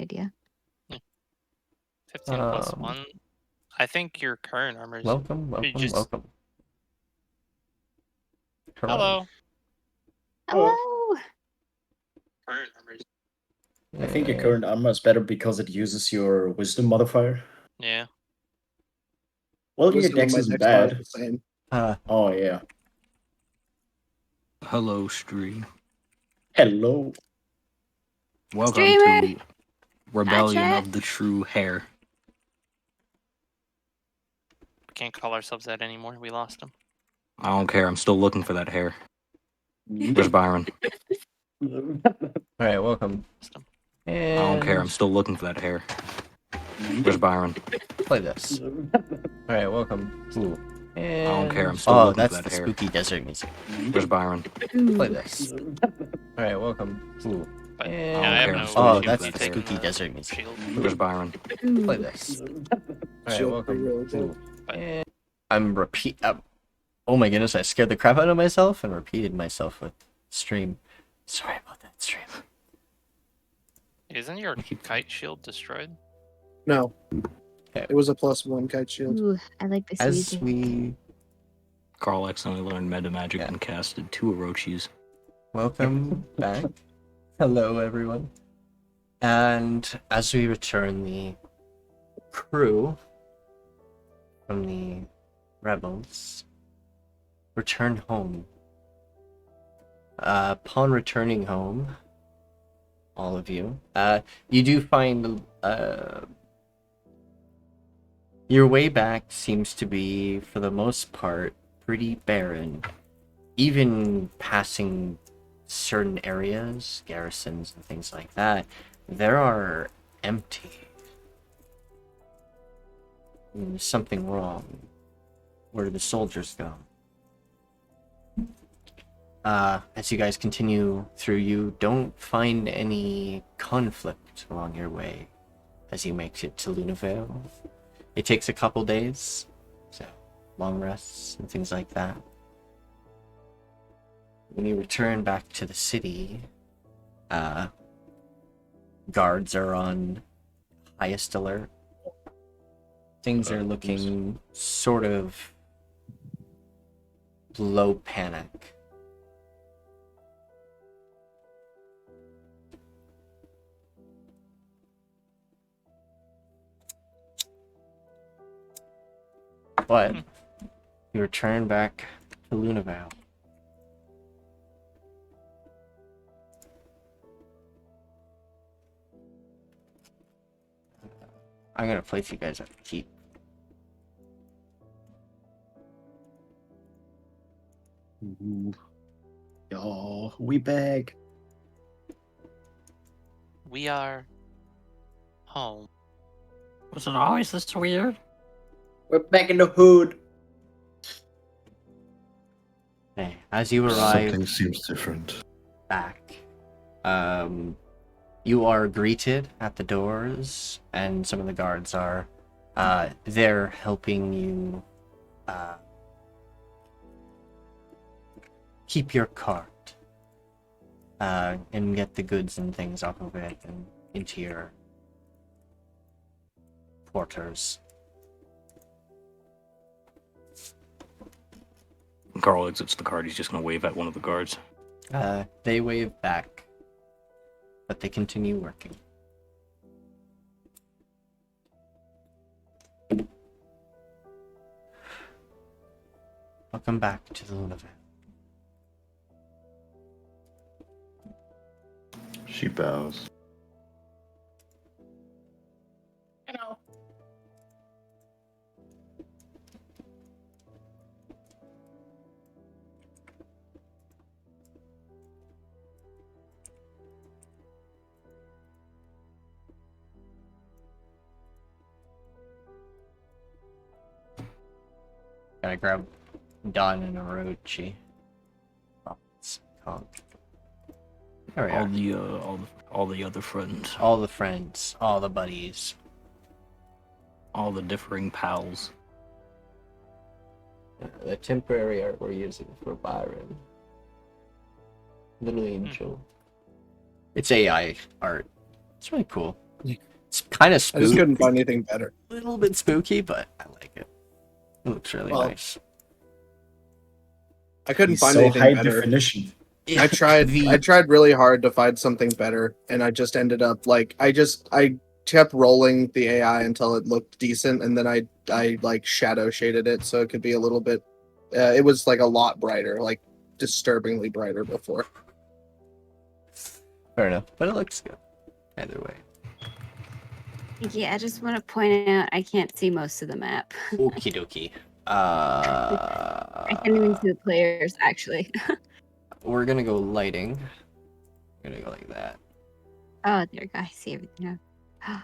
idea. 15 plus 1. I think your current armor is... Welcome. Hello. Hello. Current armor is... I think your current armor is better because it uses your wisdom modifier. Yeah. Well, your Wisdom dex and my isn't dex mod is bad. the same. Oh, yeah. Hello, stream. Hello. Welcome Streamer. to Rebellion Gotcha. of the True Heir. We can't call ourselves that anymore. We lost him. I don't care. I'm still looking for that hair. Where's Biran? Alright, welcome. I don't care. I'm still looking for that hair. Where's Biran? Play this. Alright, welcome. Ooh. I don't care. I'm still Oh, looking that's for that the hair. spooky desert music. Where's Biran? Play this. Alright, welcome. Ooh. But I yeah, don't I have care, no I'm still Oh, looking that's for the that hair. spooky desert music. shield. Where's Biran? Play this. Alright, Shield welcome. really good. Ooh. But I'm oh my goodness, I scared the crap out of myself and repeated myself with stream. Sorry about that, stream. isn't your kite shield destroyed? No. Okay. It was a +1 kite shield. Ooh, I like this As music. we Koarl accidentally learned meta magic Yeah. and casted 2 Orochis. welcome back. Hello, everyone. And as we return the crew from the rebels, return home. Upon returning home, all of you, you do find your way back seems to be, for the most part, pretty barren. Even passing certain areas, garrisons and things like that, there are empty. There's something wrong. Where did the soldiers go? As you guys continue through, you don't find any conflict along your way as you make it to Lunavale. It takes a couple days, so long rests and things like that. When you return back to the city, guards are on highest alert. Things are looking sort of low panic. But you return back to Lunavale. I'm gonna place you guys at the keep. Ooh. Yo, we back. We are home. Was it always this weird? We're back in the hood. Okay, as you arrive Something seems different. back, you are greeted at the doors, and some of the guards are there helping you keep your cart and get the goods and things off of it and into your quarters. When Koarl exits the cart, he's just gonna wave at one of the guards. They wave back, but they continue working. Welcome back to the Lunavale. She bows. Hello. Gotta grab Don and Orochi. Oh, it's called. There we are. All the other friends, All the friends, all the buddies. all the differing pals. The temporary art we're using for Biran. Little angel. It's AI art. It's really cool. It's kind of I just spooky. couldn't find anything better. A little bit spooky, but I like it. It looks really Well, nice. I couldn't He's find so anything high better. definition. I tried really hard to find something better, and I just ended up like I kept rolling the AI until it looked decent, and then I like shadow shaded it so it could be a little bit. It was like a lot brighter, like disturbingly brighter before. Fair enough, but it looks good either way. Yeah, I just want to point out I can't see most of the map. Okie dokie. I can't even see the players actually. We're gonna go lighting. We're gonna go like that. Oh, there we go. I see everything now. I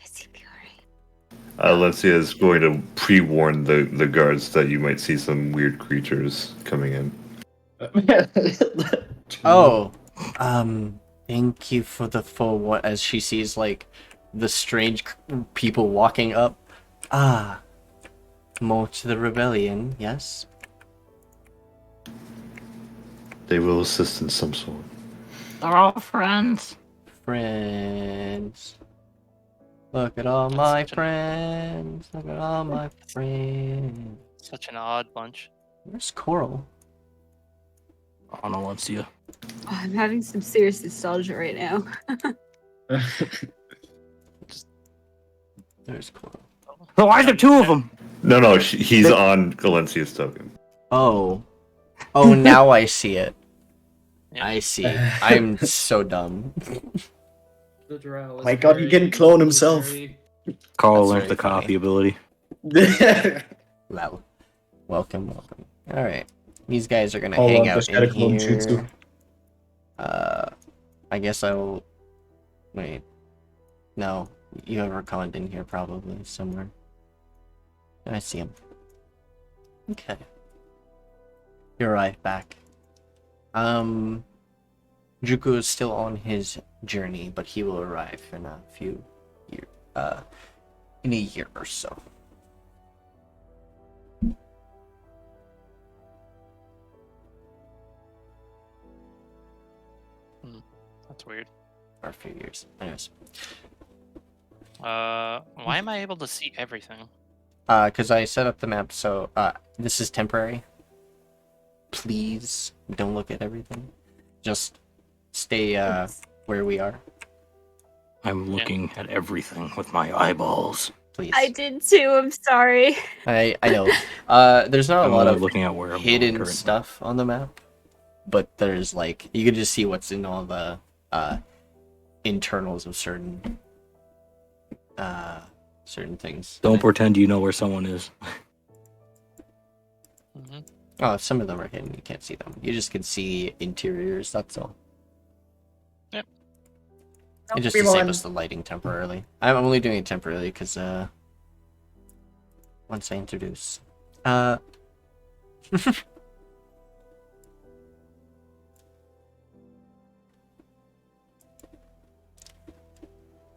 see Fury. Alencia is going to pre-warn the guards that you might see some weird creatures coming in. Oh, thank you for the full one. As she sees like the strange people walking up. Ah, more to the rebellion. Yes. They will assist in some sort. They're all friends. Friends. Look at all That's my such an- friends. Look at all my friends. Such an odd bunch. Where's Koarl? On Alencia. Oh, I'm having some serious nostalgia right now. There's Koarl. So why are there two of them? No, he's on Alencia's token. Oh. Oh, now I see it. Yeah. I see. I'm so dumb. The drow is My God, he can very clone himself. very- Carl That's learned very the copy funny. ability. Lol. Welcome. Alright. These guys are gonna Oh, hang the out static in clone here. jutsu. I guess I'll... Wait. No. You have reconned in here probably somewhere. I see him. Okay. You're right, back. Juku is still on his journey, but he will arrive in a few years, in a year or so. That's weird. Or a few years. Anyways. Why am I able to see everything? Because I set up the map so, this is temporary. Please don't look at everything. Just stay, where we are, I'm looking at everything with my eyeballs. please. I did too. I'm sorry. I know. There's not a I'm lot only of looking at where I'm going hidden currently. stuff on the map, but there's like you can just see what's in all the internals of certain things. Don't pretend you know where someone is. Hmm. Oh, some of them are hidden. You can't see them. You just can see interiors. That's all. Yep. It just Everyone. disables the lighting temporarily. I'm only doing it temporarily because once I introduce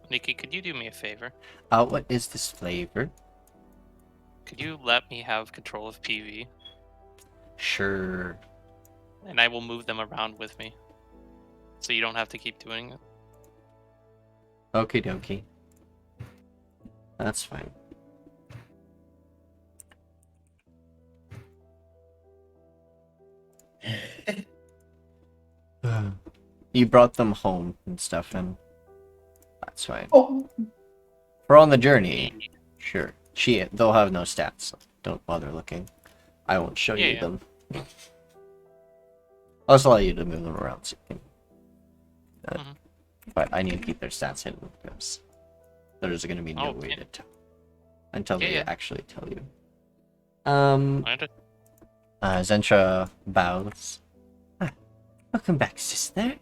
Nikki, could you do me a favor? what is this flavor? Could you let me have control of PV? Sure. And I will move them around with me. So you don't have to keep doing it. Okie dokie. That's fine. You brought them home and stuff, and that's fine. Oh, We're on the journey. Sure. They'll have no stats, so don't bother looking. I won't show you Yeah. them. I'll just allow you to move them around. So you can, Mhm. But I need to keep their stats hidden because there's going to be no Oh, way yeah. to tell until Yeah, they yeah. actually tell you. I Zentra bows. Ah, welcome back, sister.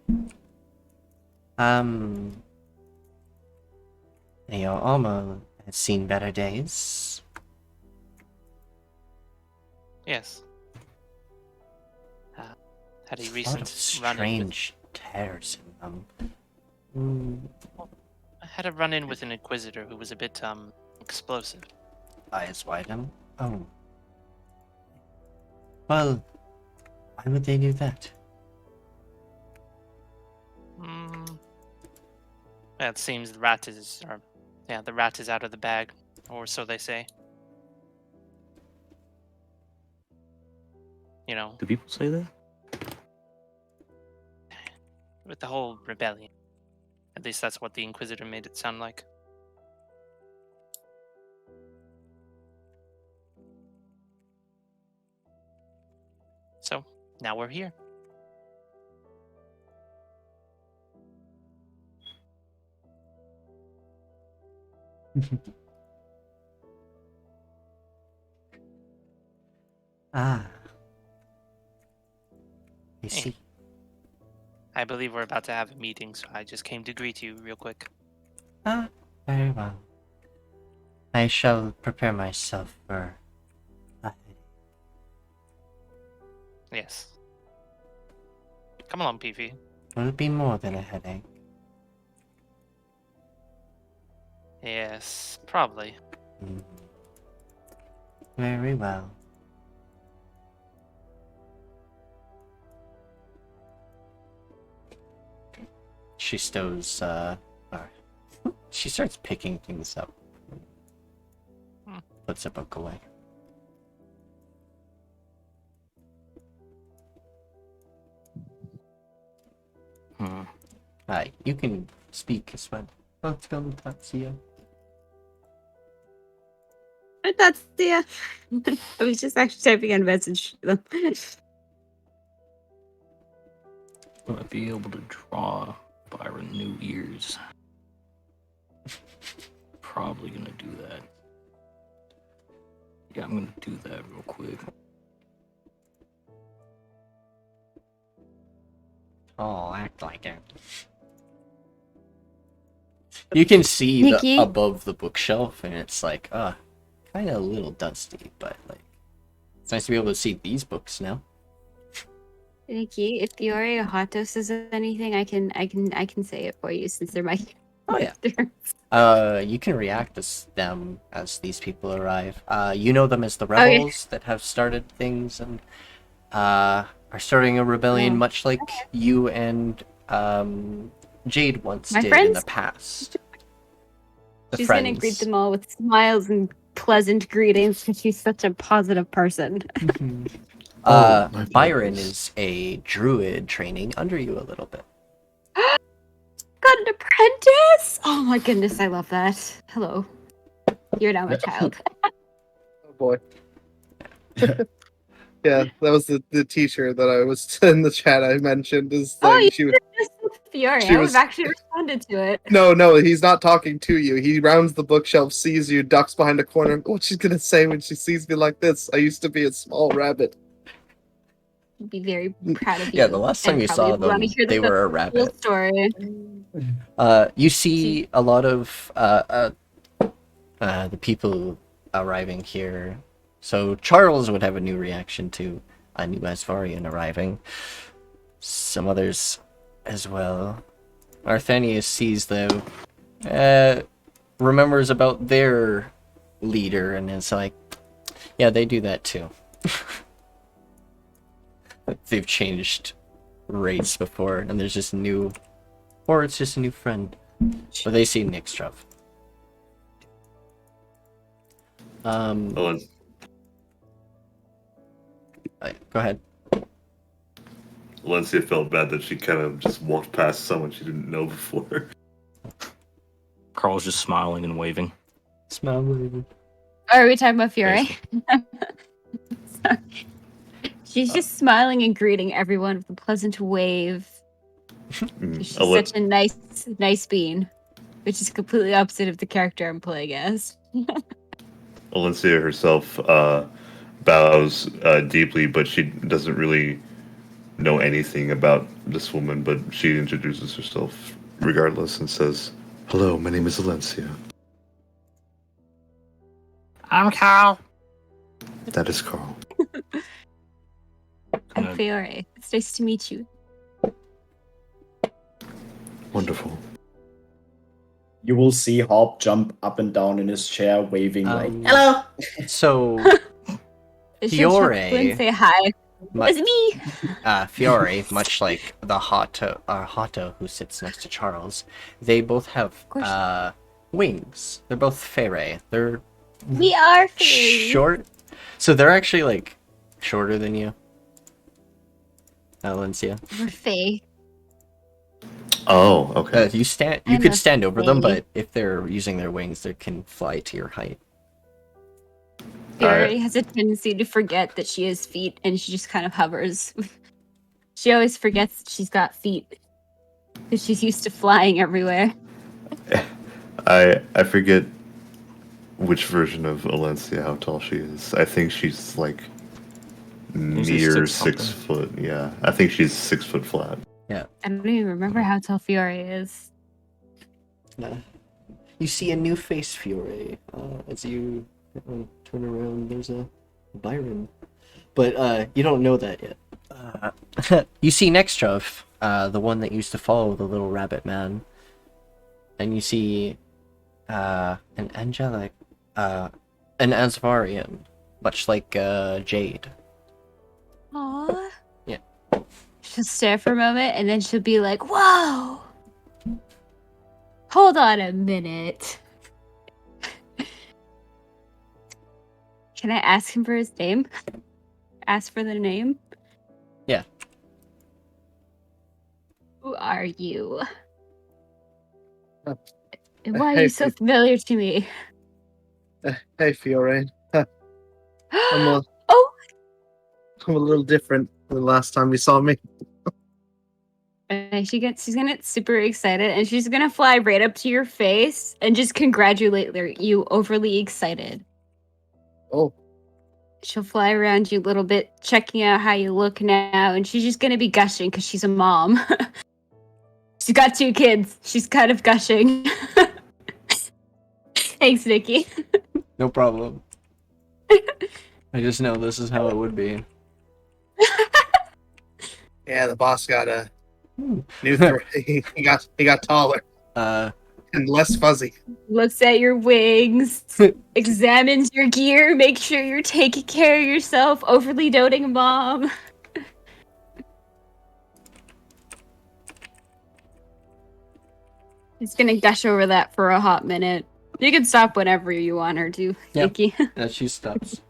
Your armor has seen better days. Yes. Had a A lot of recent run-in with, strange tears in them. I had a run-in with an Inquisitor who was a bit explosive. Eyes widen. Oh. Well, why would they do that? It seems the Rattas are Yeah, the rat is out of the bag, or so they say. You know, Do people say that? with the whole rebellion. At least that's what the Inquisitor made it sound like. So, now we're here. Ah. I Hey. see. I believe we're about to have a meeting, so I just came to greet you real quick. Ah, very well. I shall prepare myself for a Yes. Come along, Peefy. Will it be more than a headache? Yes, probably. Hmm. Very well. She stows, or she starts picking things up. Puts a book away. You can speak as well. Welcome, Tatsuya. That's the. I was just actually typing a message to them. Will I be able to draw Biran new ears? Probably gonna do that. Yeah, I'm gonna do that real quick. Oh, act like it. You can see Nikki? above the bookshelf, and it's like, kind of a little dusty, but like, it's nice to be able to see these books now. Nikki, if Fiore or Hato says anything, I can say it for you since they're my Oh yeah. characters. You can react to them as these people arrive. You know them as the yeah. rebels that have started things and are starting a rebellion, much like you and Jade once My did in friends? the past. She's gonna greet them all with smiles and pleasant greetings because she's such a positive person. Oh, my Biran goodness. is a druid training under you a little bit. Got an apprentice? Oh my goodness, I love that. Hello. You're now my child. Oh boy. Yeah, that was the teacher that I was in the chat. I mentioned is Oh, like you she was. did this with Fiore. she I would was- have actually responded to it. No, he's not talking to you. He rounds the bookshelf, sees you, ducks behind a corner. What's she gonna say when she sees me like this? I used to be a small rabbit. I'd be very proud of you. Yeah, the last time and you probably saw them, wanna hear they the were a whole rabbit. story. You see a lot of the people arriving here. So Charles would have a new reaction to a new Asvarian arriving. Some others as well. Arthenius sees though, remembers about their leader and is like, yeah, they do that too. They've changed race before, and there's just new, or it's just a new friend. But they see Nick Struff. Alen- Go ahead. Alencia felt bad that she kind of just walked past someone she didn't know before. Carl's just smiling and waving. Smile, baby. Are we talking about Fiore? Sorry. She's just smiling and greeting everyone with a pleasant wave. She's such a nice bean, which is completely opposite of the character I'm playing as. Alencia herself bows deeply, but she doesn't really know anything about this woman, but she introduces herself regardless and says, "Hello, my name is Alencia." I'm Carl. That is Koarl. I'm Fiore. It's nice to meet you. Wonderful. You will see Hob jump up and down in his chair, waving like, Hello. So Fiore, Say hi. It's me. Fiore, much like the Hato who sits next to Charles, they both have wings. They're both fairy. They're We are fairy. short. So they're actually like shorter than you, Alencia. We're fae. Oh, okay. You I'm could a stand over them, fae. but if they're using their wings, they can fly to your height. Fury has a tendency to forget that she has feet, and she just kind of hovers. She always forgets that she's got feet because she's used to flying everywhere. I forget which version of Alencia how tall she is. I think she's like near 6 foot. Yeah, I think she's 6 foot flat. Yeah. I don't even remember how tall Fury is. You see a new face, Fury, as you turn around. There's a Biran, but you don't know that yet. You see Nextrov, the one that used to follow the little rabbit man, and you see an angelic, an Asvarian, much like Jade. Aww. Yeah. She'll stare for a moment, and then she'll be like, "Whoa! Hold on a minute. Can I ask him for his name? Ask for the name? Yeah. Who are you? Uh, And why are hey, you so familiar to me?" Hey, Fiore. I'm a Oh! little different than the last time you saw me. And she's gonna get super excited, and she's gonna fly right up to your face and just congratulate you, overly excited. Oh, She'll fly around you a little bit, checking out how you look now, and she's just gonna be gushing because she's a mom. She's got 2 kids. She's kind of gushing. Thanks, Nikki. No problem. I just know this is how it would be. yeah, the boss got a new he got taller and less fuzzy. Looks at your wings, examines your gear, make sure you're taking care of yourself, overly doting mom. He's gonna gush over that for a hot minute. You can stop whenever you want her to, Yep. Nikki. As she stops.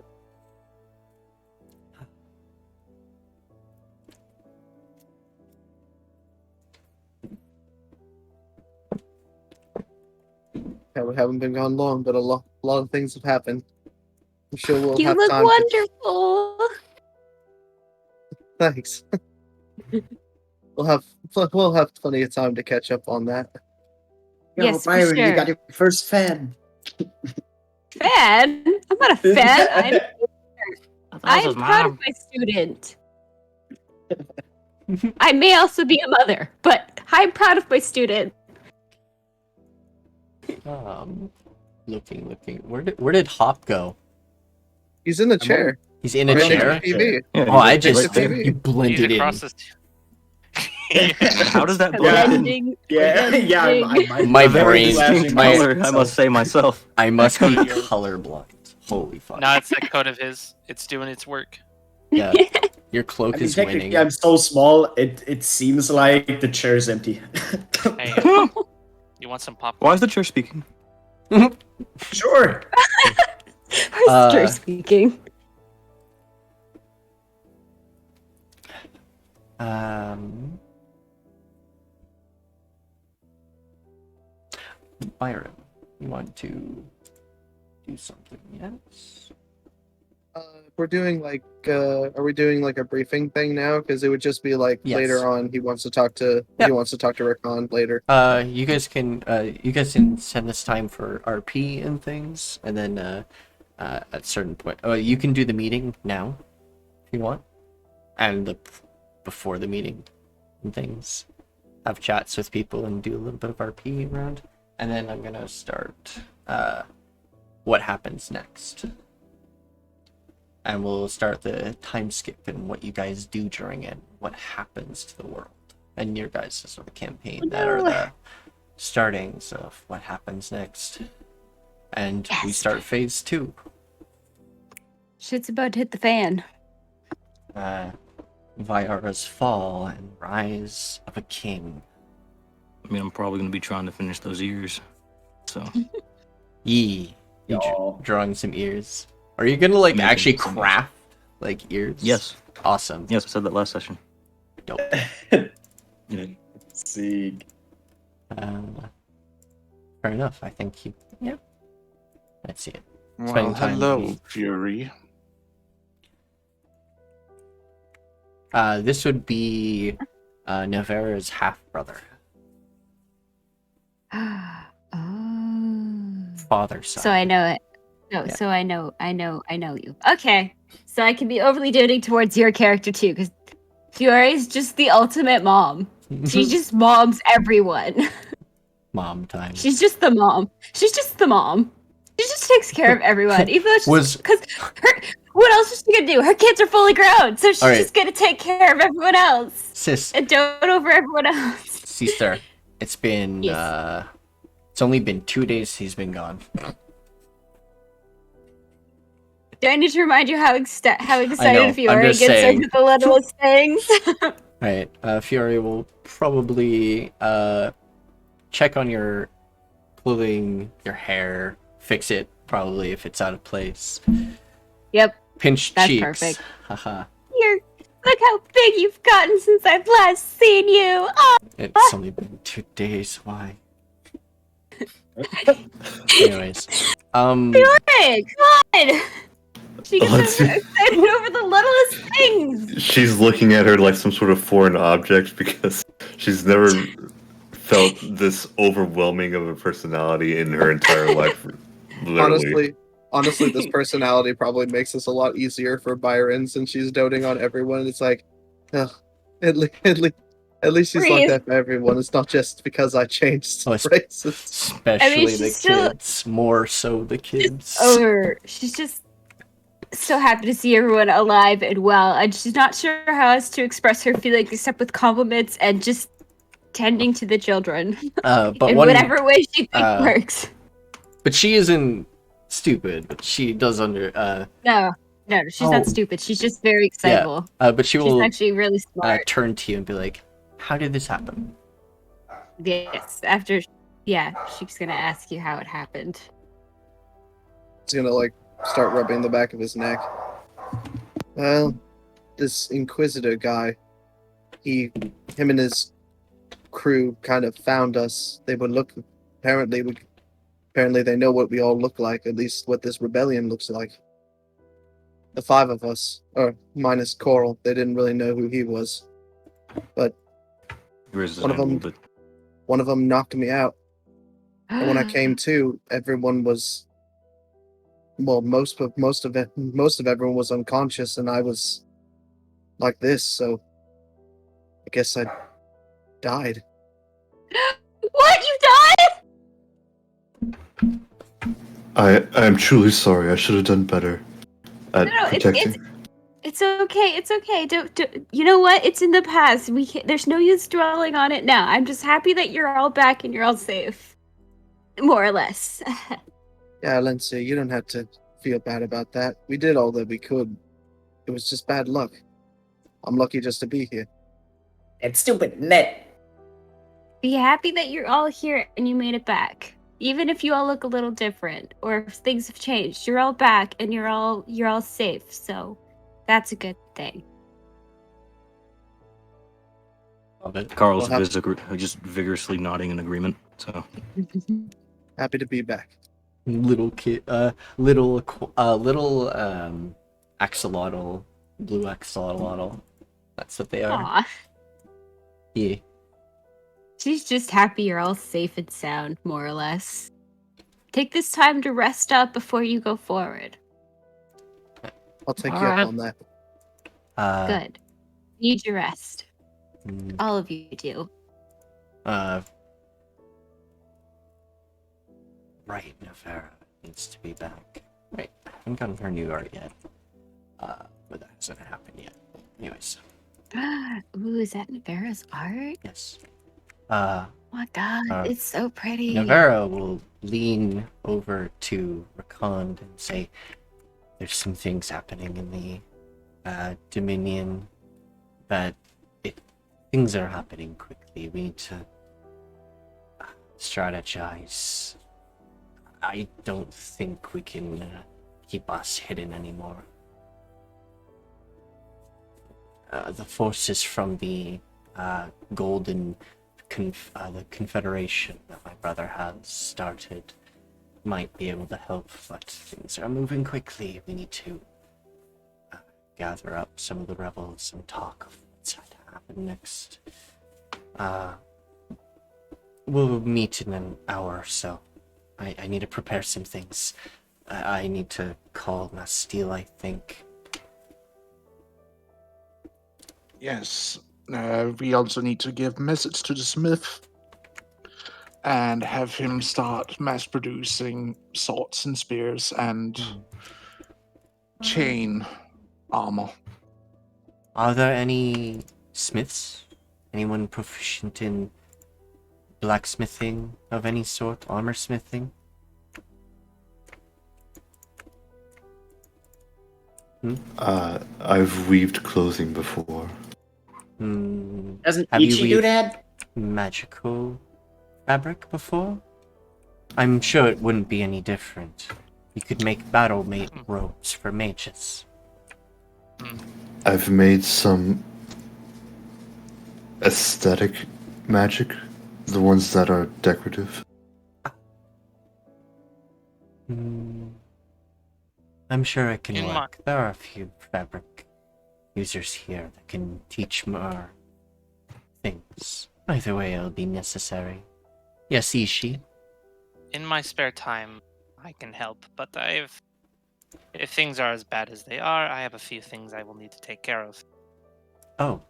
Yeah, we haven't been gone long, but a lot of things have happened. I'm sure we'll You have look time. wonderful. Thanks. we'll have plenty of time to catch up on that. Yes, for Byron, sure. you got your first fan. Fan? I'm not a fan. I'm was proud of mom. my student. I may also be a mother, but I'm proud of my student. Looking. Where did Hop go? He's in the chair. He's in a Right next chair. to TV. Yeah, Oh, I he's just right there. you blended He's in. across this. How does that blend in? Blending. Yeah, blending. My A very brain, distinct my- color, I must say myself. I must be colorblind. Holy fuck! No, it's that code of his. It's doing its work. Yeah, your cloak I mean, is technically, winning. I'm so small. It seems like the chair is empty. Hey, you want some popcorn? Why is the chair speaking? Sure. Where's Jer speaking? Byron, you want to do something? Yes. We're doing are we doing like a briefing thing now? Because it would just be like Yes. later on. He wants to talk to Rickon later. You guys can send this time for RP and things, and then at a certain point, you can do the meeting now if you want, and before the meeting and things, have chats with people and do a little bit of RP around, and then I'm gonna start what happens next. And we'll start the time skip and what you guys do during it, what happens to the world, and your guys' sort of campaign that are the startings of what happens next. And we Yes. start phase 2. Shit's about to hit the fan. Vyara's fall and rise of a king. I mean, I'm probably going to be trying to finish those ears. So Yee. You Y'all. drawing some ears. Are you gonna like Making actually some- craft like ears? yes, Awesome. yes, I said that last session. Dope. Yeah. Sick. Fair enough. I think you. Yeah. Let's see it. Well, Spending time hello, with- Fury. This would be Navera's half brother, Oh. father side. So I know it. No, Yeah. so I know you. Okay. So I can be overly doting towards your character too, because Fiore's just the ultimate mom. She just moms everyone. Mom time. She's just the mom. She's just the mom. She just takes care of everyone, even though she's because her. What else is she gonna do? Her kids are fully grown, so she's All right. just gonna take care of everyone else Sis, and dote over everyone else. sister. It's been Yes. it's only been 2 days he's been gone. Do I need to remind you how know, excited I'm Fiore just gets saying. over the littlest things? Right. Fiore will probably check on your clothing, your hair, fix it probably if it's out of place. Yep. Pinch That's cheeks. perfect. Haha. Look how big you've gotten since I've last seen you. Oh, It's only been 2 days. Why? Anyways, Fiore, God! She gets Let's so see. excited over the littlest things. She's looking at her like some sort of foreign object because she's never felt this overwhelming of a personality in her entire life. Literally. Honestly, this personality probably makes this a lot easier for Biran since she's doting on everyone. It's like, oh, at least she's like Breathe. that for everyone. It's not just because I changed Oh, it's- races. especially the she's still- kids. More so the kids. She's just so happy to see everyone alive and well, and she's not sure how else to express her feelings except with compliments and just tending to the children But in one, whatever way she thinks works. but she isn't stupid. But she does No, she's not Oh. stupid. She's just very excitable. but she She's will actually really smart. turn to you and be like, "How did this happen?" Yes, she's gonna ask you how it happened. He's gonna like start rubbing the back of his neck. Well, this Inquisitor guy, him and his crew kind of found us. They would look. Apparently they know what we all look like. At least what this rebellion looks like. The 5 of us, or minus Koarl, they didn't really know who he was. But He raises his One of hand a them- little bit. one of them knocked me out. And when I came to, everyone was, well, most of everyone was unconscious, and I was like this. So I guess I died. What? You died? I am truly sorry. I should have done better at No, protecting. It's okay. It's okay. Don't. You know what? It's in the past. There's no use dwelling on it now. I'm just happy that you're all back and you're all safe, more or less. Yeah, Alencia, you don't have to feel bad about that. We did all that we could. It was just bad luck. I'm lucky just to be here. That stupid net. Be happy that you're all here and you made it back. Even if you all look a little different or if things have changed, you're all back and you're all safe. So that's a good thing. Love it. Carl's Well, just vigorously nodding in agreement. So Happy to be back. Little kid, little axolotl, blue axolotl. That's what they are. Aw. Yeah. She's just happy you're all safe and sound, more or less. Take this time to rest up before you go forward. I'll take you Alright. up on that. Good. Need your rest. mm, All of you do. Right, Nefera needs to be back. Right, I haven't gotten her new art yet. But that hasn't happened yet. Anyways, Ooh, is that Navera's art? yes. Oh my god, it's so pretty. Navera will lean over to Rakond and say, "There's some things happening in the Dominion that things are happening quickly. We need to strategize I don't think we can keep us hidden anymore. The forces from the the Confederation that my brother has started might be able to help, but things are moving quickly. We need to gather up some of the rebels and talk of what's going to happen next. We'll meet in an hour or so. I need to prepare some things. I need to call Nastile, I think. Yes. We also need to give message to the smith and have him start mass producing swords and spears and chain armor. Are there any smiths? Anyone proficient in blacksmithing of any sort? Armor smithing? I've weaved clothing before. Doesn't Have you Itchi do weaved that? magical fabric before? I'm sure it wouldn't be any different. You could make battle mate robes for mages. I've made some aesthetic magic, the ones that are decorative. I'm sure it can In work. There are a few fabric users here that can teach more things. Either way, it'll be necessary. Yes, Itshi. In my spare time, I can help, but if things are as bad as they are, I have a few things I will need to take care of. Oh.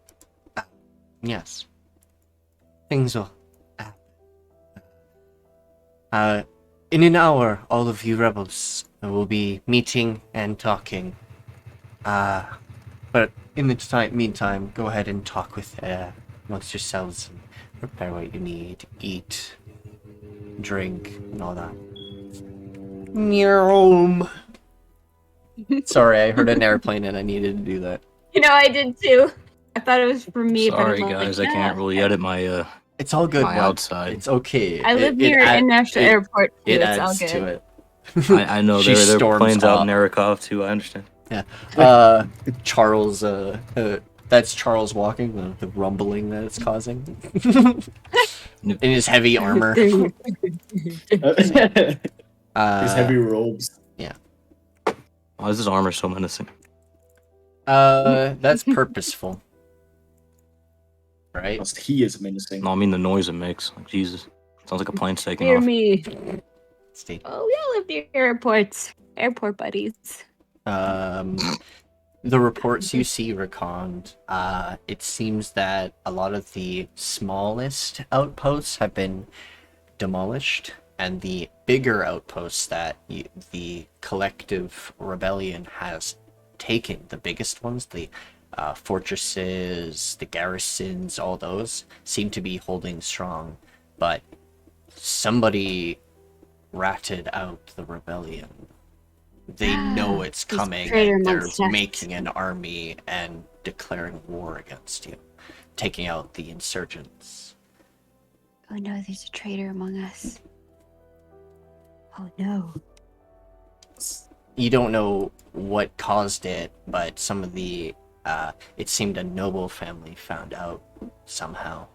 Yes. Things will happen. In an hour, all of you rebels will be meeting and talking. But in the meantime, go ahead and talk with amongst yourselves and prepare what you need, eat, drink, and all that. Meow. Sorry, I heard an airplane and I needed to do that. You know, I did too. I thought it was for me, Sorry, but I'm guys, like, I can't really edit my It's all good. my bud. outside. It's okay. I live near International Airport too. It It's all adds good. to it. I know She there are storms planes out in off. Narikov too. I understand. Yeah. Charles. That's Charles walking. The rumbling that it's causing. In his heavy armor. His Uh, heavy robes. Why is his armor so menacing? That's purposeful. Right? Because he is menacing. No, I mean the noise it makes. Like, Jesus, sounds like a plane's taking Hear off. me. Stay. Oh, we all live near airports. Airport buddies. The reports you see, Rakond, it seems that a lot of the smallest outposts have been demolished, and the bigger outposts that the collective rebellion has taken, the biggest ones, the fortresses, the garrisons, all those, seem to be holding strong. But somebody ratted out the rebellion. They know it's He's coming, traitor and they're amongst us. making an army and declaring war against you, taking out the insurgents. Oh no, there's a traitor among us. Oh no. You don't know what caused it, but some of the, it seemed a noble family found out somehow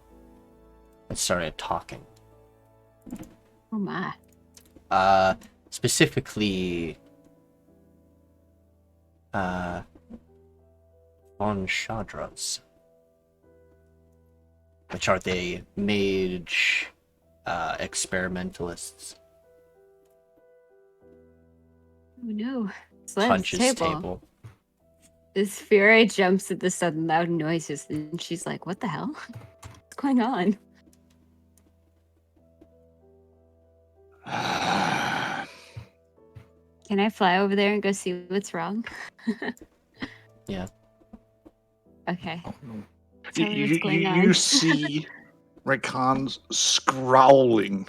and started talking. Oh my. Specifically, von Shadras, which are the mage experimentalists. Oh no. Slab's Punches table. This Fury jumps at the sudden loud noises and she's like, what the hell? What's going on? Can I fly over there and go see what's wrong? Yeah. Okay. Tell me what's going on. You see Rakan's scowling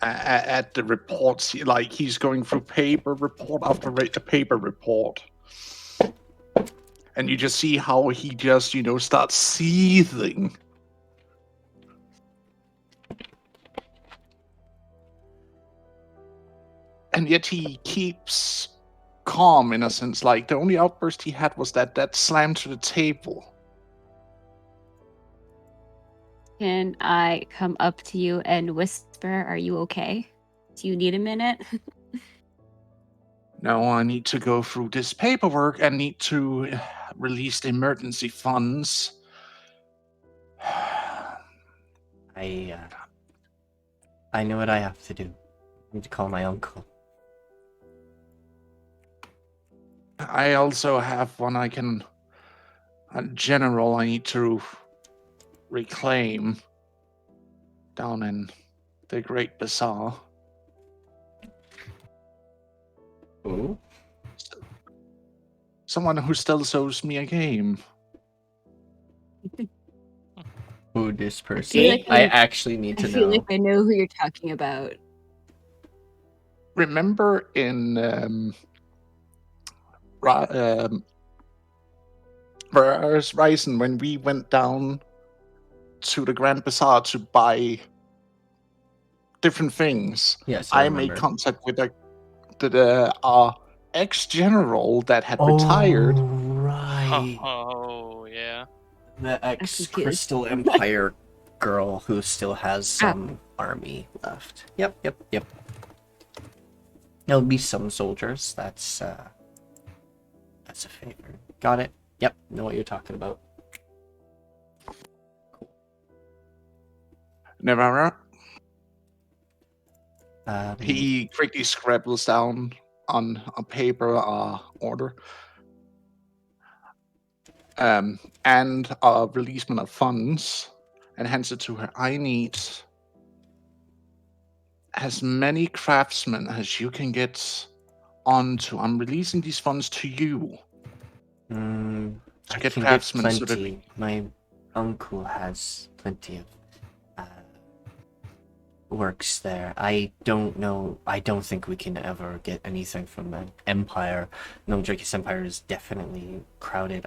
at the reports, like he's going through paper report after paper report. And you just see how he just, starts seething. and yet he keeps calm in a sense. Like the only outburst he had was that slam to the table. Can I come up to you and whisper, "Are you okay? Do you need a minute?" No, I need to go through this paperwork and need to release the emergency funds. I know what I have to do. I need to call my uncle. I also have one a general I need to reclaim down in the Great Bazaar. Who? Someone who still owes me a game. Who this person? feel like I actually need I to feel know. like I know who you're talking about. Remember in Ryzen when we went down to the Grand Bazaar to buy different things? Yes, I remember. made contact with our ex-general that had retired. Right. Oh, yeah. The confused. ex-Crystal Empire girl who still has some army left. Yep. There'll be some soldiers. That's a favor. Got it. Yep, know what you're talking about. Never. He He quickly scribbles down on a paper order. And a releasement of funds and hands it to her. I need as many craftsmen as you can get onto. I'm releasing these funds to you. I get can get craftsmen so that plenty. My uncle has plenty of works there. I don't know. I don't think we can ever get anything from the Empire. No, Drake's Empire is definitely crowded.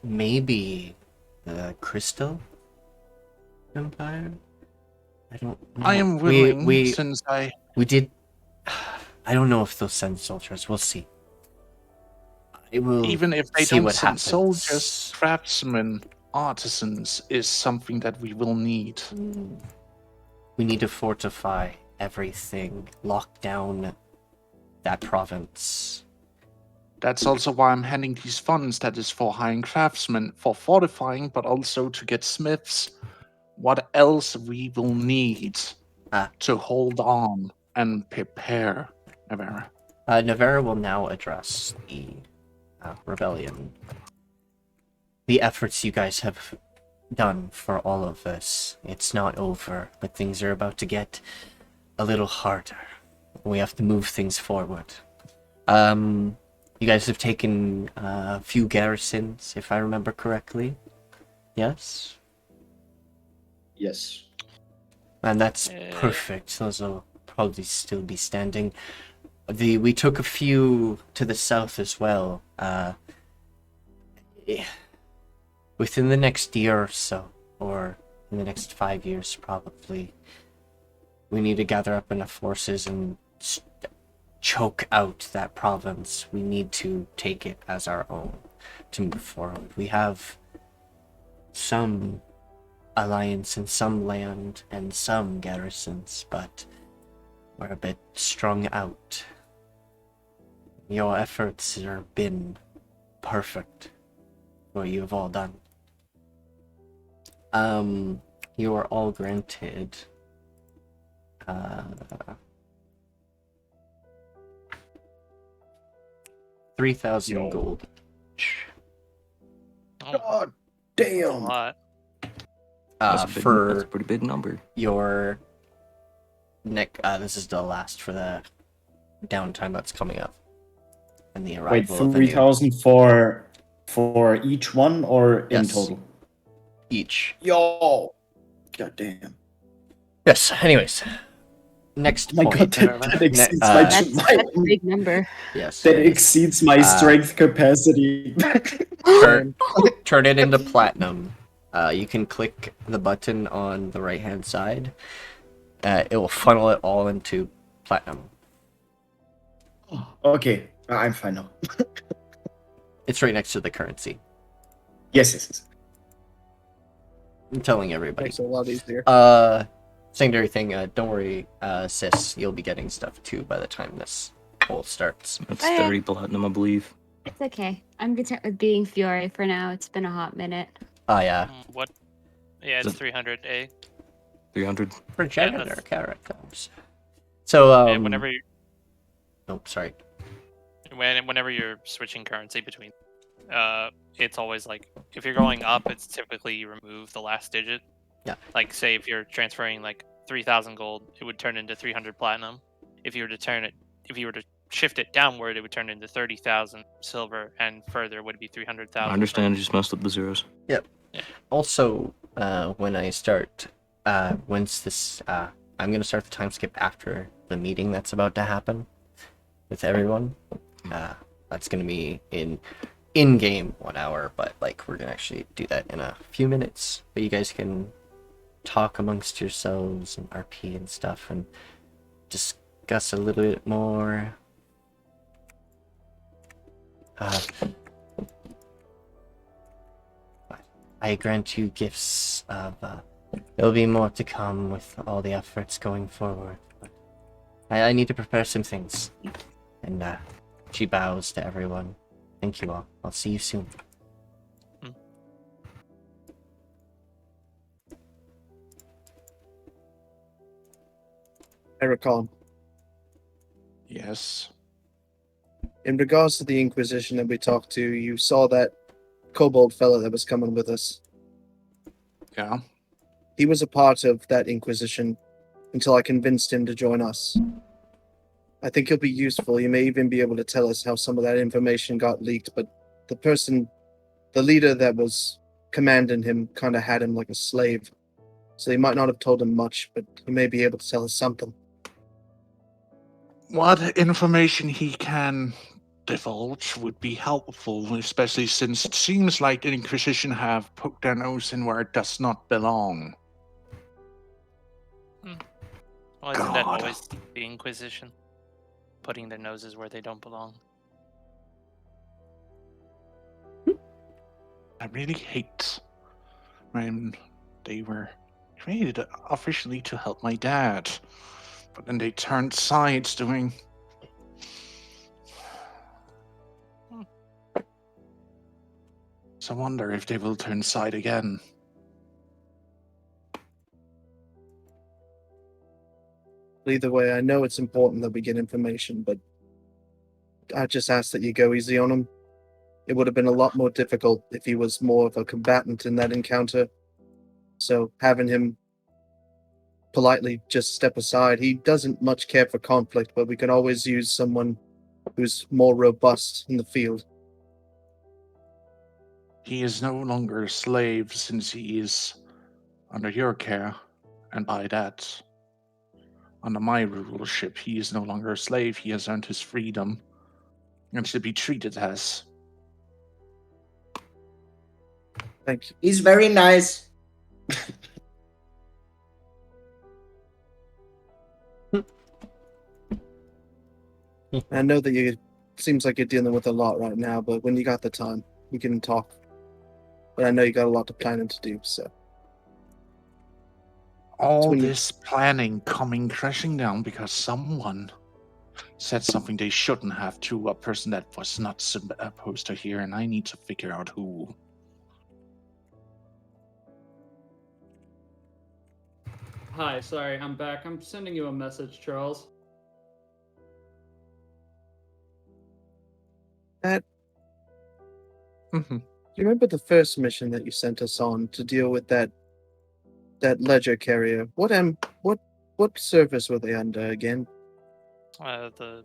Maybe the Crystal Empire? I don't know. I am willing, since we did. I don't know if they'll send soldiers. We'll see. It will. Even if they see don't what send happens. soldiers, craftsmen, artisans is something that we will need. We need to fortify everything, lock down that province. That's also why I'm handing these funds. That is for hiring craftsmen, for fortifying, but also to get smiths. What else we will need to hold on and prepare, Navarra? Navarra will now address the rebellion. The efforts you guys have done for all of this. It's not over, but things are about to get a little harder. We have to move things forward. You guys have taken a few garrisons, if I remember correctly. Yes? Yes. And that's perfect. Those will probably still be standing. We took a few to the south as well. Within the next year or so, or in the next 5 years probably, we need to gather up enough forces and choke out that province. We need to take it as our own to move forward. We have some alliance in some land and some garrisons, but we're a bit strung out. Your efforts have been perfect, what you have all done. You are all granted 3,000 gold. God damn. A lot. That's a For pretty big number. your neck, this is the last for the downtime that's coming up, and the arrival. Wait, of the new 3,000 for each one or in Yes. total? each. Yo. God damn. Yes. Anyways, next My point. God, that exceeds That's a big number. Yes. that it is. exceeds my strength capacity. Turn it into platinum. You can click the button on the right hand side. It will funnel it all into platinum. Okay, I'm fine now. It's right next to the currency. Yes. I'm telling everybody. Makes it a lot easier. Secondary thing, don't worry, sis, you'll be getting stuff too by the time this poll starts. That's 30 platinum, I believe. It's okay. I'm content with being Fiore for now. It's been a hot minute. Oh yeah. What? Yeah, it's 300 A. 300. Progenitor that's- characters. So, And whenever you, oh, sorry. whenever you're switching currency between, it's always like if you're going up, it's typically you remove the last digit. Yeah. Like say if you're transferring like 3,000 gold, it would turn into 300 platinum. If you were to shift it downward, it would turn into 30,000 silver, and further would be 300,000. I understand, I just messed up the zeros. Yep. Yeah. Also, when I start, once this, I'm gonna start the time skip after the meeting that's about to happen with everyone. That's gonna be in game 1 hour, but like we're gonna actually do that in a few minutes. But you guys can talk amongst yourselves and RP and stuff and discuss a little bit more. I grant you gifts of, there'll be more to come with all the efforts going forward. But I need to prepare some things. And, she bows to everyone. Thank you all. I'll see you soon. I recall. Yes. In regards to the Inquisition that we talked to, you saw that kobold fella that was coming with us. Yeah. He was a part of that Inquisition until I convinced him to join us. I think he'll be useful. He may even be able to tell us how some of that information got leaked, but the leader that was commanding him kind of had him like a slave. So he might not have told him much, but he may be able to tell us something. What information he can divulge would be helpful, especially since it seems like the Inquisition have poked their nose in where it does not belong. Well, isn't that God. always the Inquisition? Putting their noses where they don't belong. I really hate when they were created officially to help my dad, but then they turned sides doing. So I wonder if they will turn side again. Either way, I know it's important that we get information, but I just ask that you go easy on him. It would have been a lot more difficult if he was more of a combatant in that encounter. So having him politely just step aside, he doesn't much care for conflict, but we can always use someone who's more robust in the field. He is no longer a slave since he is under your care, and by that, under my rulership, he is no longer a slave. He has earned his freedom and should be treated as. Thank you. He's very nice. I know that you seems like you're dealing with a lot right now, but when you got the time, we can talk. But I know you got a lot of planning to do, so. All when you- this planning coming crashing down because someone said something they shouldn't have to a person that was not supposed to hear, and I need to figure out who. Hi, sorry, I'm back. I'm sending you a message, Charles. Do you remember the first mission that you sent us on to deal with that ledger carrier? What service were they under again? The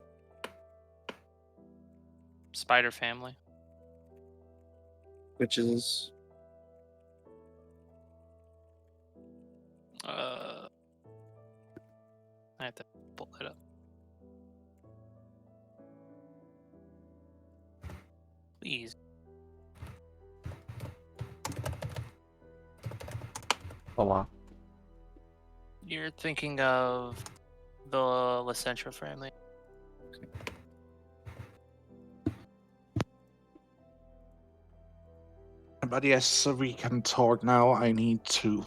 spider family. Which is I have to pull it up. Please. Oh wow. You're thinking of the Alencia family. But yes, so we can talk now. I need to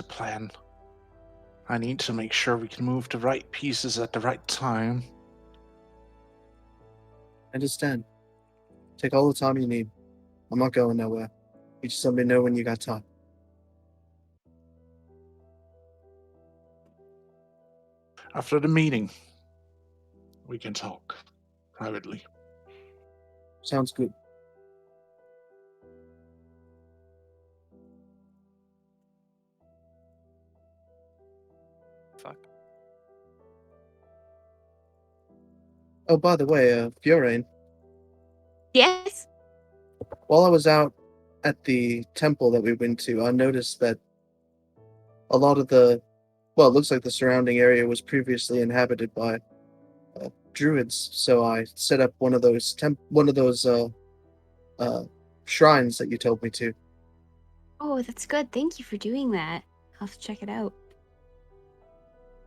plan. I need to make sure we can move the right pieces at the right time. I understand. Take all the time you need. I'm not going nowhere. You just let me know when you got time. After the meeting, we can talk privately. Sounds good. Fuck. Oh, by the way, Biran, Yes. while I was out at the temple that we went to, I noticed that a lot of it looks like the surrounding area was previously inhabited by druids. So I set up one of those shrines that you told me to. Oh, that's good. Thank you for doing that. I'll have to check it out.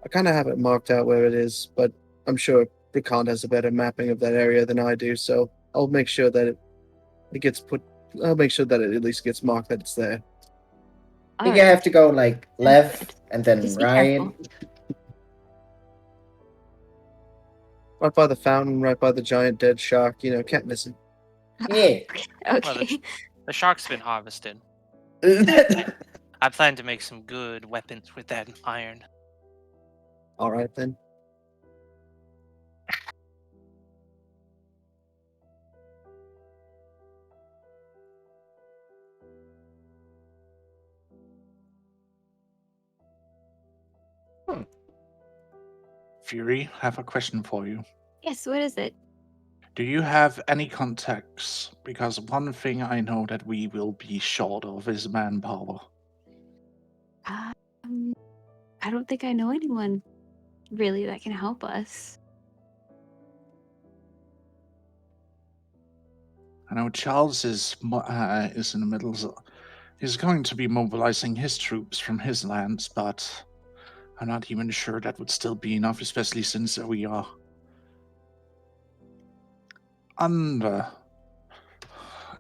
I kind of have it marked out where it is, but I'm sure Brikant has a better mapping of that area than I do. So I'll make sure that it gets put. I'll make sure that it at least gets marked that it's there. I think I have to go like left and then Just be right. careful. Right by the fountain, right by the giant dead shark. Can't miss it. Yeah. Well, Okay. the shark's been harvested. I plan to make some good weapons with that iron. All right then. Fury, I have a question for you. Yes, what is it? Do you have any contacts? Because one thing I know that we will be short of is manpower. I don't think I know anyone really that can help us. I know Charles is in the middle. He's going to be mobilizing his troops from his lands, but I'm not even sure that would still be enough, especially since we are under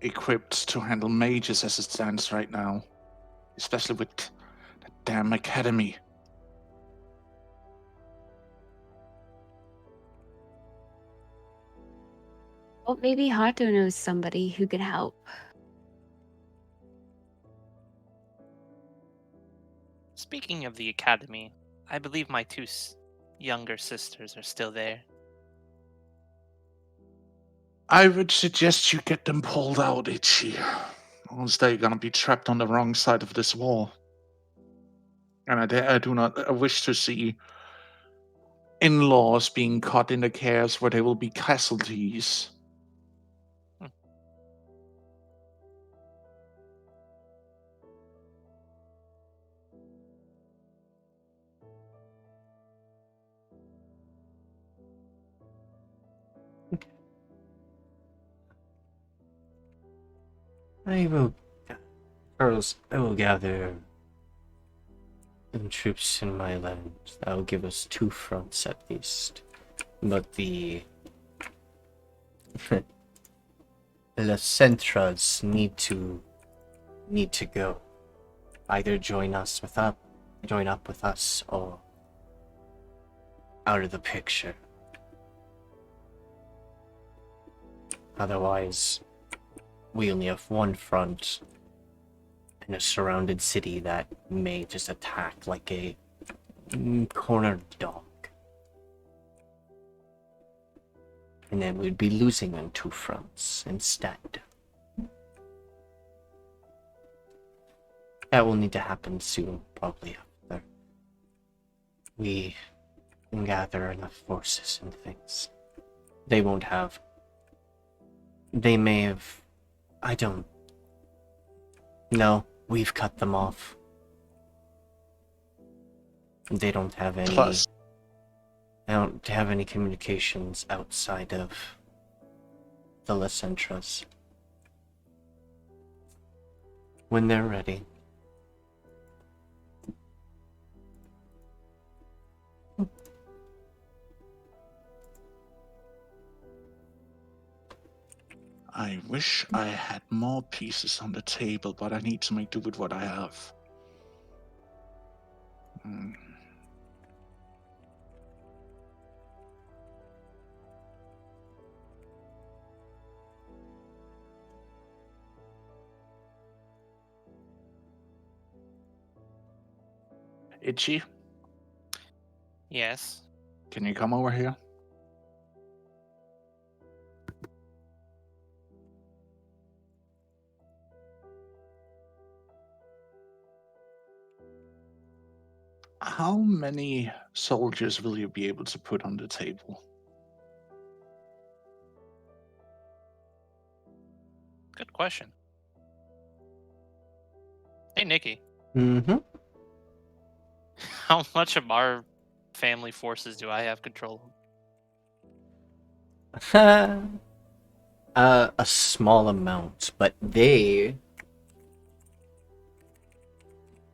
equipped to handle mages as it stands right now, especially with the damn academy. Well, maybe Hato knows somebody who could help. Speaking of the academy, I believe my two younger sisters are still there. I would suggest you get them pulled out, Itchi. Or else they're gonna be trapped on the wrong side of this wall. And I do not wish to see in-laws being caught in the chaos where they will be casualties. I will gather some troops in my land. That will give us 2 fronts at least. But the Centras need to go. Either join up with us, or out of the picture. Otherwise, we only have one front in a surrounded city that may just attack like a cornered dog. And then we'd be losing on 2 fronts instead. That will need to happen soon, probably after we can gather enough forces and things. They won't have. They may have. I don't. No, we've cut them off. They don't have any. Plus, They don't have any communications outside of the Lecentras. When they're ready. I wish I had more pieces on the table, but I need to make do with what I have. Hmm. Itchi, Yes. can you come over here? How many soldiers will you be able to put on the table? Good question. Hey, Nikki. Mm-hmm. How much of our family forces do I have control of? A small amount, but they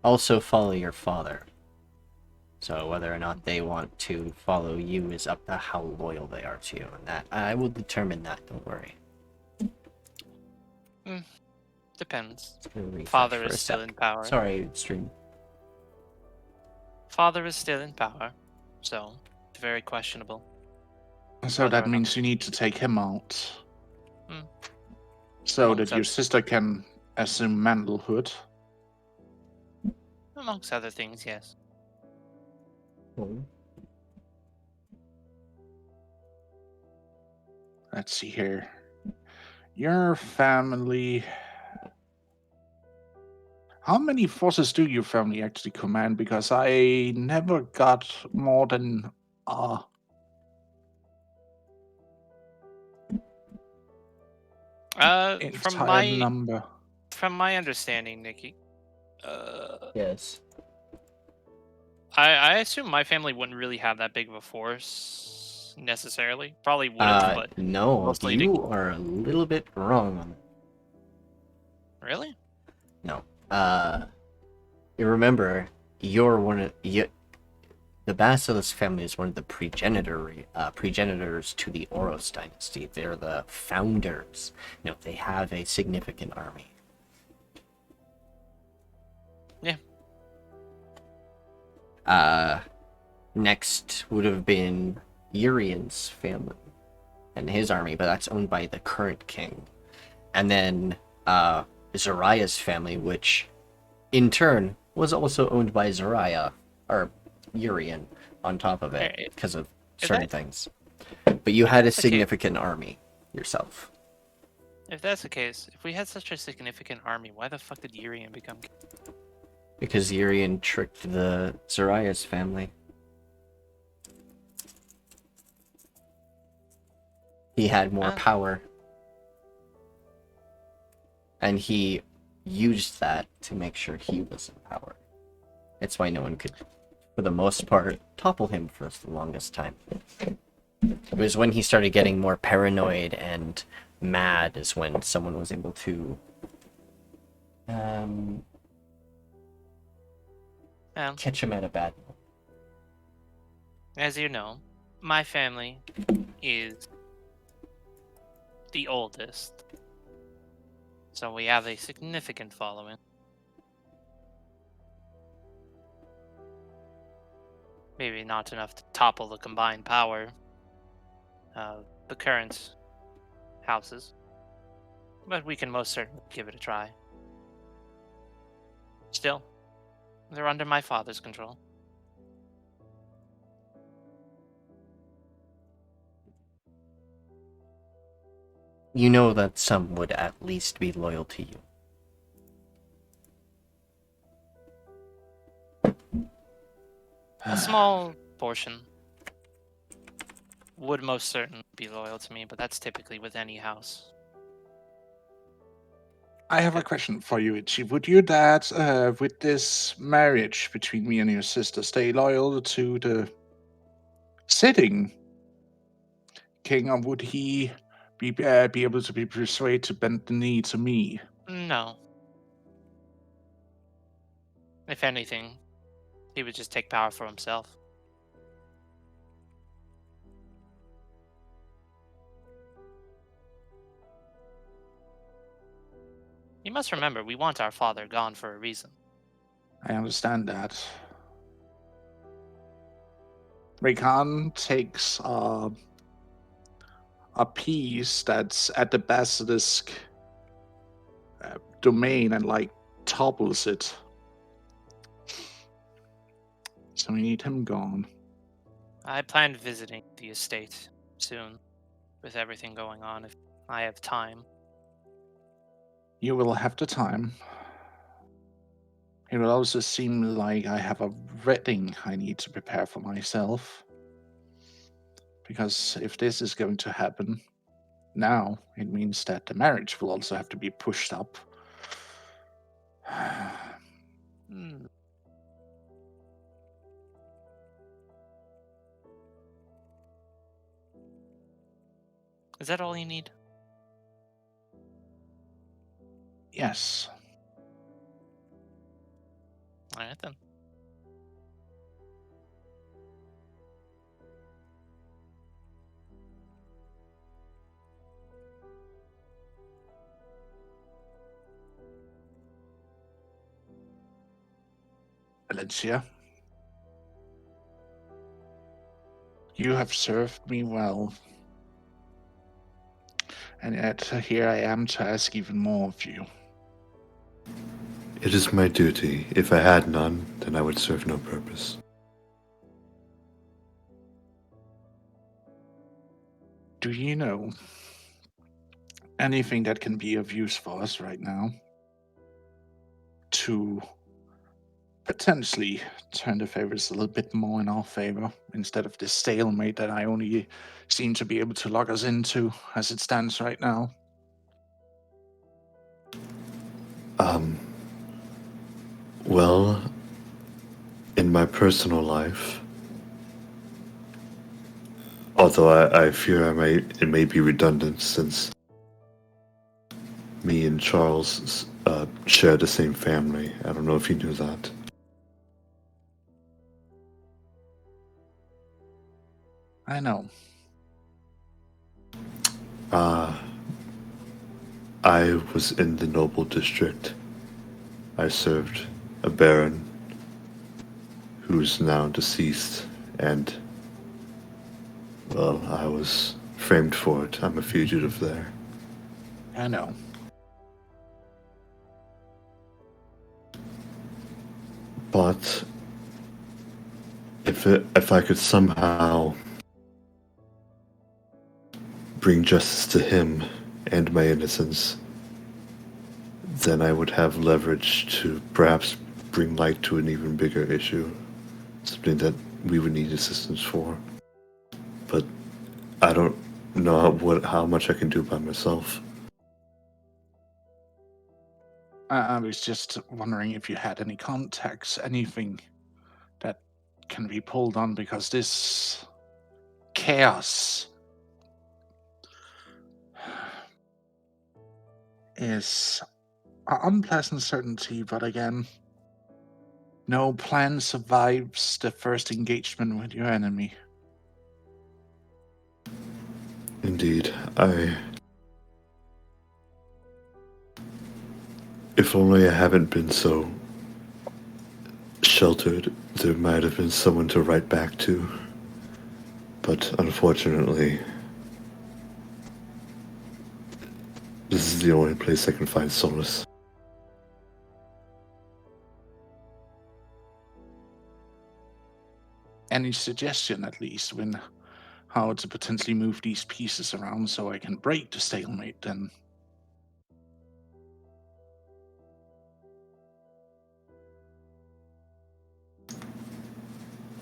also follow your father. So whether or not they want to follow you is up to how loyal they are to you, and that I will determine that. Don't worry. Depends. Just gonna refresh Father for is a still sec. in power. Sorry, stream. Father is still in power, so it's very questionable. So Whether that or not- means you need to take him out. Hmm. So Amongst that your others. sister can assume manhood. Amongst other things, yes. Let's see here. Your family. How many forces do your family actually command? Because I never got more than entire number. From my understanding, Nikki, Yes. I assume my family wouldn't really have that big of a force necessarily. Probably would have, but no, mostly you are a little bit wrong on that. Really? No. You remember, you're one of the Basilisk family is one of the progenitors to the Oros dynasty. They're the founders. You know, they have a significant army. Yeah. Next would have been Urian's family and his army, but that's owned by the current king. And then Zariah's family, which in turn was also owned by Zariah, or Urian, on top of it, because of certain things. But you had a significant army yourself. If that's the case, if we had such a significant army, why the fuck did Urian become king? Because Urian tricked the Zariah's family. He had more power. And he used that to make sure he was in power. That's why no one could, for the most part, topple him for the longest time. It was when he started getting more paranoid and mad is when someone was able to catch him at a bad moment. As you know, my family is the oldest, so we have a significant following. Maybe not enough to topple the combined power of the current houses, but we can most certainly give it a try. Still, they're under my father's control. You know that some would at least be loyal to you. A small portion would most certainly be loyal to me, but that's typically with any house. I have a question for you, Itchi. Would your dad, with this marriage between me and your sister, stay loyal to the sitting king, or would he be able to be persuaded to bend the knee to me? No. If anything, he would just take power for himself. must remember, we want our father gone for a reason. I understand that. Rakan takes a piece that's at the basilisk domain and like topples it. So we need him gone. I plan visiting the estate soon, with everything going on, if I have time. You will have the time. It will also seem like I have a wedding I need to prepare for myself. Because if this is going to happen now, it means that the marriage will also have to be pushed up. Is that all you need? Yes. Alright then. Alencia, you have served me well. And yet here I am to ask even more of you. It is my duty. If I had none, then I would serve no purpose. Do you know anything that can be of use for us right now? To potentially turn the favors a little bit more in our favor, instead of this stalemate that I only seem to be able to lock us into as it stands right now. Well, in my personal life, although I fear it may be redundant since me and Charles share the same family. I don't know if you knew that. I know. I was in the noble district. I served a baron who's now deceased, and, well, I was framed for it. I'm a fugitive there. I know. But if I could somehow bring justice to him and my innocence, then I would have leverage to perhaps bring light to an even bigger issue, something that we would need assistance for. But I don't know how much I can do by myself. I was just wondering if you had any contacts, anything that can be pulled on, because this chaos is an unpleasant certainty, but again, no plan survives the first engagement with your enemy. Indeed, if only I haven't been so sheltered, there might have been someone to write back to. But unfortunately, this is the only place I can find solace. Any suggestion, at least, when how to potentially move these pieces around so I can break the stalemate, then?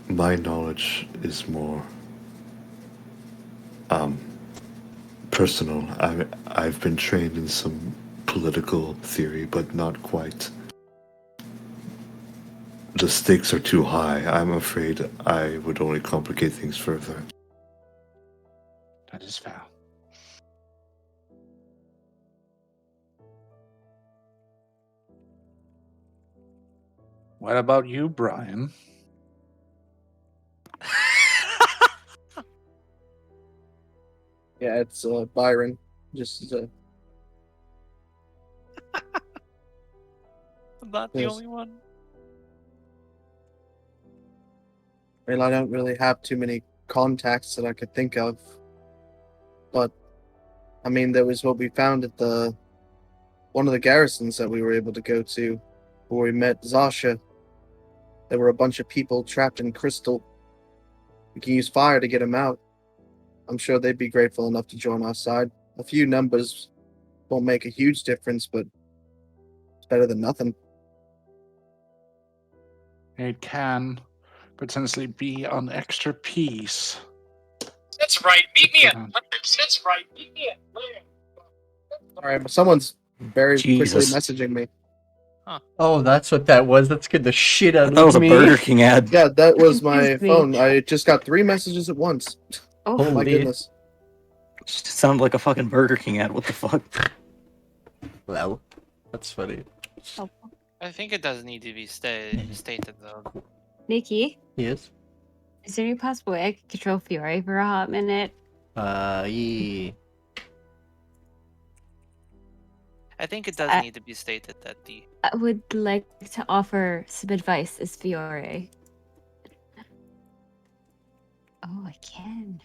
My knowledge is more personal. I've been trained in some political theory, but not quite. The stakes are too high. I'm afraid I would only complicate things further. That is fair. What about you, Brian? Yeah, it's Biran. Just not the Yes. only one. I mean, I don't really have too many contacts that I could think of. But, I mean, there was what we found at one of the garrisons that we were able to go to, where we met Zasha. There were a bunch of people trapped in crystal. We can use fire to get them out. I'm sure they'd be grateful enough to join our side. A few numbers won't make a huge difference, but it's better than nothing. It can potentially be an extra piece. That's right. Meet me at Yeah. Rainzz. That's right. Meet me at Rainzz. Alright, but someone's very Jesus. quickly messaging me. Oh, that's what that was. That scared the shit out That of was a me. Burger King ad. Yeah, that was my Excuse me. phone. I just got 3 messages at once. Oh, My Holy. goodness. Just sounded like a fucking Burger King ad. What the fuck? Well, that's funny. I think it does need to be stated though. Nikki, Yes. is there any possible way I could control Fiore for a hot minute? Yeah. I think it does I- need to be stated that the I would like to offer some advice as Fiore. Oh, I can.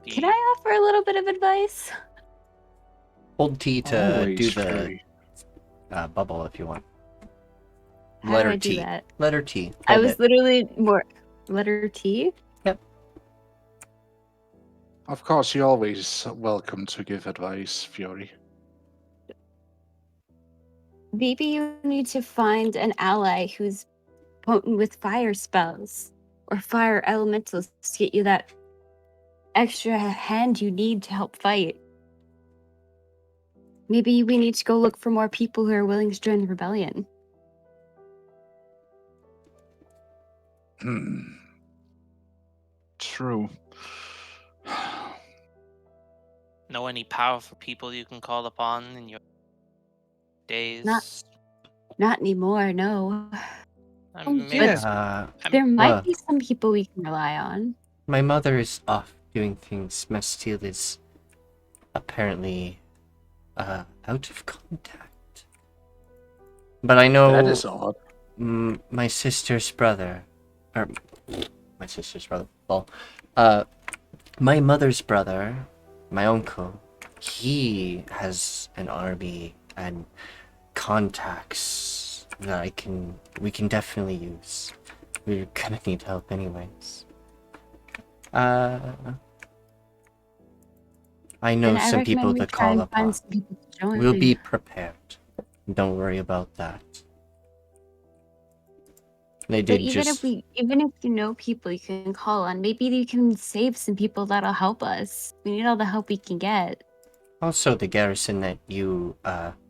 Can I offer a little bit of advice? Hold T to Always do the free. bubble if you want. How do Letter I do T. that? Letter T. I Hold was it. literally more letter T. Of course, you're always welcome to give advice, Fury. Maybe you need to find an ally who's potent with fire spells or fire elementals to get you that extra hand you need to help fight. Maybe we need to go look for more people who are willing to join the rebellion. True. know any powerful people you can call upon in your days? Not anymore, no. Maybe yeah. There might well, be some people we can rely on. my mother is off doing things. Masteel is apparently out of contact. But I know That is odd. my sister's brother, or well, my mother's brother, my uncle, he has an army and contacts that we can definitely use. We're gonna need help anyways. I know And I some people recommend we to try call and find upon. some people to join. We'll be prepared. Don't worry about that. They But did even just. even if you know people you can call on, maybe you can save some people that'll help us. We need all the help we can get. Also, the garrison that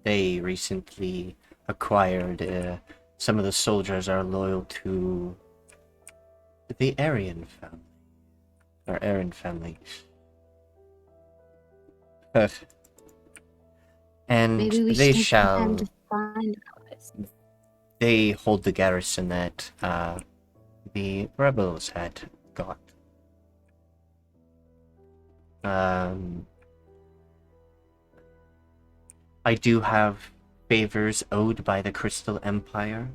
they recently acquired, some of the soldiers are loyal to the Aryan family. Or Aryan family. And Maybe we they should take some time to find us. They hold the garrison that the rebels had got. I do have favors owed by the Crystal Empire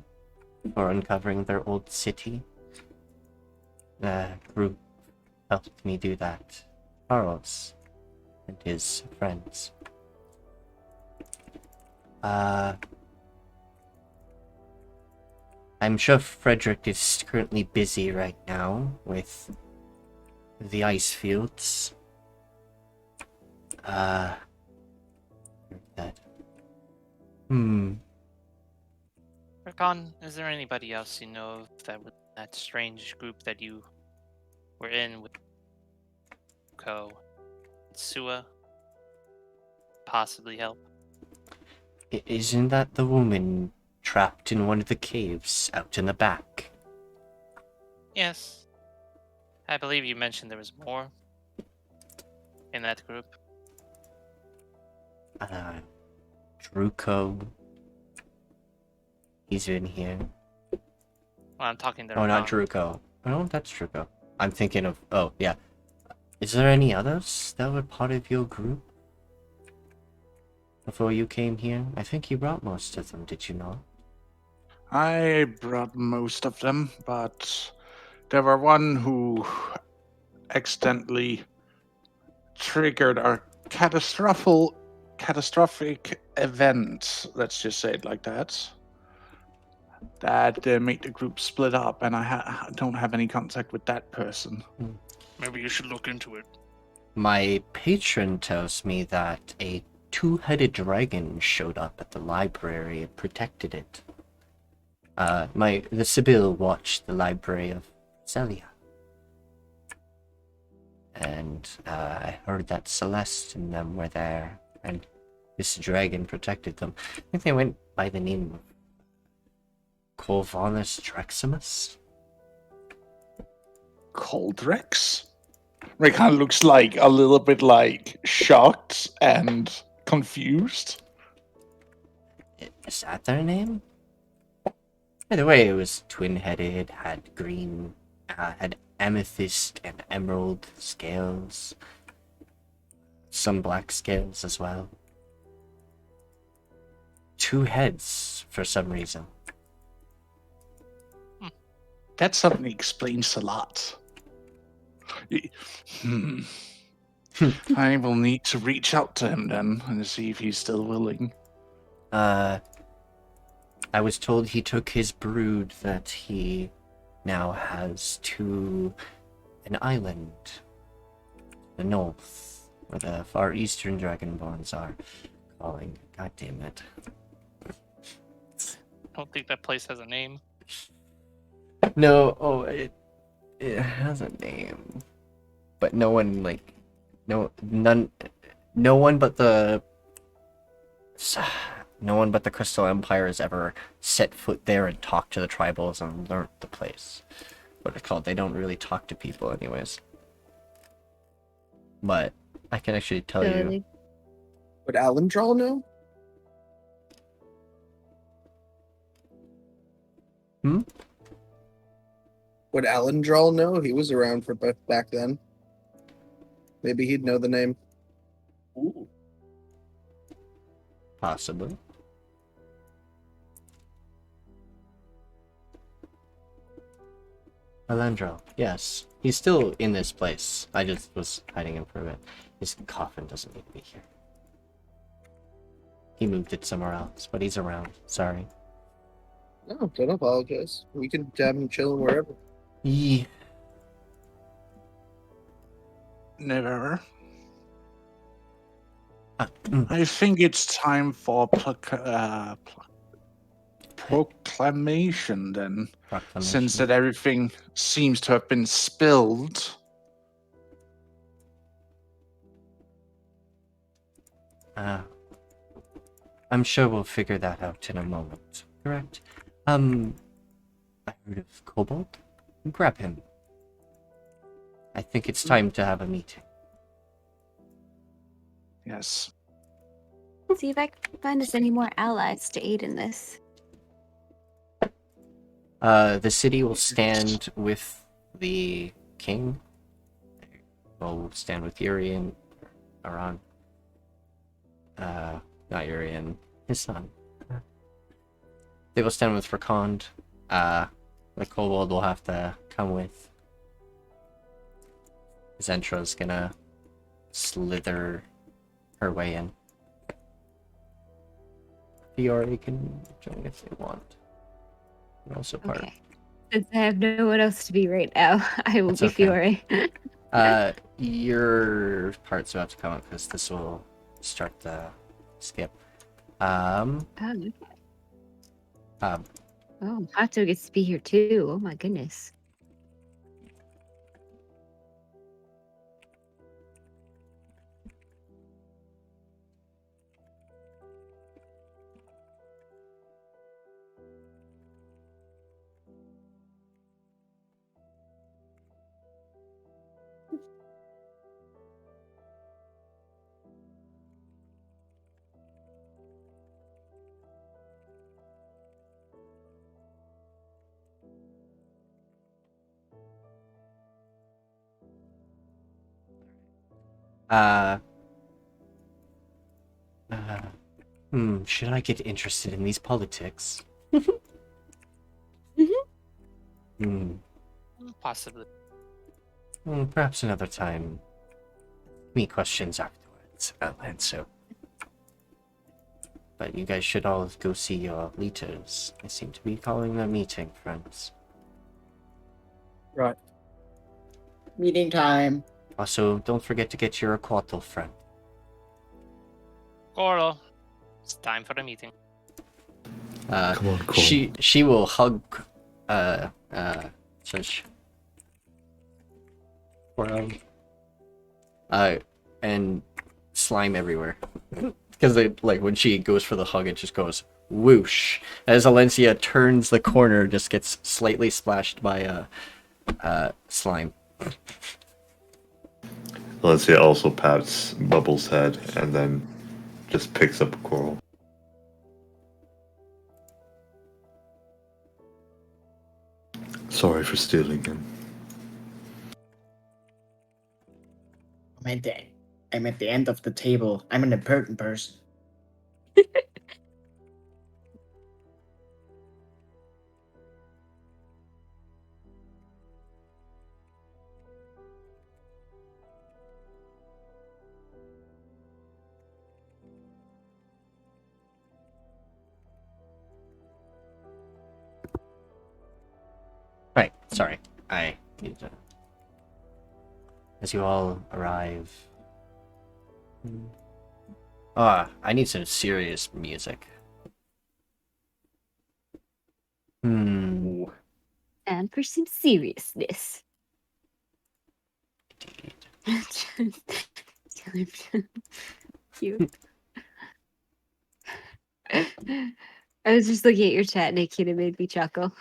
for uncovering their old city. The group helped me do that. Charles and his friends. I'm sure Frederick is currently busy right now with the ice fields. That. Rakan, is there anybody else you know of that strange group that you were in with Ko? Sua? Possibly help? Isn't that the woman trapped in one of the caves out in the back? Yes. I believe you mentioned there was more in that group. Druko. He's in here. Well, I'm talking to Oh, not Rakan. Druko. Oh, that's Druko. I'm thinking of. Oh, yeah. Is there any others that were part of your group? before you came here? I think you brought most of them, did you not? I brought most of them, but there were one who accidentally triggered a catastrophic event, let's just say it like that, that made the group split up, and I don't have any contact with that person. Maybe you should look into it. My patron tells me that a two-headed dragon showed up at the library and protected it. The Sibyl watched the library of Celia. And I heard that Celeste and them were there, and this dragon protected them. I think they went by the name of Corvallis Dreximus. Coldrex? Rickon looks like a little bit like shocked and confused. Is that their name? By the way, it was twin-headed, had green, had amethyst and emerald scales. Some black scales as well. 2 heads for some reason. That suddenly explains a lot. I will need to reach out to him then and see if he's still willing. I was told he took his brood that he now has to an island, the north, where the far eastern dragonborns are calling. God damn it. I don't think that place has a name. No, it has a name, but no one but the Crystal Empire has ever set foot there and talked to the tribals and learned the place. What it's called. They don't really talk to people anyways. But I can actually tell you. Would Alendral know? Would Alendral know? He was around for back then. Maybe he'd know the name. Ooh. Possibly. Alendral, yes. He's still in this place. I just was hiding him for a bit. His coffin doesn't need to be here. He moved it somewhere else, but he's around. Sorry. No, don't apologize. We can have him chilling wherever. Yeah. Never. I think it's time for proclamation then. Since that everything seems to have been spilled. I'm sure we'll figure that out in a moment. Correct? I heard of Kobold. Grab him. I think it's time to have a meeting. Yes. See if I can find us any more allies to aid in this. The city will stand with the king. We'll stand with Yuri and Aran. Not Yuri and his son. They will stand with Rakond. The kobold will have to come with. Zentra's gonna slither her way in. Fiore can join if they want. And also part. Okay. Since I have no one else to be right now, I will That's be okay. Fiore. Your part's about to come up because this will start the skip. Oh, Hato gets to be here too. Oh my goodness. Should I get interested in these politics? Possibly. Perhaps another time. Me questions afterwards, Alencia. But you guys should all go see your leaders. They seem to be calling their meeting, friends. Right. Meeting time. Also, don't forget to get your Koarl friend. Koarl, it's time for the meeting. Come on, Koarl. She will hug such and slime everywhere. Because they like when she goes for the hug, it just goes whoosh. As Alencia turns the corner, just gets slightly splashed by slime. Alencia also pats Bubbles' head and then just picks up Koarl. Sorry for stealing him. I'm at the end of the table. I'm an important person. Right, sorry. I need to... As you all arrive... I need some serious music. And for some seriousness. Cute. I was just looking at your chat, Nikki, and it made me chuckle.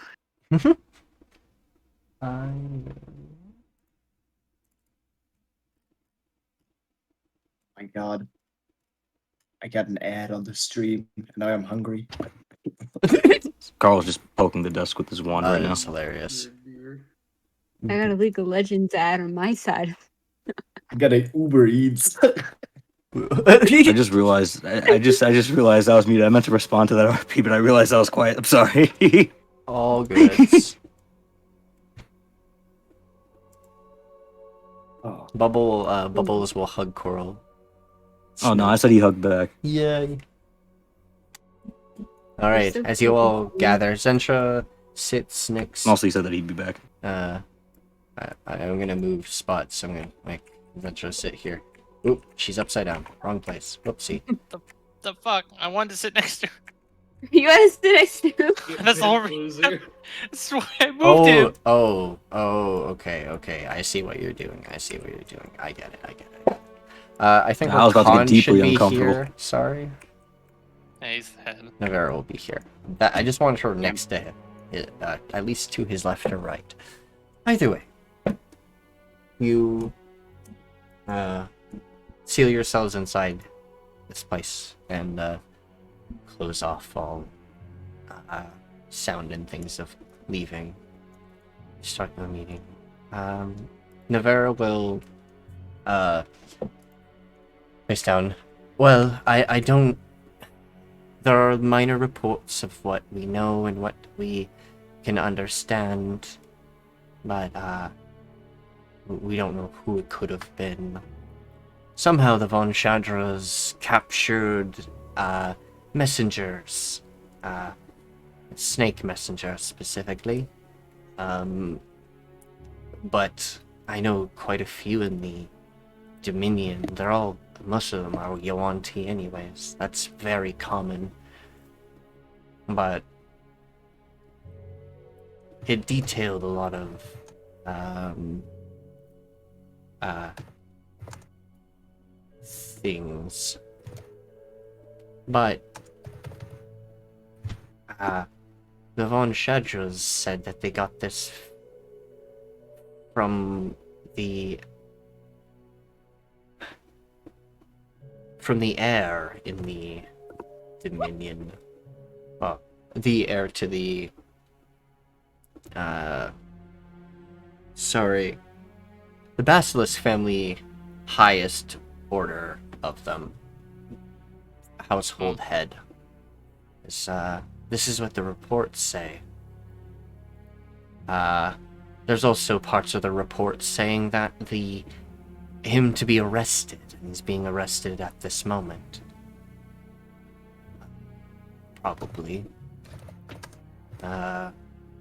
My God. I got an ad on the stream, and now I'm hungry. Carl's just poking the desk with his wand right now. That's hilarious. I got a League of Legends ad on my side. I got a Uber Eats. I just realized. I just realized I was muted. I meant to respond to that RP, but I realized I was quiet. I'm sorry. All good. Bubbles will hug Koarl. Oh no, I said he hugged back. Yay. Alright, so as you all gather, Zentra sits next... Also, he said that he'd be back. I'm gonna move spots. I'm gonna make Zentra sit here. Oop, she's upside down. Wrong place. Whoopsie. The fuck? I wanted to sit next to her. You want to sit next to him? That's the whole reason. That's why I moved him. Okay. I see what you're doing. I get it. I think I was about to get Khan deeply should be uncomfortable. here. Sorry. Yeah, he's the head. Navarro will be here. I just wanted her next to him. At least to his left or right. Either way. You seal yourselves inside this place and close off all sound and things of leaving. Start the meeting. Navarro will face down. Well, I don't... There are minor reports of what we know and what we can understand, but we don't know who it could have been. Somehow the Von Shadras captured messengers, snake messengers specifically, but I know quite a few in the Dominion. Most of them are Yuan-Ti anyways. That's very common. But it detailed a lot of things. But the Von Shadras said that they got this from the heir in the Dominion. Well, the heir to the the Basilisk family, highest order of them, household head. This is what the reports say. There's also parts of the report saying that him to be arrested, and he's being arrested at this moment. Probably. I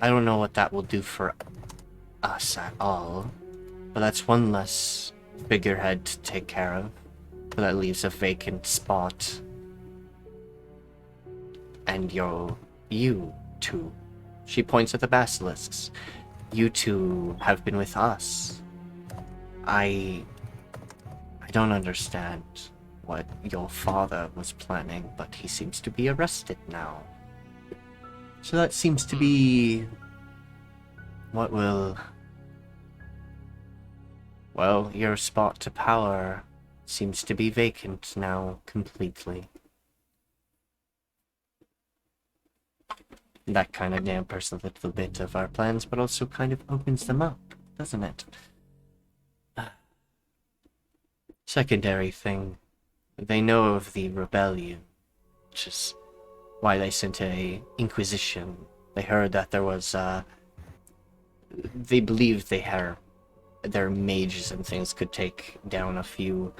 don't know what that will do for us at all, but that's one less figurehead to take care of. But that leaves a vacant spot. And you two, she points at the basilisks. You two have been with us. I don't understand what your father was planning, but he seems to be arrested now. So that seems to be what will... Well, your spot to power seems to be vacant now completely. That kind of dampers a little bit of our plans, but also kind of opens them up, doesn't it? Secondary thing. They know of the rebellion, which is why they sent a inquisition. They heard that there was, they believed their mages and things could take down a few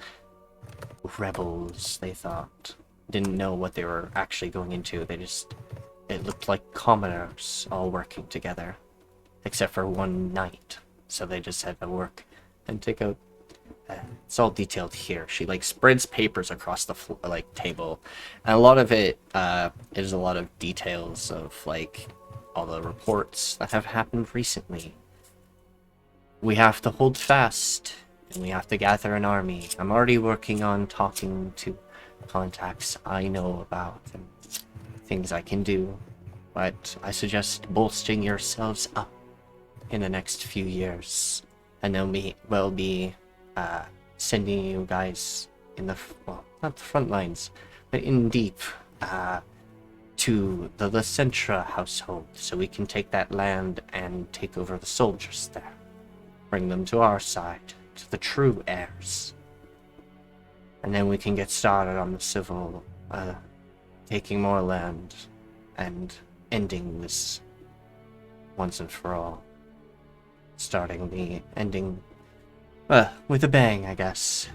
rebels, they thought. Didn't know what they were actually going into. It looked like commoners all working together, except for one knight. So they just had to work and take out. It's all detailed here. She spreads papers across the table, and a lot of it is a lot of details of all the reports that have happened recently. We have to hold fast, and we have to gather an army. I'm already working on talking to contacts I know about and things I can do, but I suggest bolstering yourselves up in the next few years, and then we'll be sending you guys in not the front lines, but in deep to the Alencia household, so we can take that land and take over the soldiers there, bring them to our side, to the True Heirs, and then we can get started on the civil, taking more land and ending this once and for all. Ending with a bang, I guess.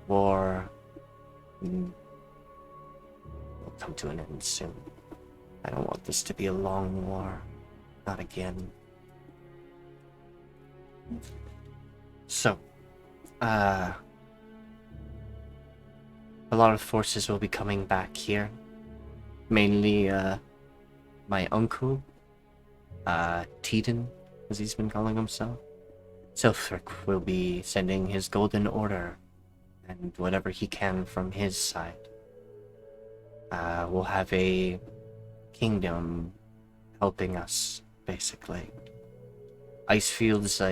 War will come to an end soon. I don't want this to be a long war. Not again. So, a lot of forces will be coming back here. Mainly, my uncle, Teden, as he's been calling himself. Silfric will be sending his golden order and whatever he can from his side. We'll have a kingdom helping us, basically. Icefields,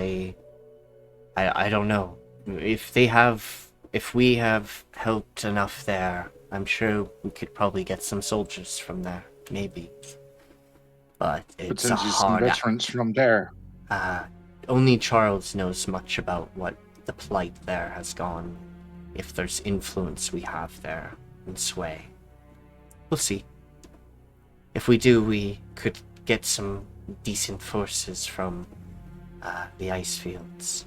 I don't know. If we have helped enough there, I'm sure we could probably get some soldiers from there, maybe. But it's a hard... veterans from there. Only Charles knows much about what the plight there has gone. If there's influence we have there, and sway. We'll see. If we do, we could get some decent forces from the Icefields.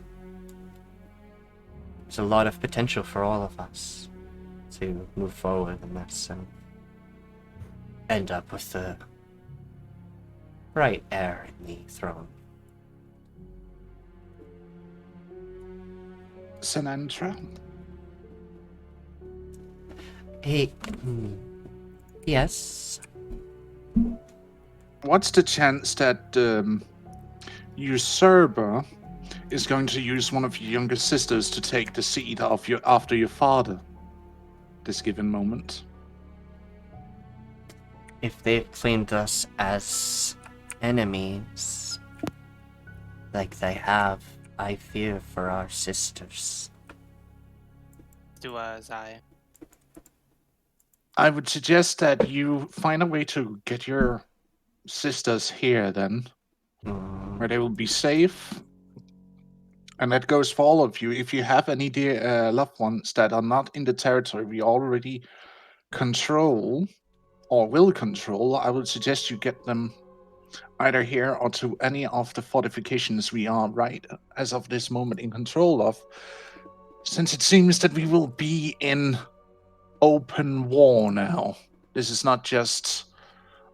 There's a lot of potential for all of us to move forward in this and end up with the right heir in the throne. Sinantra? Hey, yes? What's the chance that usurper is going to use one of your younger sisters to take the seat after your father this given moment? If they've claimed us as enemies, like they have, I fear for our sisters. Do as I would suggest that you find a way to get your sisters here then, where they will be safe. And that goes for all of you. If you have any dear loved ones that are not in the territory, we already control, or will control, I would suggest you get them either here or to any of the fortifications we are right as of this moment in control of, since it seems that we will be in open war now. This is not just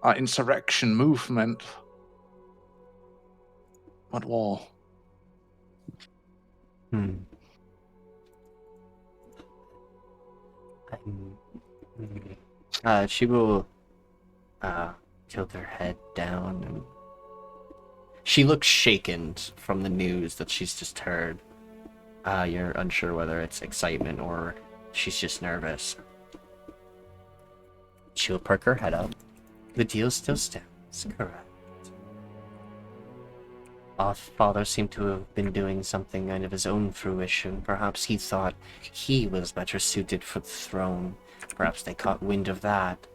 an insurrection movement, but war. She will tilt her head down, and she looks shaken from the news that she's just heard. You're unsure whether it's excitement or she's just nervous. She'll perk her head up. The deal still stands, correct. Our father seemed to have been doing something kind of his own fruition. Perhaps he thought he was better suited for the throne. Perhaps they caught wind of that.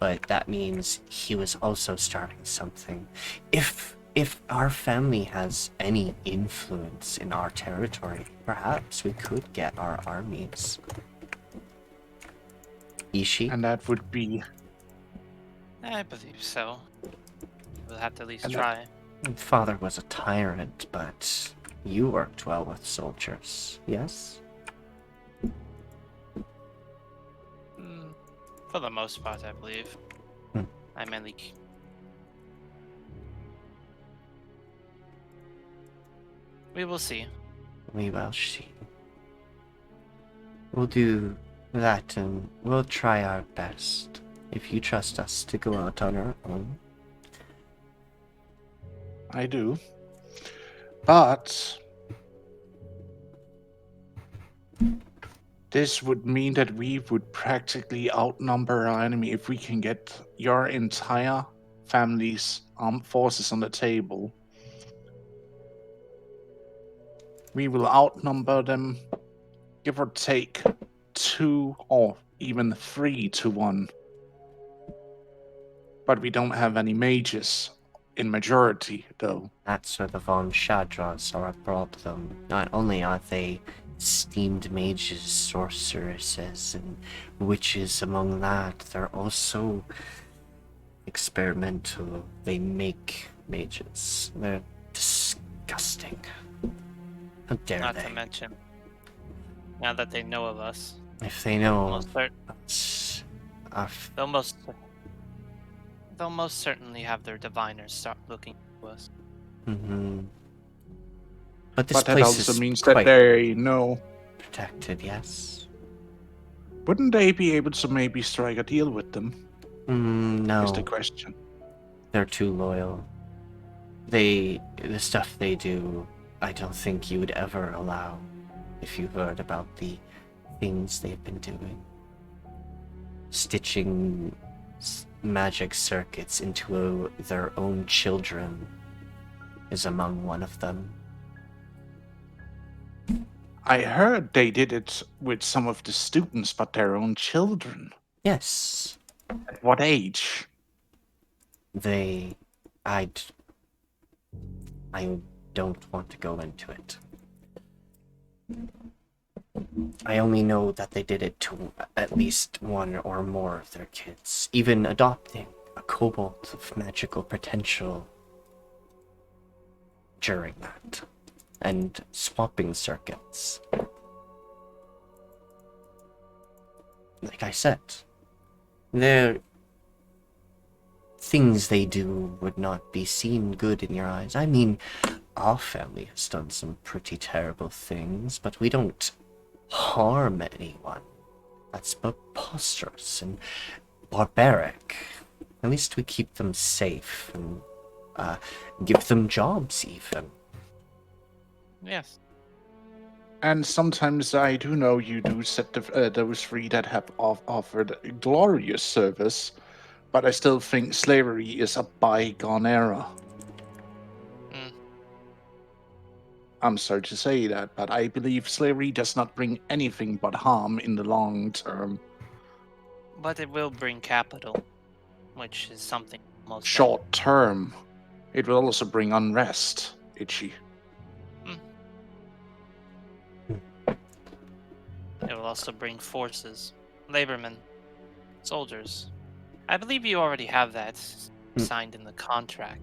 But that means he was also starting something. If our family has any influence in our territory, perhaps we could get our armies. Itshi? And that would be... I believe so. We'll have to at least try. Father was a tyrant, but you worked well with soldiers, yes? For the most part, I believe. I mainly... We will see. We will see. We'll do that, and we'll try our best. If you trust us to go out on our own. I do. But this would mean that we would practically outnumber our enemy if we can get your entire family's armed forces on the table. We will outnumber them, give or take 2 or even 3 to 1. But we don't have any mages in majority, though. That's where the Von Shadras are a problem. Not only are they esteemed mages, sorceresses, and witches among that, they're also experimental. They make mages. They're disgusting. How dare they? Not to mention, now that they know of us. If they know us, they'll most certainly have their diviners start looking to us. But this that place also is means quite that they know. Protected, yes. Wouldn't they be able to maybe strike a deal with them? No. Is the question. They're too loyal. The stuff they do, I don't think you would ever allow if you heard about the things they've been doing. Stitching magic circuits into their own children is among one of them. I heard they did it with some of the students, but their own children. Yes. At what age? I don't want to go into it. I only know that they did it to at least 1 or more of their kids, even adopting a kobold of magical potential during that, and swapping circuits. Like I said, they're things they do would not be seen good in your eyes. I mean, our family has done some pretty terrible things, but we don't harm anyone. That's preposterous and barbaric. At least we keep them safe and give them jobs even. Yes. And sometimes I do know you do set those free that have offered glorious service, but I still think slavery is a bygone era. I'm sorry to say that, but I believe slavery does not bring anything but harm in the long term. But it will bring capital, which is something most short term. It will also bring unrest, Itchi. It will also bring forces, labormen. Soldiers. I believe you already have that signed in the contract.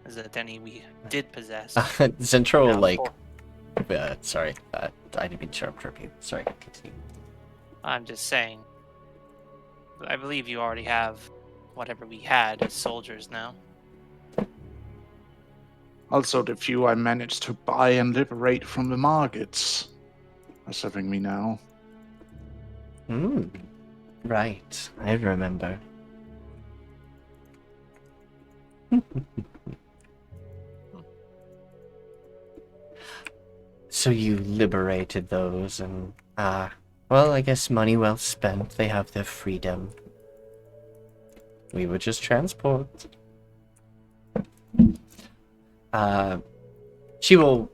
Is that any we did possess? Central, Now, like, sorry, I didn't mean to interrupt you. Sorry, continue. I'm just saying. I believe you already have whatever we had as soldiers now. Also, the few I managed to buy and liberate from the markets are serving me now. Right, I remember. So you liberated those and, well, I guess money well spent. They have their freedom. We would just transport. She will,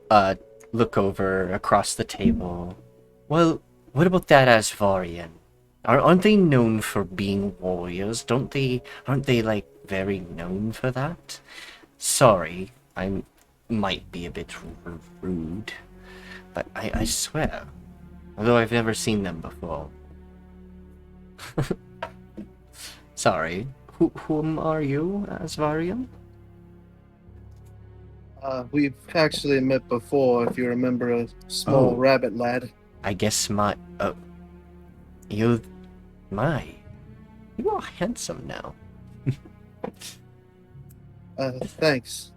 look over across the table. Well, what about that Asvarian? Aren't they known for being warriors? Aren't they, like, very known for that? Sorry, I might be a bit rude, but I swear, although I've never seen them before. Sorry, whom are you, Asvarian? We've actually met before, if you remember a small rabbit lad. I guess you are handsome now. Thanks.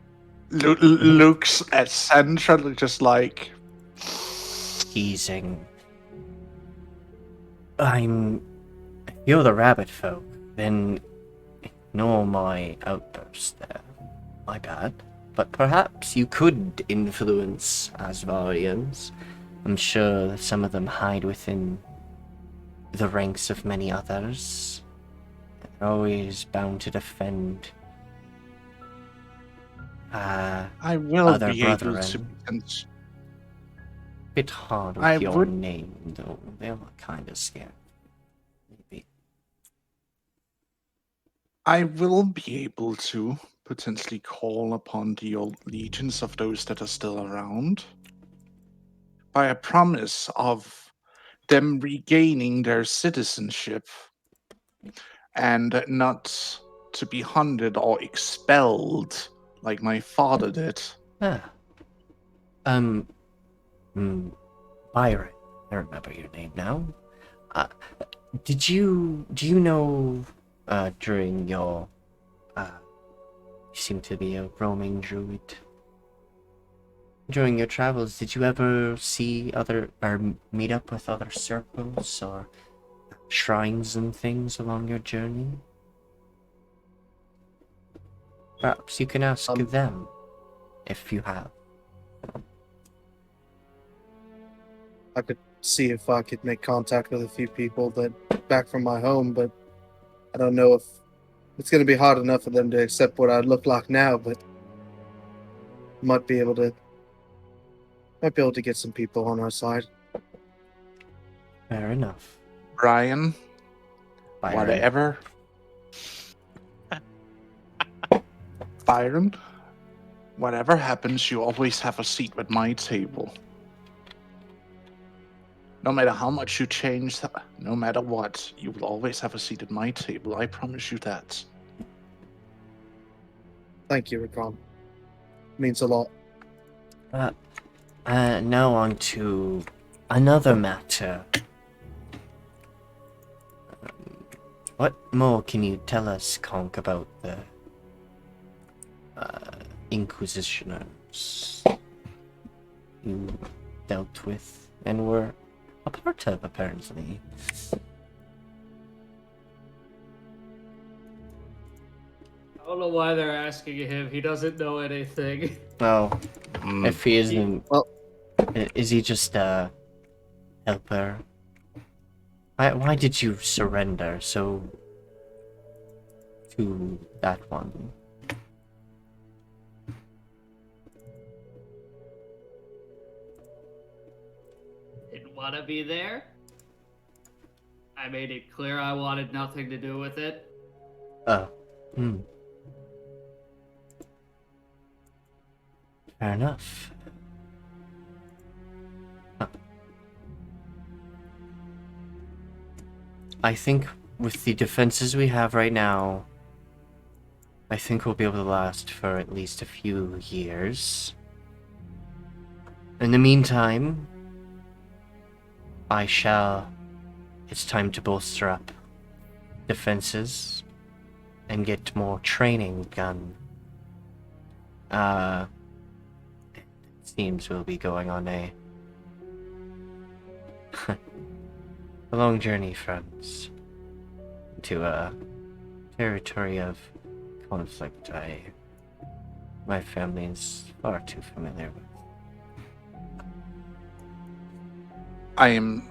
Looks at Central, just like... Teasing. If you're the rabbit folk, then ignore my outburst there. My bad. But perhaps you could influence Asvarians. I'm sure some of them hide within the ranks of many others. They're always bound to defend I will other be able brethren. to... Bit hard with your name, though. They're kind of scared. Maybe. I will be able to potentially call upon the old legions of those that are still around by a promise of them regaining their citizenship and not to be hunted or expelled like my father did. Byron, I remember your name now. Do you know, during your, you seem to be a roaming druid. During your travels, did you ever see or meet up with other circles or shrines and things along your journey? Perhaps you can ask them, if you have. I could see if I could make contact with a few people that back from my home, but I don't know if it's going to be hard enough for them to accept what I look like now, but might be able to get some people on our side. Fair enough. Byron. Whatever. Byron, whatever happens, you always have a seat at my table. No matter how much you change, no matter what, you will always have a seat at my table. I promise you that. Thank you, Rikon. Means a lot. Now on to another matter. What more can you tell us, Conk, about the Inquisitioners you dealt with and were a part of, apparently? I don't know why they're asking him. He doesn't know anything. Well, if he isn't, is he just a helper? Why did you surrender to that one? Didn't want to be there. I made it clear I wanted nothing to do with it. Oh. Fair enough. I think with the defenses we have right now, I think we'll be able to last for at least a few years. In the meantime, it's time to bolster up defenses and get more training done. It seems we'll be going on a long journey, friends, to a territory of conflict my family is far too familiar with. I am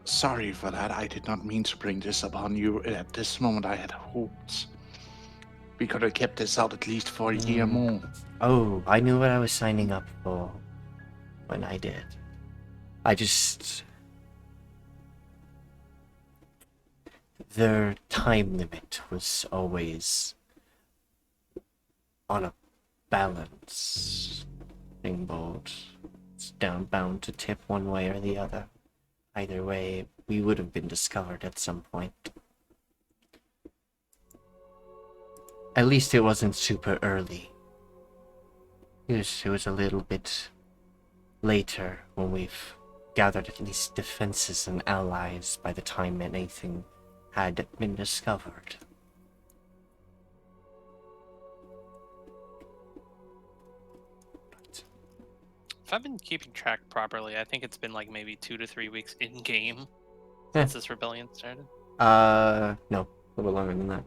sorry for that. I did not mean to bring this upon you. At this moment, I had hoped we could have kept this out at least for a year more. Oh, I knew what I was signing up for when I did. Their time limit was always on a balance board. It's bound to tip one way or the other. Either way, we would have been discovered at some point. At least it wasn't super early. It was a little bit later when we've gathered at least defenses and allies by the time anything had been discovered. If I've been keeping track properly, I think it's been like maybe 2 to 3 weeks in game Yeah. since this rebellion started. No, a little longer than that.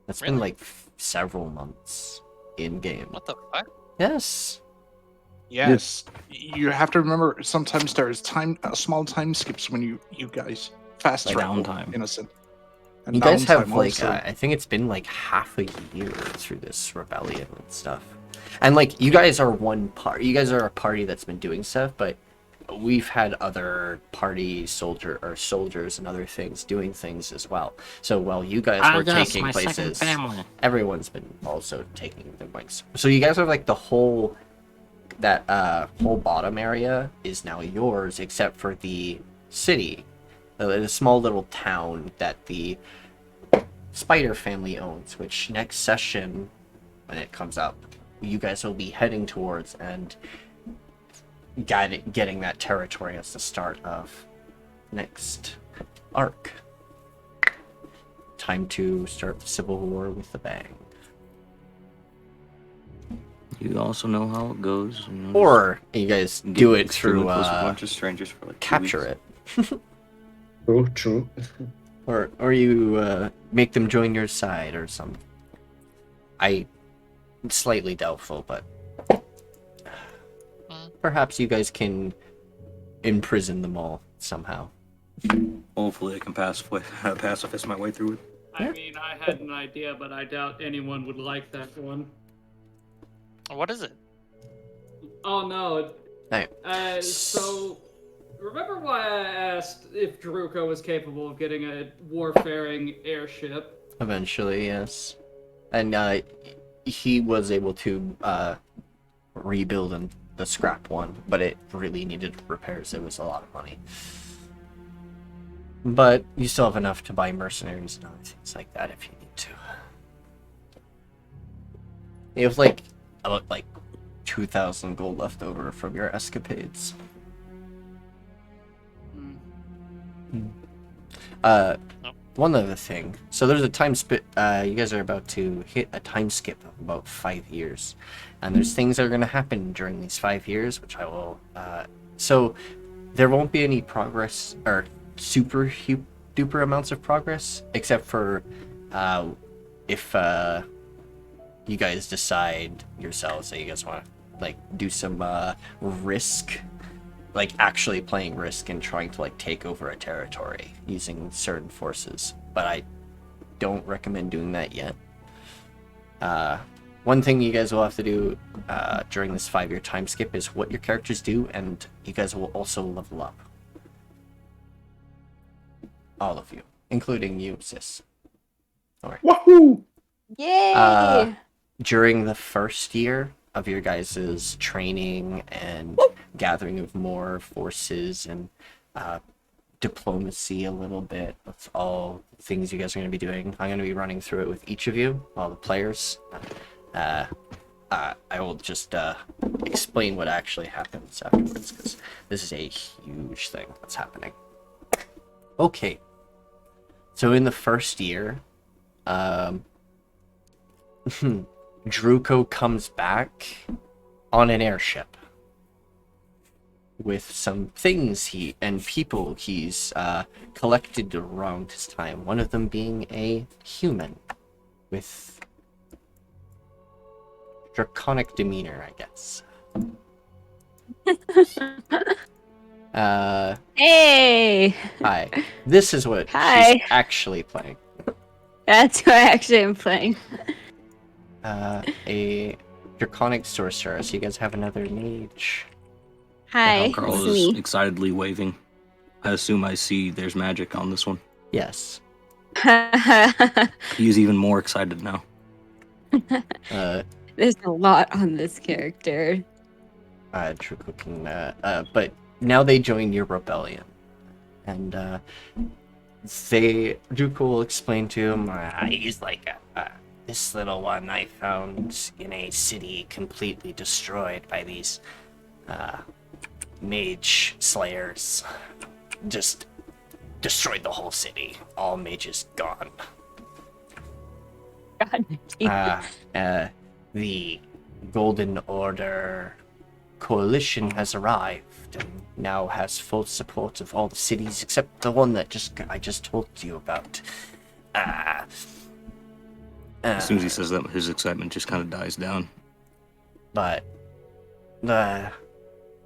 It's been like several months in game. What the fuck? Yes. Yes, you have to remember. Sometimes there is small time skips when you guys fast Like travel. downtime. Innocent. And You guys have downtime like also. I think it's been like half a year through this rebellion and stuff. And like you guys are one part. You guys are a party that's been doing stuff, but we've had other party soldiers and other things doing things as well. So while you guys were taking places, everyone's been also taking their bikes. So you guys are like the whole bottom area is now yours, except for the city, the small little town that the Spider family owns. Which next session, when it comes up, you guys will be heading towards and getting that territory as the start of next arc. Time to start the Civil War with a bang. You also know how it goes. You know, Or you guys do it through with a bunch of strangers for like 2 capture weeks. it. True. Or you make them join your side or something. It's slightly doubtful, but perhaps you guys can imprison them all somehow. Hopefully, I can pacifist my way through it. I mean, I had an idea, but I doubt anyone would like that one. What is it? Oh no. Hey. So, remember why I asked if Druko was capable of getting a warfaring airship? Eventually, yes. And he was able to rebuild the scrap one, but it really needed repairs. It was a lot of money. But you still have enough to buy mercenaries and other things like that if you need to. You have about 2,000 gold left over from your escapades. One other thing. So there's a time skip. You guys are about to hit a time skip of about 5 years, and there's things that are going to happen during these 5 years, which I will. So there won't be any progress or super duper amounts of progress, except for if you guys decide yourselves that you guys want to do some risk. Actually playing Risk and trying to take over a territory using certain forces, but I don't recommend doing that yet. One thing you guys will have to do during this 5-year time skip is what your characters do, and you guys will also level up. All of you, including you, sis. Alright. Wahoo! Yay! During the first year of your guys' training and gathering of more forces and diplomacy a little bit with all the things you guys are going to be doing. I'm going to be running through it with each of you, all the players. I will just explain what actually happens afterwards, because this is a huge thing that's happening. Okay. So in the first year, Druko comes back on an airship with some things people he's collected around his time. One of them being a human with draconic demeanor, I guess. Hey! Hi. This is what Hi. she's actually playing. That's who I actually am playing. A draconic sorcerer. So you guys have another mage. Hi, Koarl it's is me. excitedly waving. I assume I see there's magic on this one. Yes. He is even more excited now. There's a lot on this character. True cooking. But now they join your rebellion, and Druko will explain to him. He's like this little one I found in a city completely destroyed by these mage slayers. Just destroyed the whole city. All mages gone. God. The Golden Order coalition has arrived and now has full support of all the cities except the one that I just told you about. As soon as he says that, his excitement just kind of dies down. But the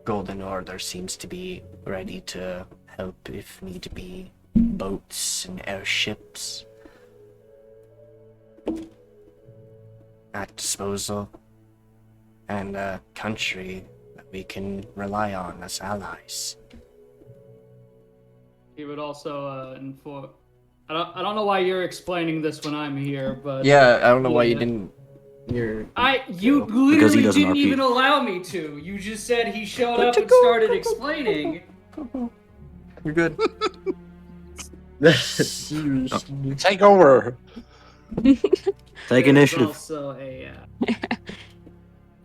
Golden Order seems to be ready to help if need be. Boats and airships at disposal, and a country that we can rely on as allies. He would also inform. I don't know why you're explaining this when I'm here, but Yeah, I don't know why you didn't. You Because he literally doesn't didn't RP. even allow me to. You just said he showed up and started explaining. You're good. Seriously. Take over. Take There's initiative. also a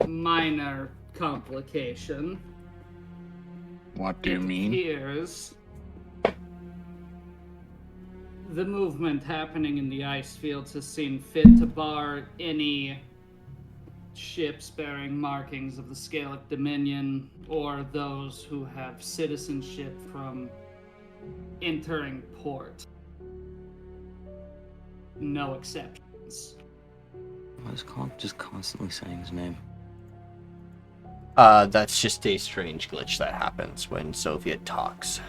minor complication. What do you It mean? appears the movement happening in the ice fields has seen fit to bar any ships bearing markings of the Scalect Dominion or those who have citizenship from entering port. No exceptions. Why is Koarl just constantly saying his name? That's just a strange glitch that happens when Soviet talks.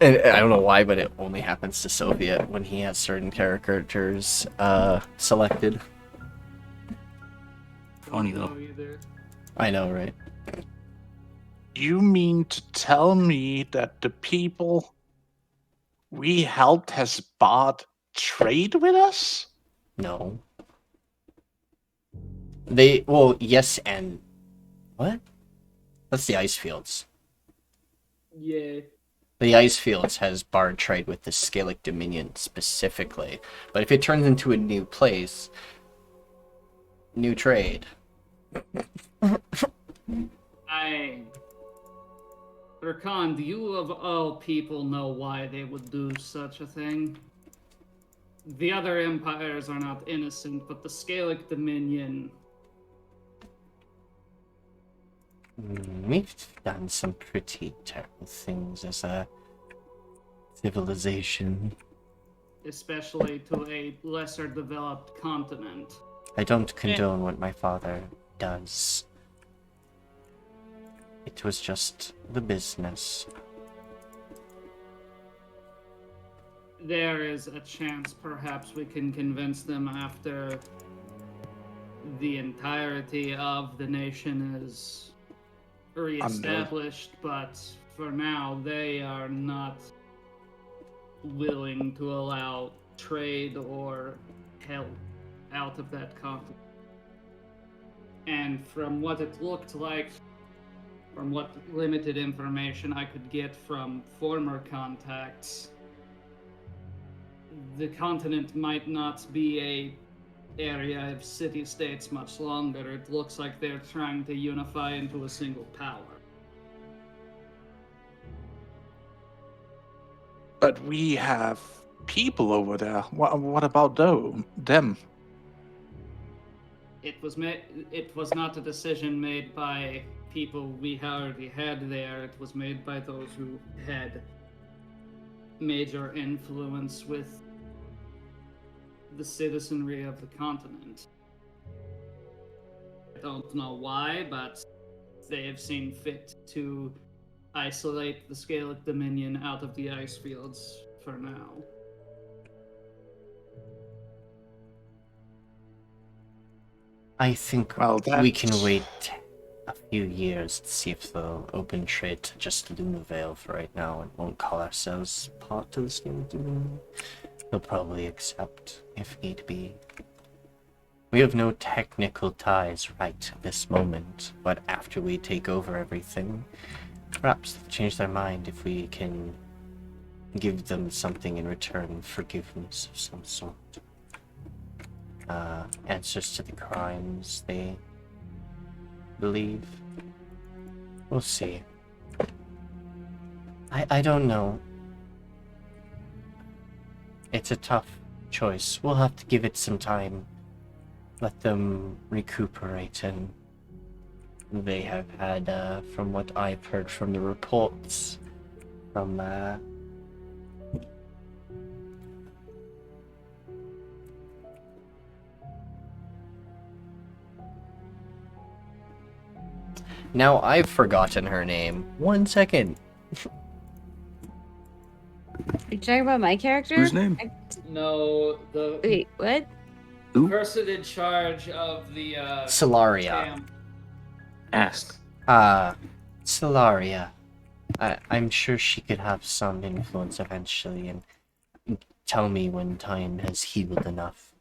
And I don't know why, but it only happens to Soviet when he has certain characters selected. Funny though. No either. I know, right? You mean to tell me that the people we helped has bought trade with us? No. Yes, and what? That's the ice fields. Yeah. The ice fields has barred trade with the Scalect Dominion specifically, but if it turns into a new place, new trade. Rakan, do you of all people know why they would do such a thing? The other empires are not innocent, but the Scalect Dominion... We've done some pretty terrible things as a civilization. especially to a lesser developed continent. I don't condone what my father does. It was just the business. There is a chance perhaps we can convince them after the entirety of the nation is reestablished, but for now they are not willing to allow trade or help out of that conflict. And from what it looked like, From what limited information I could get from former contacts, the continent might not be a area of city-states much longer. It looks like they're trying to unify into a single power. But we have people over there. What about them? It was not a decision made by people we already had there. It was made by those who had major influence with the citizenry of the continent. I don't know why, but they have seen fit to isolate the Scalect Dominion out of the ice fields for now. I think we can wait a few years to see if they'll open trade to just Lunavale for right now and won't call ourselves part of the Scalect Dominion. They'll probably accept if need be. We have no technical ties right at this moment, but after we take over everything, perhaps they'll change their mind if we can give them something in return, forgiveness of some sort. Answers to the crimes they believe. We'll see. I don't know. It's a tough choice. We'll have to give it some time. Let them recuperate, and they have had, from what I've heard from the reports, from, Now I've forgotten her name. 1 second. Are you talking about my character? Whose name? No, the Wait, what? Who? person in charge of the Solaria. camp. Ask. Solaria. I'm sure she could have some influence eventually and tell me when time has healed enough.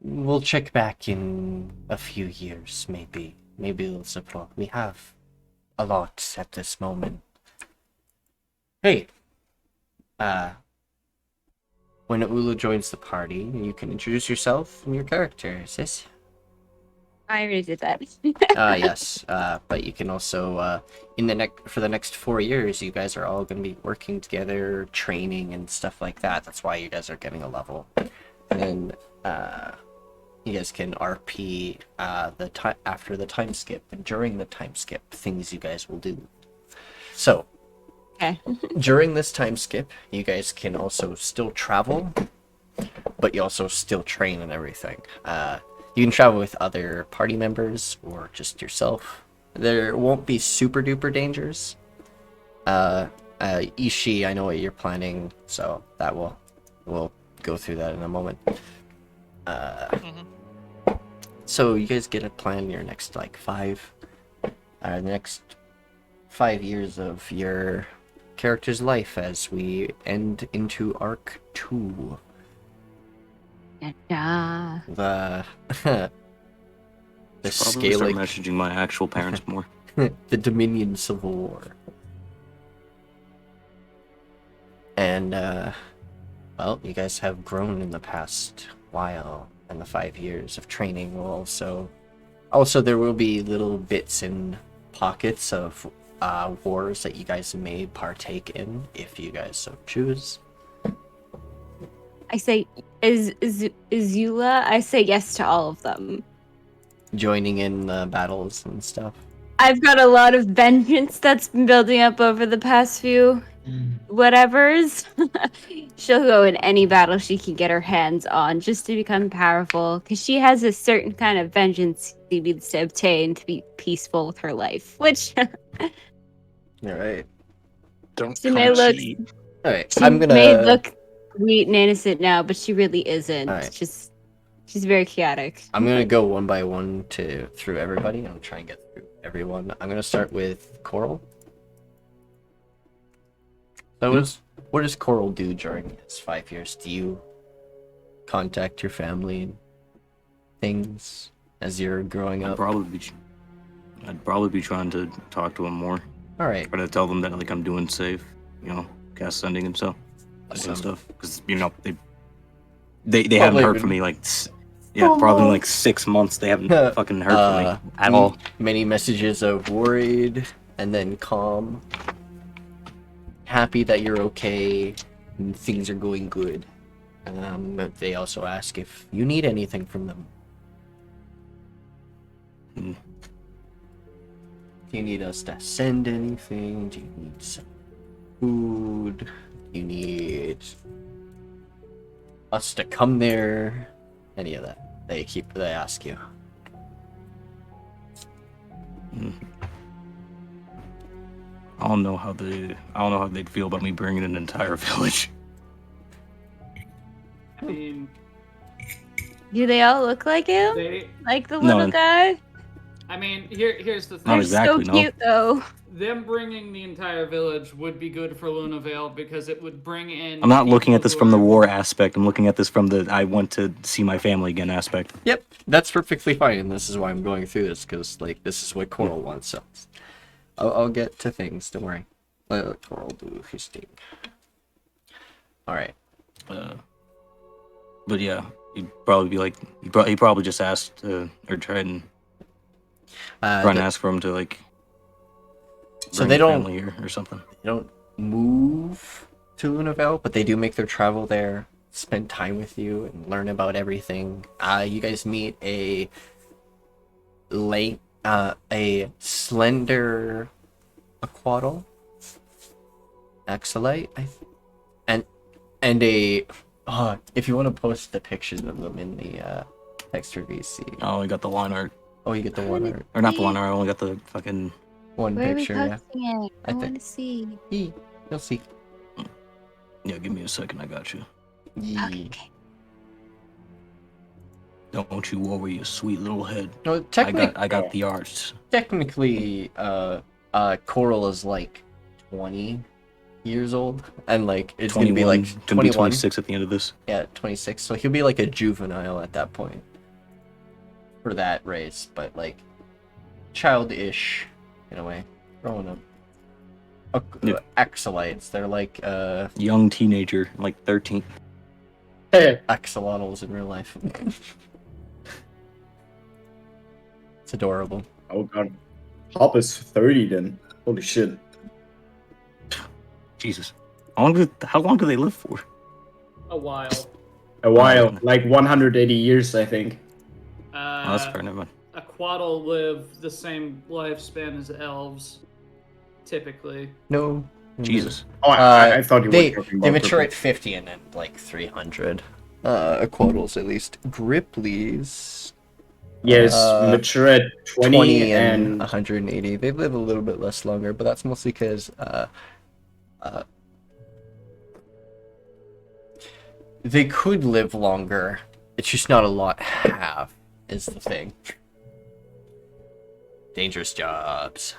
We'll check back in a few years, maybe. Maybe we'll support. We have a lot at this moment. Hey! When Ula joins the party, you can introduce yourself and your character, sis. I already did that. Yes. But you can also, for the next 4 years, you guys are all going to be working together, training and stuff like that. That's why you guys are getting a level. And then, you guys can RP after the time skip and during the time skip, things you guys will do. So, Okay. During this time skip, you guys can also still travel, but you also still train and everything. You can travel with other party members or just yourself. There won't be super duper dangers. Itshi, I know what you're planning, so that we'll go through that in a moment. So you guys get a plan your next next 5 years of your character's life as we end into Arc 2. Yeah. The Probably start Scalect, messaging my actual parents more. the Dominion Civil War. And, well, you guys have grown in the past while, and the 5 years of training will also there will be little bits and pockets of wars that you guys may partake in if you guys so choose. I say, is Eula? I say yes to all of them. Joining in the battles and stuff. I've got a lot of vengeance that's been building up over the past few whatevers. She'll go in any battle she can get her hands on just to become powerful, because she has a certain kind of vengeance she needs to obtain to be peaceful with her life, which Alright. Don't she may look, Alright, she I'm gonna... may look sweet and innocent now, but she really isn't. Alright. She's very chaotic. I'm gonna go one by one through everybody. I'm trying to get through everyone. I'm gonna start with Koarl. So what does Koarl do during his 5 years? Do you contact your family and things as you're growing up? I'd probably be trying to talk to him more. All right. Try to tell them that like I'm doing safe, cast sending himself, that kind of Awesome. stuff. Because they haven't heard from me like probably like 6 months. They haven't fucking heard from me at all. Many messages of worried and then calm. Happy that you're okay and things are going good. But they also ask if you need anything from them. Hmm. Do you need us to send anything? Do you need some food? Do you need us to come there? Any of that. They ask you. I don't know how they'd feel about me bringing an entire village. I mean, Do they all look like him? Like the little guy? I mean, here's the thing. Not exactly, so no. cute though. Them bringing the entire village would be good for Lunavale because it would bring in. I'm not looking at people this who from the are- war aspect. I'm looking at this from the I want to see my family again aspect. Yep, that's perfectly fine, and this is why I'm going through this, because like this is what Koarl wants. So I'll get to things. Don't worry. Let Koarl do his thing. All right. But yeah, he'd probably be like he probably just asked or tried and try and ask for him to like. So bring they the don't family here or something. They don't move to Lunavale, but they do make their travel there, spend time with you, and learn about everything. You guys meet a slender Aquaddle, Axolite, and a. If you want to post the pictures of them in the texture VC. Oh, I got the line art. Oh, you get the one art. Or not the line art. I only got the fucking One Where picture. are we Yeah. posting it? I want to see. You'll see. Yeah, give me a second. I got you. Okay. Don't you worry, your sweet little head. No, technically, I got the arts. Technically, Koarl is like 20 years old, and like it's gonna be like 21. 26 at the end of this. Yeah, 26. So he'll be like a juvenile at that point for that race, but like childish in a way, growing up. Axolites, they're like Young teenager, like 13. axolotls in real life. It's adorable. Oh god. Hop is 30 then. Holy shit. Jesus. How long do they live for? A while. A while. Like 180 years, I think. Oh, that's fair, never mind. Aquaddle live the same lifespan as elves, typically. No. Jesus. Oh, I thought you were talking about They mature purple. at 50 and then like 300. Aquaddles at least. Grippleys. Yes, mature at 20 and 180. They live a little bit less longer, but that's mostly because they could live longer. It's just not a lot have is the thing. Dangerous jobs.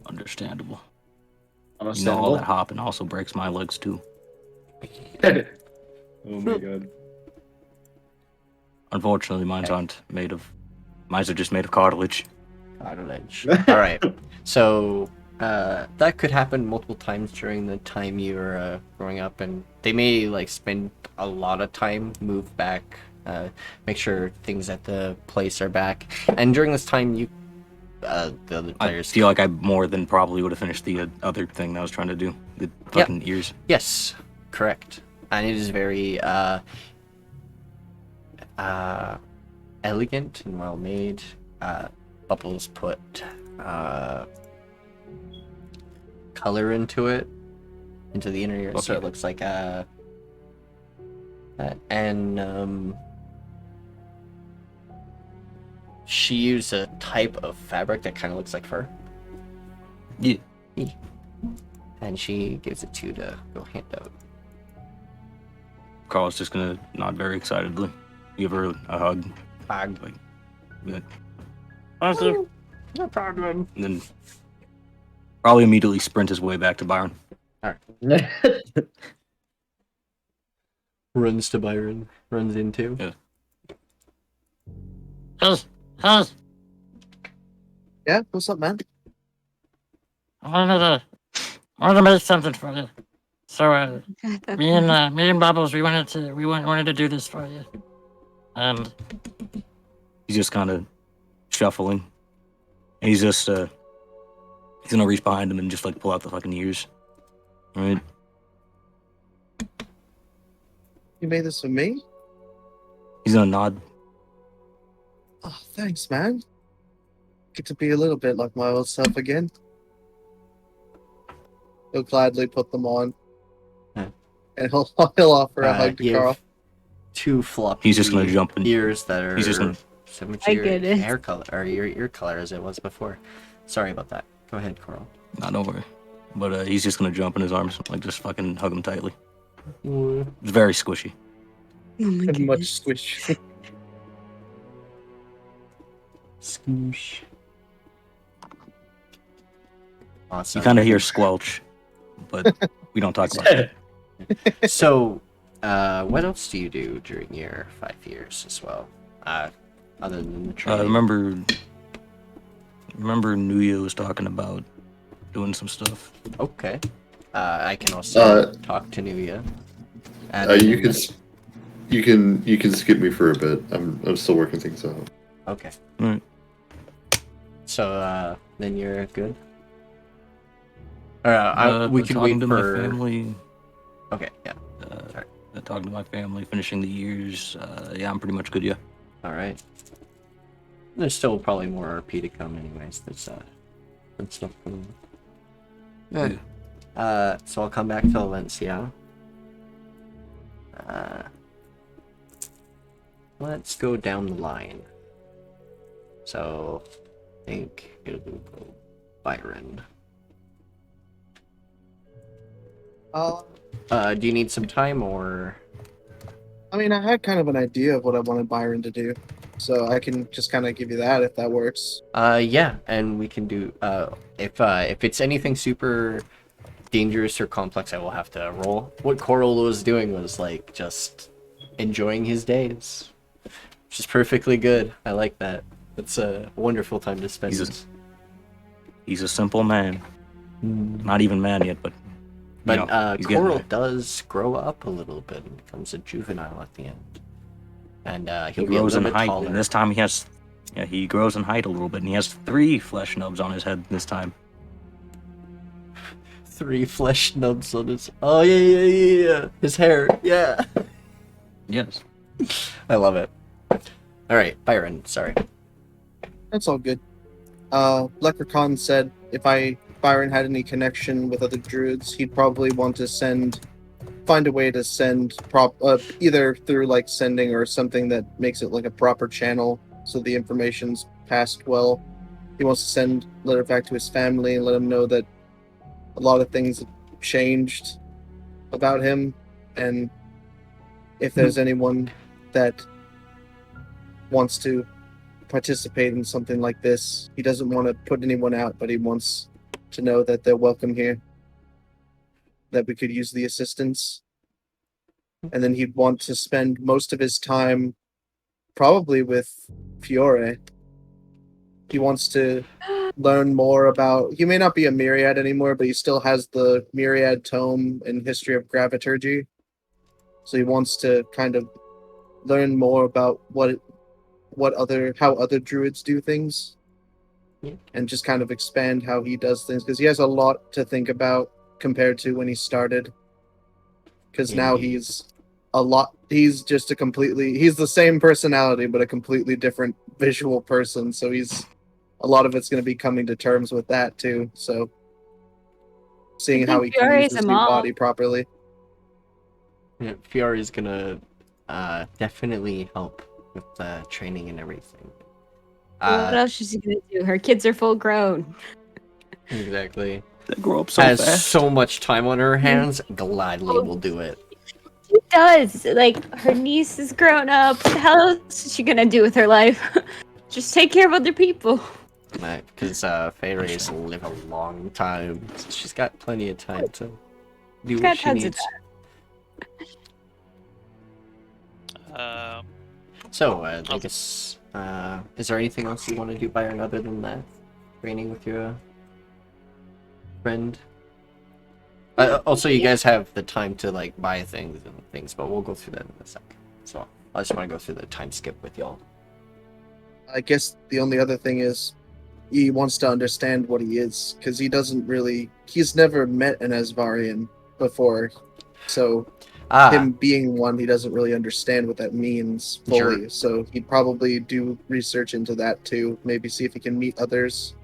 Understandable. All understandable. that hopping also breaks my legs too. Oh my god. Unfortunately, mine's are just made of cartilage. Cartilage. All right. So that could happen multiple times during the time you're growing up, and they may like spend a lot of time, move back, make sure things at the place are back, and during this time you, the other players. I feel like I more than probably would have finished the other thing that I was trying to do. The fucking ears. Yes, correct, and it is very elegant and well made. Bubbles put color into it, into the inner ear, so it looks like and she used a type of fabric that kind of looks like fur. Yeah. And she gives it to you to go hand out. Carl's just gonna nod very excitedly. Give her a hug. Hug. Like, that. Awesome. No problem. And then probably immediately sprint his way back to Byron. Alright. Runs to Byron. Runs into. Yeah. Yeah, what's up, man? I wanted to make something for you. So me and Bubbles, we wanted to do this for you. And He's just kind of shuffling. And he's just, he's gonna reach behind him and just, like, pull out the fucking ears. Right? You made this for me? He's gonna nod. Oh, thanks, man. Get to be a little bit like my old self again. He'll gladly put them on. Huh. And he'll offer a hug to You Koarl. have 2 floppy He's just gonna jump in. ears that are He's just gonna... similar I to your get it. hair color, or your ear color as it was before. Sorry about that. Go ahead, Koarl. Nah, don't worry. But he's just gonna jump in his arms, like, just fucking hug him tightly. It's very squishy. Oh my And goodness. much squish. Scoosh. Awesome. You kind of hear squelch, but we don't talk about it. So, what else do you do during your 5 years as well? Other than the training? Remember Nooya was talking about doing some stuff. Okay. I can also talk to Nooya. You can skip me for a bit. I'm still working things out. Okay. Alright. So, then you're good? We can wait talking to for... my family. Okay, yeah. Talking to my family, finishing the years. Yeah, I'm pretty much good, yeah. Alright. There's still probably more RP to come anyways. There's stuff coming. Yeah. So I'll come back to Alencia. Let's go down the line. So, I think it'll go Biran. Do you need some time, or...? I mean, I had kind of an idea of what I wanted Biran to do. So I can just kind of give you that if that works. Yeah, and we can do... if it's anything super dangerous or complex, I will have to roll. What Koarl was doing was, like, just enjoying his days. Which is perfectly good. I like that. It's a wonderful time to spend. He's a simple man. Not even man yet, but... But you know, Koarl does grow up a little bit and becomes a juvenile at the end. And he'll be a grows little in bit height, taller. and this time he has... Yeah, he grows in height a little bit, and he has 3 flesh nubs on his head this time. 3 flesh nubs on his... Oh, yeah. His hair, yeah. Yes. I love it. Alright, Biran, sorry. That's all good. Leprechaun said if Biran had any connection with other druids, he'd probably want to find a way to send either through like sending or something that makes it like a proper channel so the information's passed well. He wants to send a letter back to his family and let him know that a lot of things have changed about him, and if there's anyone that wants to participate in something like this, he doesn't want to put anyone out, but he wants to know that they're welcome here, that we could use the assistance. And then he'd want to spend most of his time probably with Fiore. He wants to learn more about... He may not be a Myriad anymore, but he still has the Myriad tome and history of Graviturgy. So he wants to kind of learn more about how other druids do things. Yeah. And just kind of expand how he does things, because he has a lot to think about compared to when he started. Because now he's he's just he's the same personality, but a completely different visual person, so a lot of it's going to be coming to terms with that too, so seeing how he can use his new body properly. Yeah, Fiore's gonna definitely help with the training and everything. What else is she gonna do? Her kids are full grown. Exactly. They grow up so Has fast. so much time on her hands, gladly will do it. She does. Like, her niece is grown up. What the hell else is she gonna do with her life? Just take care of other people. Because Feyre's live a long time. She's got plenty of time to do Got what she tons of needs. Uh, So, I guess, is there anything else you want to do, Byron, other than that? training with your friend? Also, you guys have the time to like buy things, but we'll go through that in a sec. So I just want to go through the time skip with y'all. I guess the only other thing is he wants to understand what he is, because he's never met an Asvarian before, so him being one, he doesn't really understand what that means fully. Sure. So he'd probably do research into that too, maybe see if he can meet others.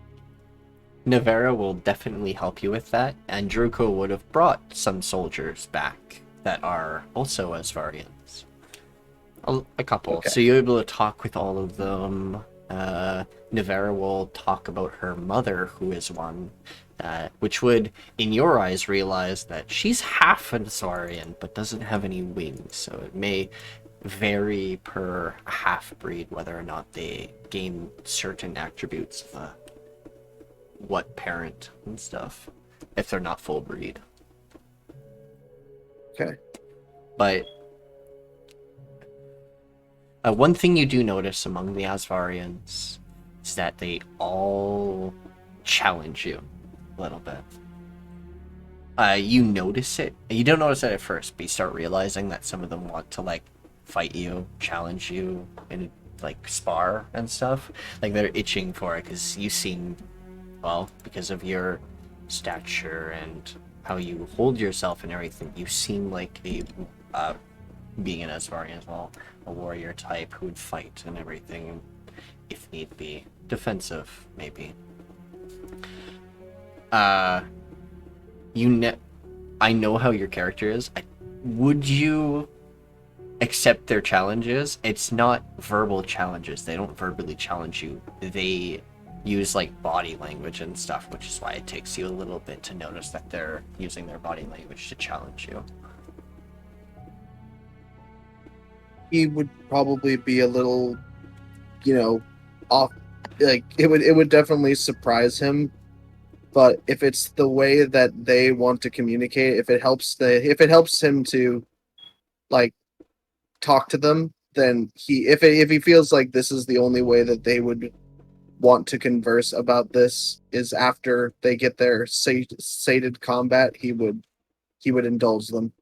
Navera will definitely help you with that, and Druko would have brought some soldiers back that are also Asvarians. A couple. Okay. So you're able to talk with all of them. Navera will talk about her mother, who is one, which would, in your eyes, realize that she's half an Asvarian, but doesn't have any wings, so it may vary per half-breed whether or not they gain certain attributes of what parent and stuff, if they're not full breed. Okay. But one thing you do notice among the Asvarians is that they all challenge you a little bit. You notice it. You don't notice it at first, but you start realizing that some of them want to like fight you, challenge you, and like spar and stuff. Like they're itching for it because you seem, well, because of your stature and how you hold yourself and everything, you seem like a being an Asvarian as well, a warrior type who would fight and everything, if need be. Defensive, maybe. I know how your character is. Would you accept their challenges? It's not verbal challenges. They don't verbally challenge you. They use like body language and stuff, which is why it takes you a little bit to notice that they're using their body language to challenge you. He would probably be a little, off. Like it would definitely surprise him. But if it's the way that they want to communicate, if it helps him to, like, talk to them, then if he feels like this is the only way that they would want to converse about this is after they get their sated combat, he would indulge them.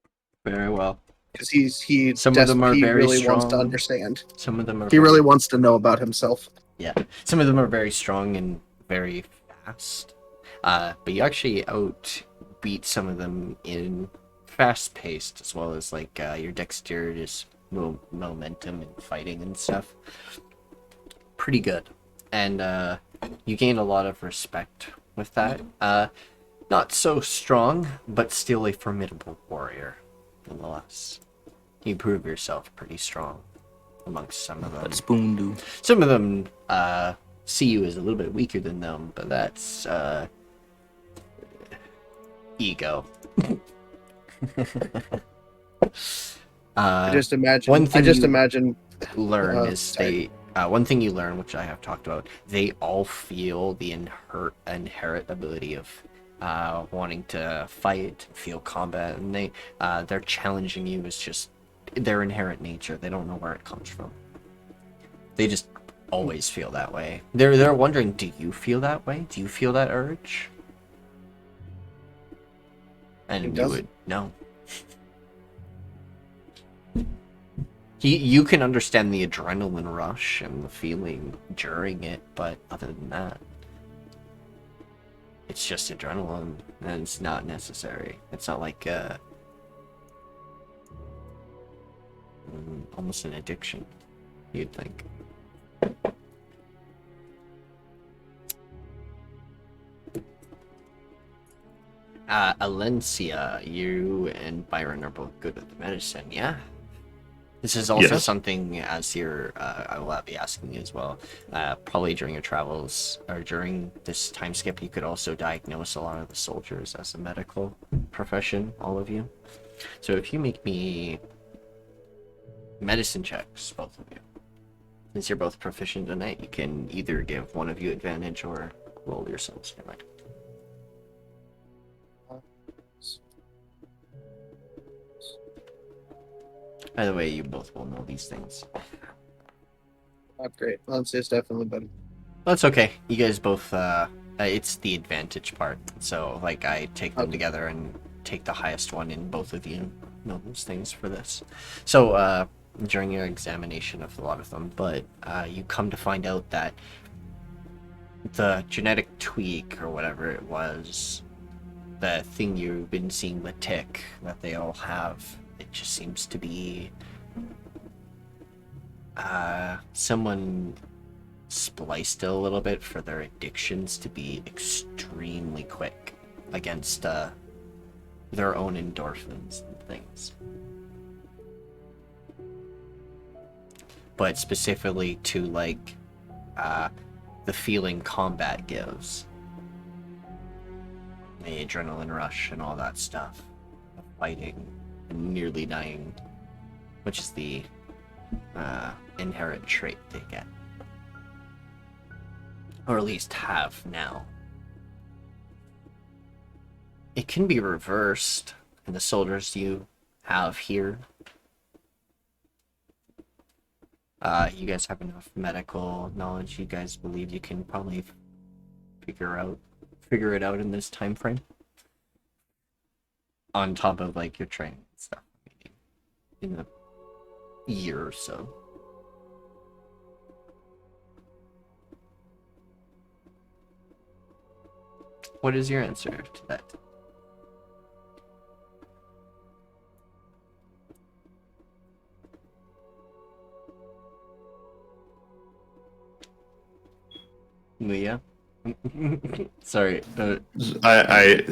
Very well. Because he really wants to understand. Some of them are. He really wants to know about himself. Yeah, some of them are very strong and very fast. But you actually outbeat some of them in fast-paced, as well as like your dexterity, is momentum and fighting and stuff. Pretty good, and you gain a lot of respect with that. Not so strong, but still a formidable warrior, nonetheless. You prove yourself pretty strong amongst some of them. That spoon do. Some of them see you as a little bit weaker than them, but that's ego. I just imagine. One thing learn one thing you learn, which I have talked about, they all feel the inherent ability of wanting to fight, feel combat, and they're challenging you is just their inherent nature. They don't know where it comes from. They just always feel that way. They're wondering, do you feel that way? Do you feel that urge? And you would no. You can understand the adrenaline rush and the feeling during it, but other than that, it's just adrenaline, and it's not necessary. It's not like almost an addiction, you'd think. Alencia, you and Biran are both good at the medicine, yeah? This is also something, as I will be asking you as well. Probably during your travels, or during this time skip, you could also diagnose a lot of the soldiers as a medical profession, all of you. So if you make me medicine checks, both of you, since you're both proficient in it, you can either give one of you advantage or roll yourselves. Never mind. By the way, you both will know these things. Not great. Alencia is definitely better. That's okay. You guys both It's the advantage part. So, like, I take them together and take the highest one, and both of you know those things for this. So, during your examination of a lot of them, but you come to find out that the genetic tweak, or whatever it was, the thing you've been seeing, the tick that they all have, it just seems to be someone spliced it a little bit for their addictions to be extremely quick against their own endorphins and things. But specifically to, like, the feeling combat gives. The adrenaline rush and all that stuff. Of fighting and nearly dying. Which is the inherent trait they get. Or at least have now. It can be reversed in the soldiers you have here. You guys have enough medical knowledge. You guys believe you can probably figure it out in this time frame. On top of, like, your training and stuff. In a year or so. What is your answer to that? Nooya? Sorry.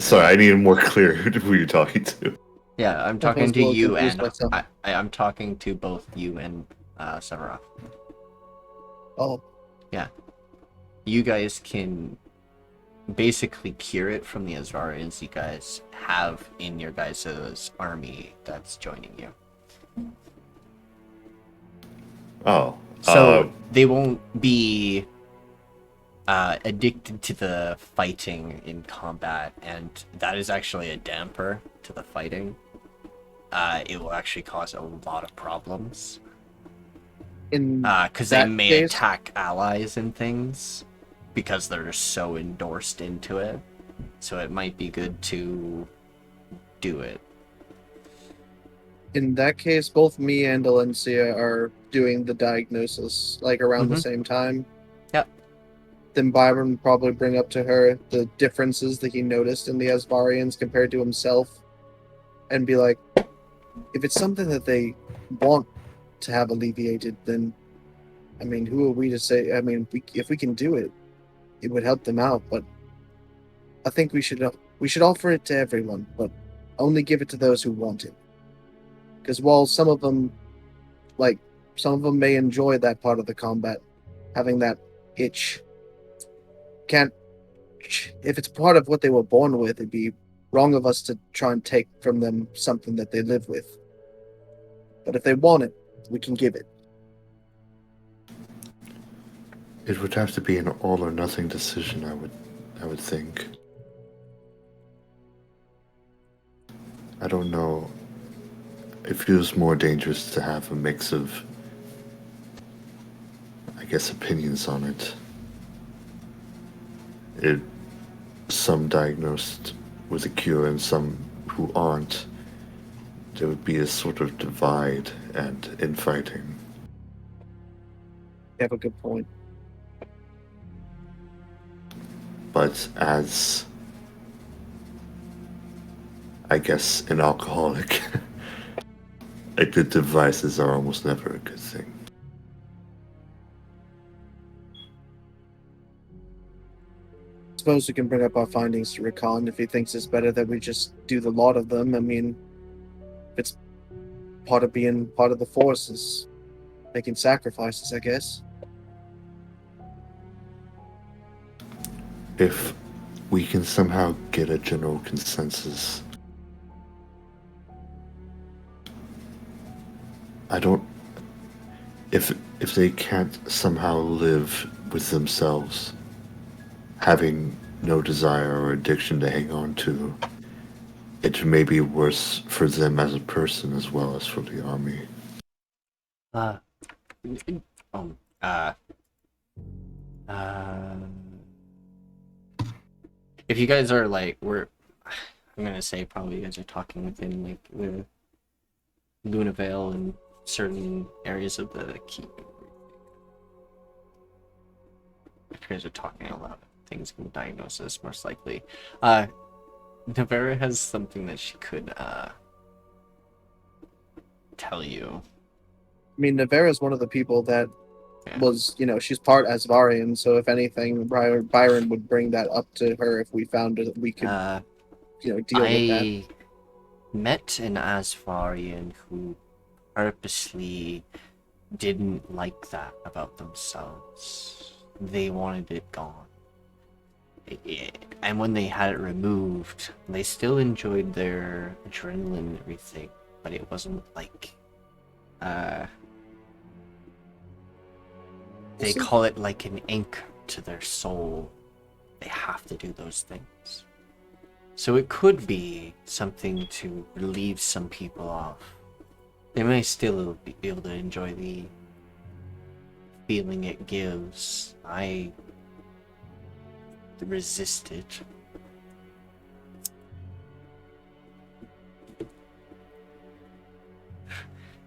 Sorry, I need more clear who you're talking to. Yeah, I'm talking to you, and I'm talking to both you and Seviroth. Oh. Yeah. You guys can basically cure it from the Azarians you guys have in your guys' army that's joining you. Oh. So they won't be addicted to the fighting in combat, and that is actually a damper to the fighting. It will actually cause a lot of problems. Because they may attack allies and things, because they're just so endorsed into it. So it might be good to do it. In that case, both me and Alencia are doing the diagnosis, like, around the same time. Yep. Then Byron would probably bring up to her the differences that he noticed in the Asvarians compared to himself, and be like, if it's something that they want to have alleviated, then, I mean, who are we to say? I mean, if we can do it, it would help them out, but I think we should offer it to everyone, but only give it to those who want it. Because while some of them may enjoy that part of the combat, having that itch, if it's part of what they were born with, it'd be wrong of us to try and take from them something that they live with. But if they want it, we can give it. It would have to be an all or nothing decision, I would think. I don't know. It feels more dangerous to have a mix of, I guess, opinions on it. Some diagnosed with a cure and some who aren't. There would be a sort of divide and infighting. You have a good point. But as, I guess, an alcoholic, good devices are almost never a good thing. I suppose we can bring up our findings to Rakan if he thinks it's better that we just do the lot of them. I mean, it's part of being part of the force is making sacrifices, I guess. If we can somehow get a general consensus, if they can't somehow live with themselves, having no desire or addiction to hang on to, it may be worse for them as a person as well as for the army. If you guys are like, I'm gonna say probably you guys are talking within like the Luna Vale and certain areas of the keep. If you guys are talking a lot of things in diagnosis, most likely. Navera has something that she could tell you. I mean, Navera is one of the people that was, she's part Asvarian, so if anything, Byron would bring that up to her if we found that we could, deal with that. I met an Asvarian who purposely didn't like that about themselves. They wanted it gone. And when they had it removed, they still enjoyed their adrenaline and everything, but it wasn't like they call it like an anchor to their soul. They have to do those things. So it could be something to relieve some people off. They may still be able to enjoy the feeling it gives. I resisted.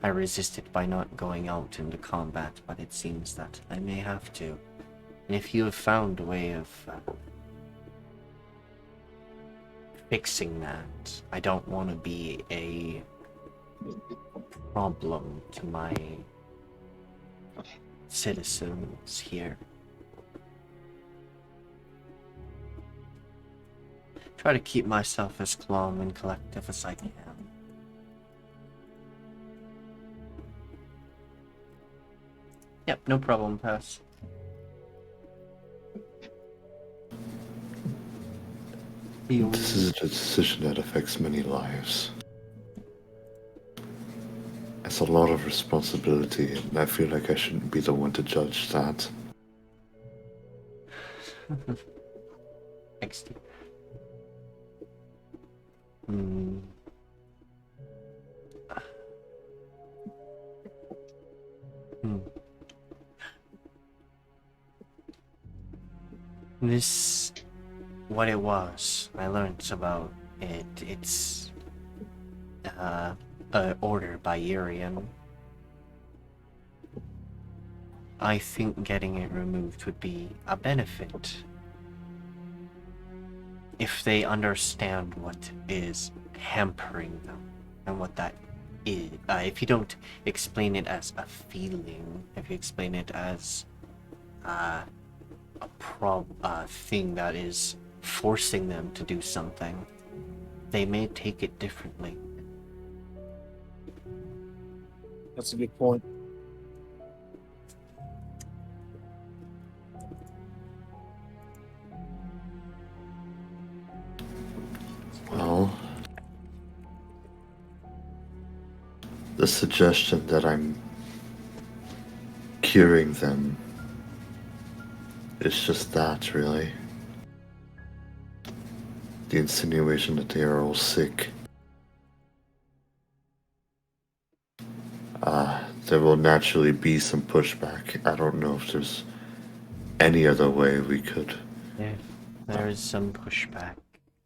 I resisted by not going out into combat, but it seems that I may have to. And if you have found a way of fixing that, I don't want to be a problem to my citizens here. Try to keep myself as calm and collective as I can. Yep, no problem, pass. This is a decision that affects many lives. It's a lot of responsibility, and I feel like I shouldn't be the one to judge that. Next. This, what it was, I learned about it. It's an order by Urian. I think getting it removed would be a benefit. If they understand what is hampering them and what that is. If you don't explain it as a feeling, if you explain it as a thing that is forcing them to do something, they may take it differently. That's a good point. Well, the suggestion that I'm curing them is just that, really. The insinuation that they are all sick. There will naturally be some pushback. I don't know if there's any other way we could. Yeah, there is some pushback.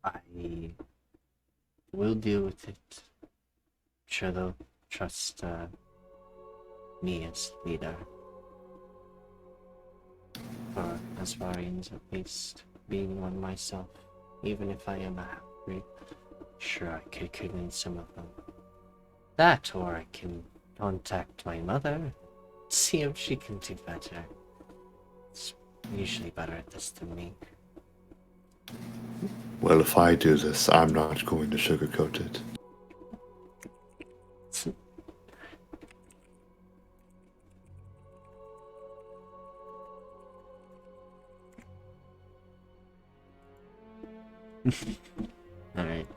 I will deal with it. Sure they'll trust me as leader. For Asvarians, at least, being one myself. Even if I am a half-breed, sure I could convince some of them. That, or I can contact my mother, see if she can do better. It's usually better at this than me. Well, if I do this, I'm not going to sugarcoat it. Alright.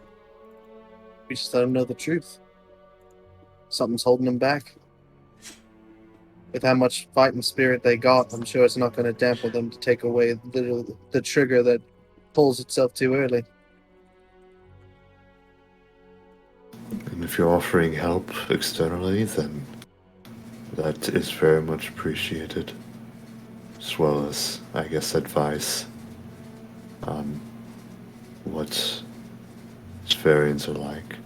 We just let them know the truth. Something's holding them back. With how much fighting spirit they got, I'm sure it's not going to dampen them to take away the trigger that pulls itself too early. And if you're offering help externally, then that is very much appreciated. As well as, I guess, advice. what variants are like?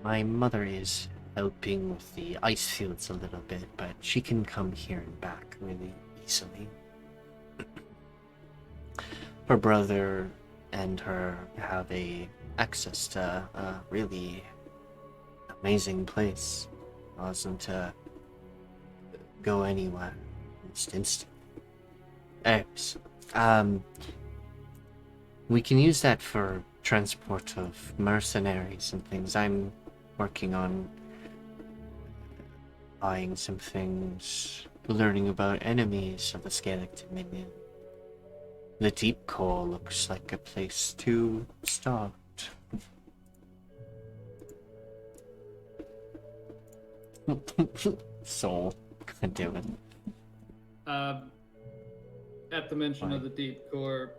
My mother is helping with the ice fields a little bit, but she can come here and back really easily. Her brother and her have access to a really amazing place. Allows them to go anywhere almost instantly. Anyways, we can use that for transport of mercenaries and things. I'm working on buying some things, learning about enemies of the Scalect Dominion. The Deep Core looks like a place to start. Soul, God damn it. At the mention of the Deep Core,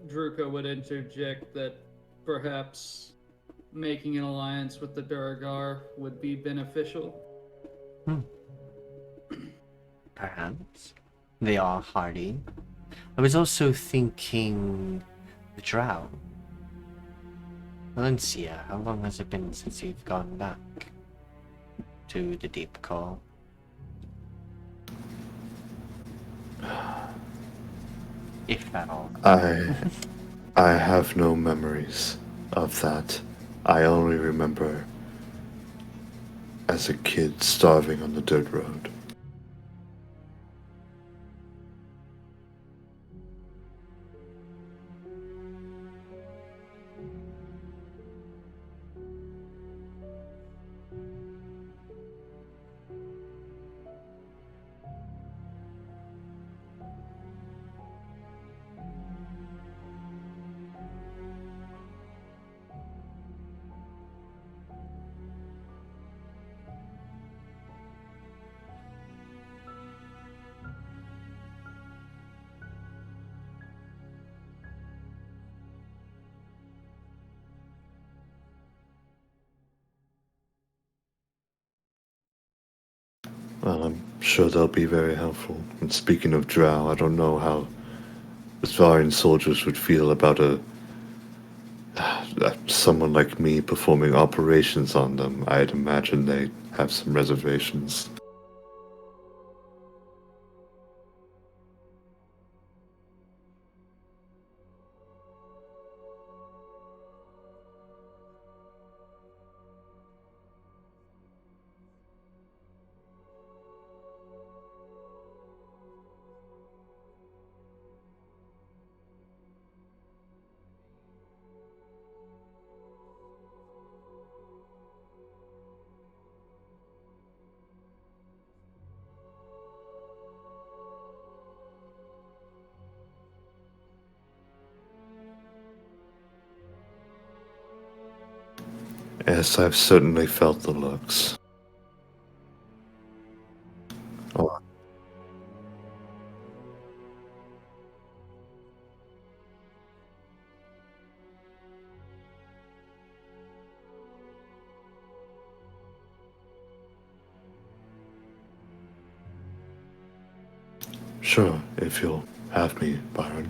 Druka would interject that perhaps making an alliance with the Duragar would be beneficial. Perhaps. They are hardy. I was also thinking the Drow. Alencia, how long has it been since you've gone back to the Deep Core? If at all. I have no memories of that. I only remember as a kid starving on the dirt road. Well, I'm sure they'll be very helpful. And speaking of drow, I don't know how the Svarian soldiers would feel about someone like me performing operations on them. I'd imagine they have some reservations. Yes, I've certainly felt the looks. Oh. Sure, if you'll have me, Biran.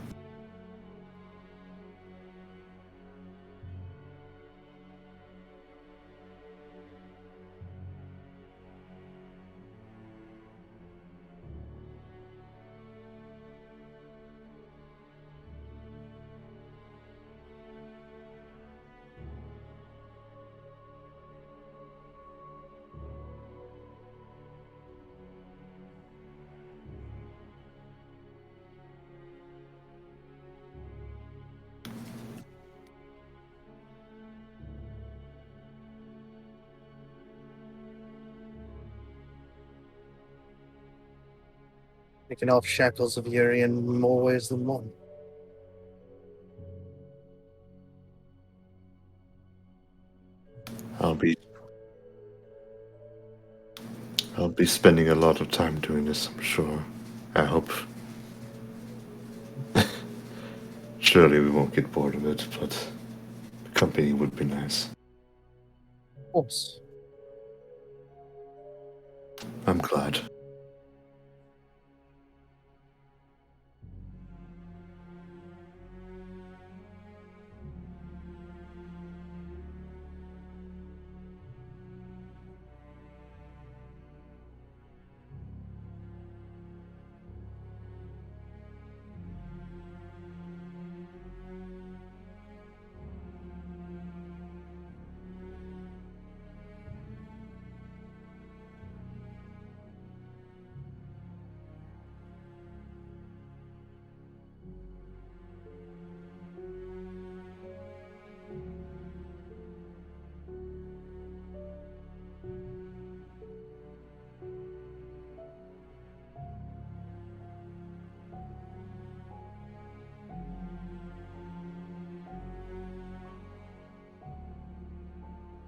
Taking off shackles of Yuri in more ways than one. I'll be spending a lot of time doing this, I'm sure. I hope. Surely we won't get bored of it, but the company would be nice. Of course. I'm glad.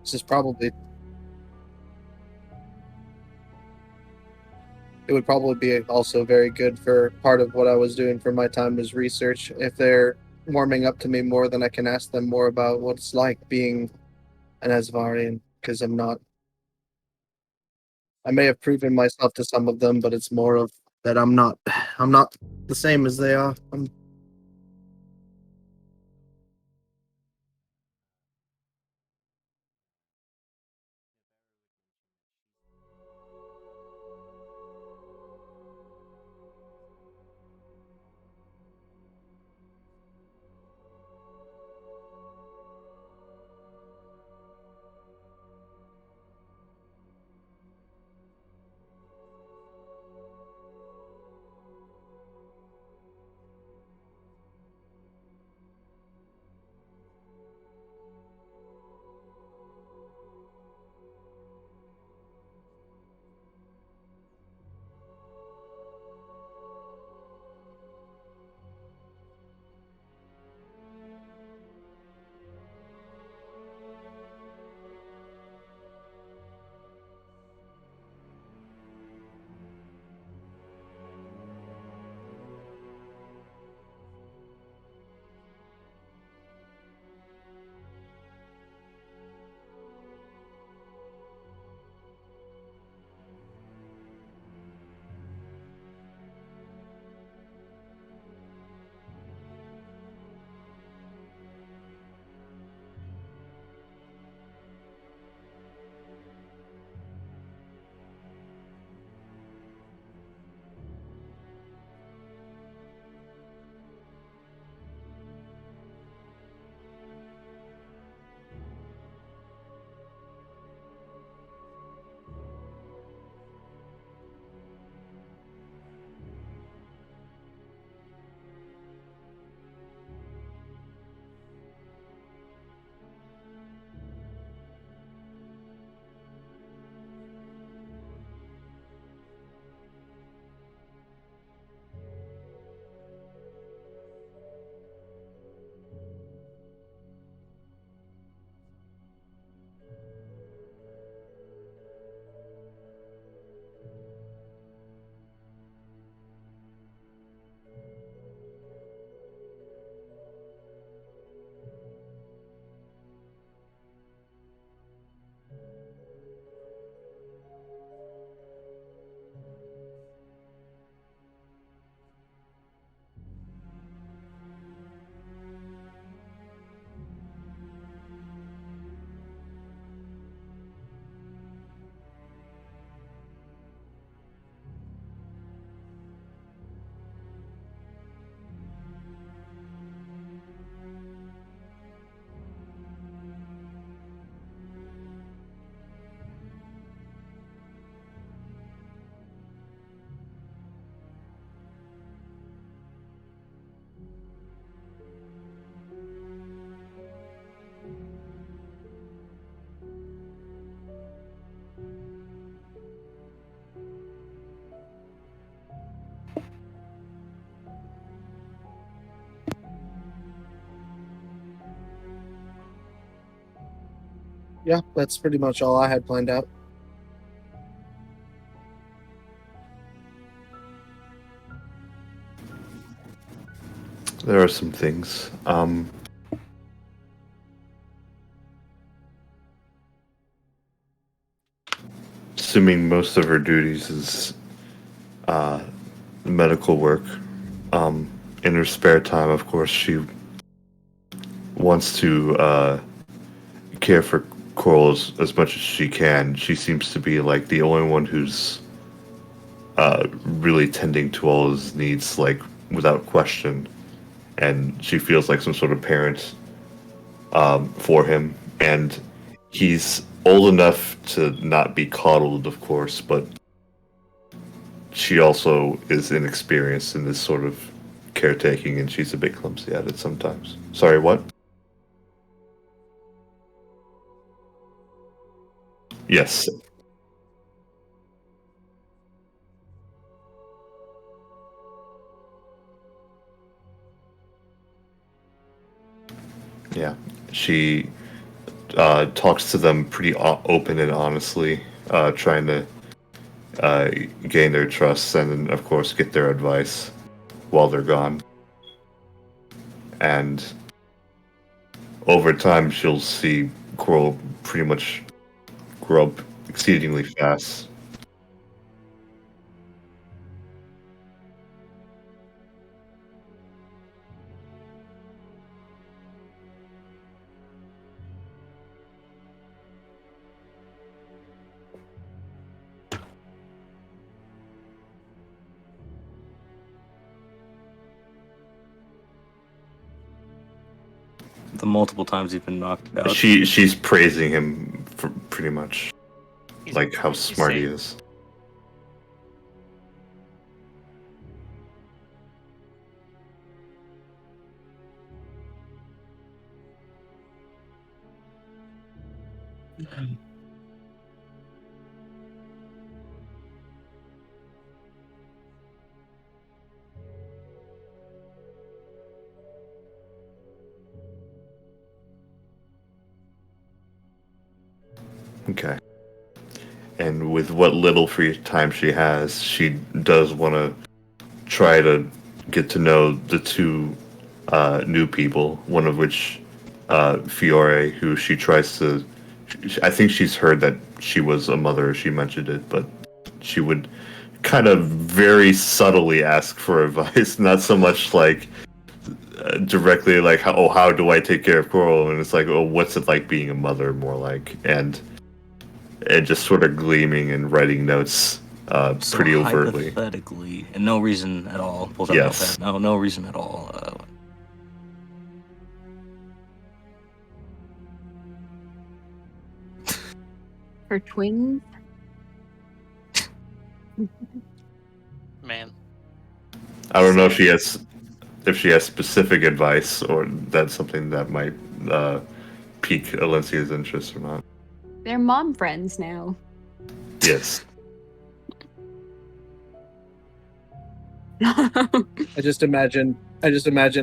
This is probably. It would probably be also very good for part of what I was doing for my time as research. If they're warming up to me more, then I can ask them more about what it's like being an Asvarian, because I'm not. I may have proven myself to some of them, but it's more of that I'm not the same as they are. Yeah, that's pretty much all I had planned out. There are some things. Assuming most of her duties is medical work. In her spare time, of course, she wants to care for Koarl as much as she can. She seems to be like the only one who's really tending to all his needs, like without question, and she feels like some sort of parent for him. And he's old enough to not be coddled, of course, but she also is inexperienced in this sort of caretaking, and she's a bit clumsy at it sometimes. Sorry, what? Yes. Yeah. She talks to them pretty open and honestly, trying to gain their trust and then, of course, get their advice while they're gone. And over time, she'll see Koarl pretty much grow up exceedingly fast. The multiple times he's been knocked out. She's praising him for pretty much, like how he's smart he saying- is. Okay. And with what little free time she has, she does want to try to get to know the two new people, one of which, Fiore, who she tries to... I think she's heard that she was a mother, she mentioned it, but she would kind of very subtly ask for advice, not so much like directly like, how do I take care of Koarl? And it's like, oh, what's it like being a mother, more like, and just sort of gleaming and writing notes So pretty overtly. Hypothetically, and no reason at all. Pulls out Yes. notepad. No reason at all. Her twins. Man. I don't know if she has specific advice, or that's something that might pique Alencia's interest or not. They're mom friends now. Yes. I just imagine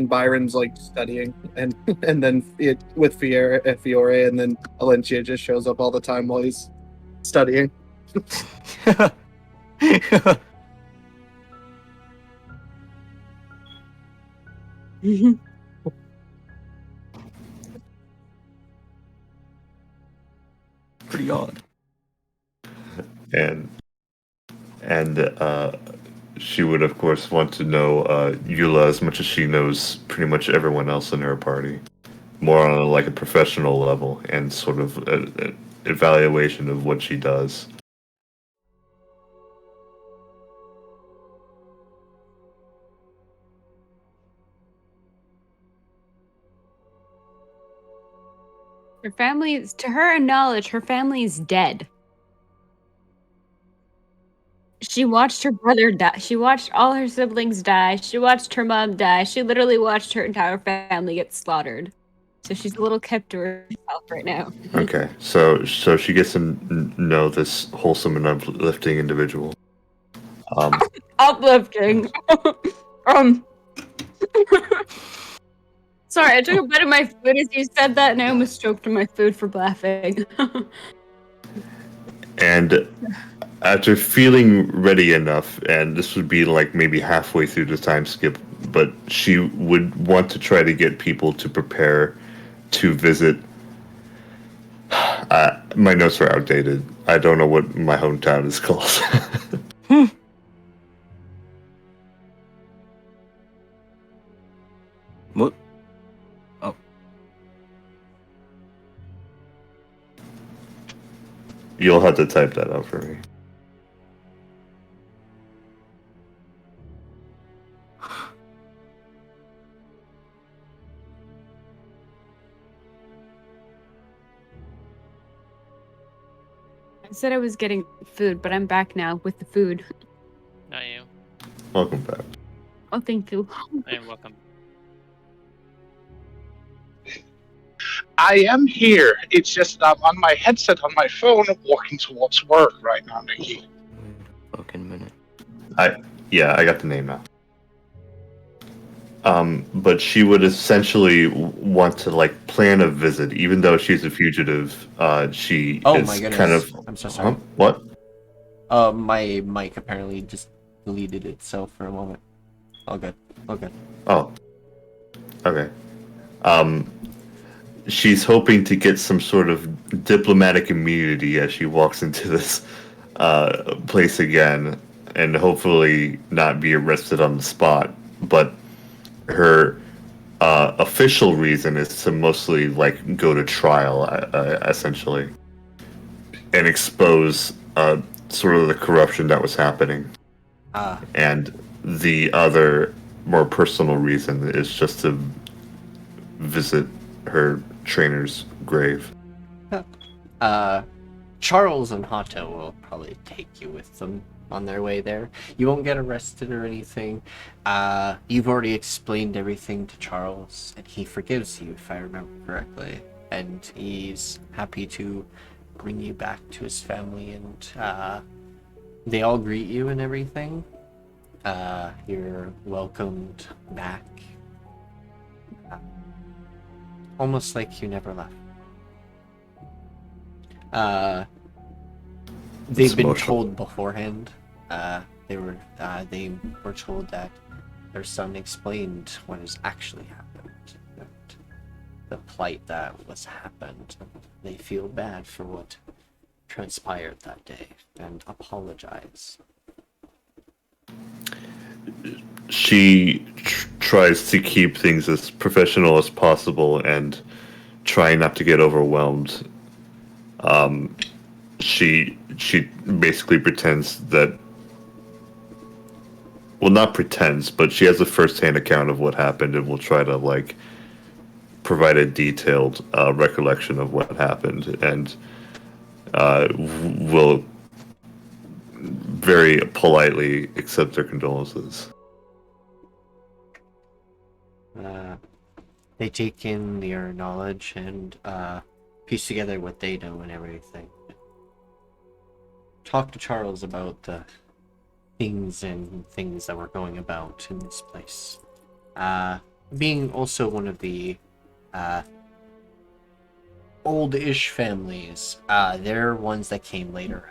Byron's like studying, and then with Fiore, and then Alencia just shows up all the time while he's studying. Pretty odd. And she would, of course, want to know Eula as much as she knows pretty much everyone else in her party. More on like a professional level and sort of an evaluation of what she does. Her family is, to her knowledge, her family is dead. She watched her brother die. She watched all her siblings die. She watched her mom die. She literally watched her entire family get slaughtered. So she's a little kept to herself right now. Okay, so she gets to know this wholesome and uplifting individual. Uplifting. Sorry, I took a bite of my food as you said that, and I almost choked on my food for laughing. And after feeling ready enough, and this would be like maybe halfway through the time skip, but she would want to try to get people to prepare to visit. My notes are outdated. I don't know what my hometown is called. What? Oh. You'll have to type that out for me. I said I was getting food, but I'm back now with the food. Not you. Welcome back. Oh, thank you. I am welcome. I am here. It's just that I'm on my headset on my phone walking towards work right now, Nikki. Wait a fucking minute. I got the name now. But she would essentially want to like plan a visit, even though she's a fugitive. She Oh is my goodness. kind of. I'm so sorry. What? My mic apparently just deleted itself for a moment. All good. All good. Oh. Okay. She's hoping to get some sort of diplomatic immunity as she walks into this place again, and hopefully not be arrested on the spot. But her official reason is to mostly like go to trial, essentially, and expose sort of the corruption that was happening. And the other more personal reason is just to visit her trainer's grave. Charles and Hato will probably take you with them on their way there. You won't get arrested or anything. You've already explained everything to Charles, and he forgives you, if I remember correctly. And he's happy to bring you back to his family, and they all greet you and everything. You're welcomed back. Almost like you never left. They've been told beforehand. They were told that their son explained what has actually happened, and the plight that was happened. They feel bad for what transpired that day and apologize. She tries to keep things as professional as possible and try not to get overwhelmed. She basically pretends that, well, not pretends, but she has a first-hand account of what happened and will try to like provide a detailed recollection of what happened, and will very politely accept their condolences. They take in your knowledge and piece together what they know and everything. Talk to Charles about the things that were going about in this place. Being also one of the old-ish families, they're ones that came later.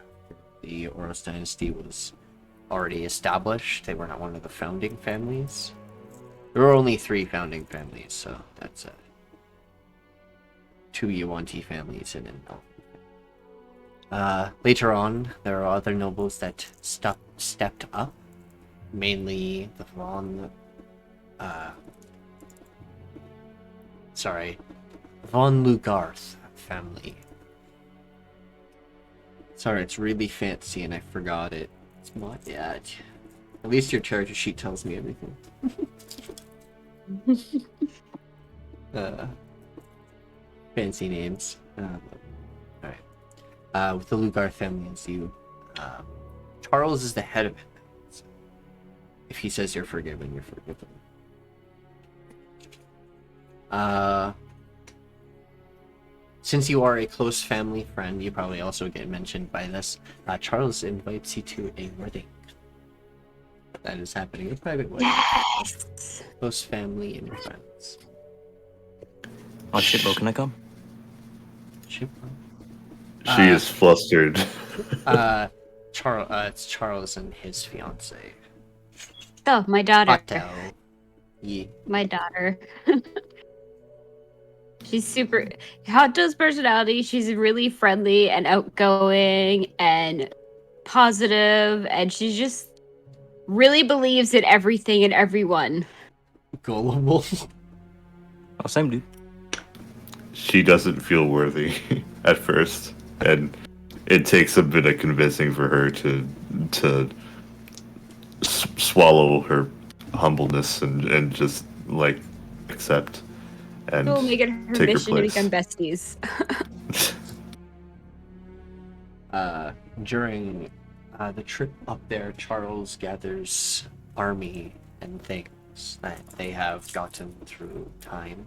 The Oros dynasty was already established. They were not one of the founding families. There were only 3 founding families, so that's 2 Yuan-Ti families and an Elf. Later on, there are other nobles that stepped up, mainly the von Lugarth family. Sorry, it's really fancy and I forgot it. It's not yet. At least your character sheet tells me everything. Fancy names. Alright. With the Lugar family as you, Charles is the head of it. So if he says you're forgiven, you're forgiven. Since you are a close family friend, you probably also get mentioned by this. Charles invites you to a wedding. That is happening, a private wedding. Yes! Close family and your friends. Oh shit, bro, can I come? Ship. She is flustered. It's Charles and his fiance. Oh, my daughter. Hato. Yeah. My daughter. She's super. Hato's personality, she's really friendly and outgoing and positive, and she just really believes in everything and everyone. Gullible. Oh, same dude. She doesn't feel worthy at first, and it takes a bit of convincing for her to swallow her humbleness and just like accept and We'll make it her take her mission to place. become besties. During the trip up there, Charles gathers army and things that they have gotten through time,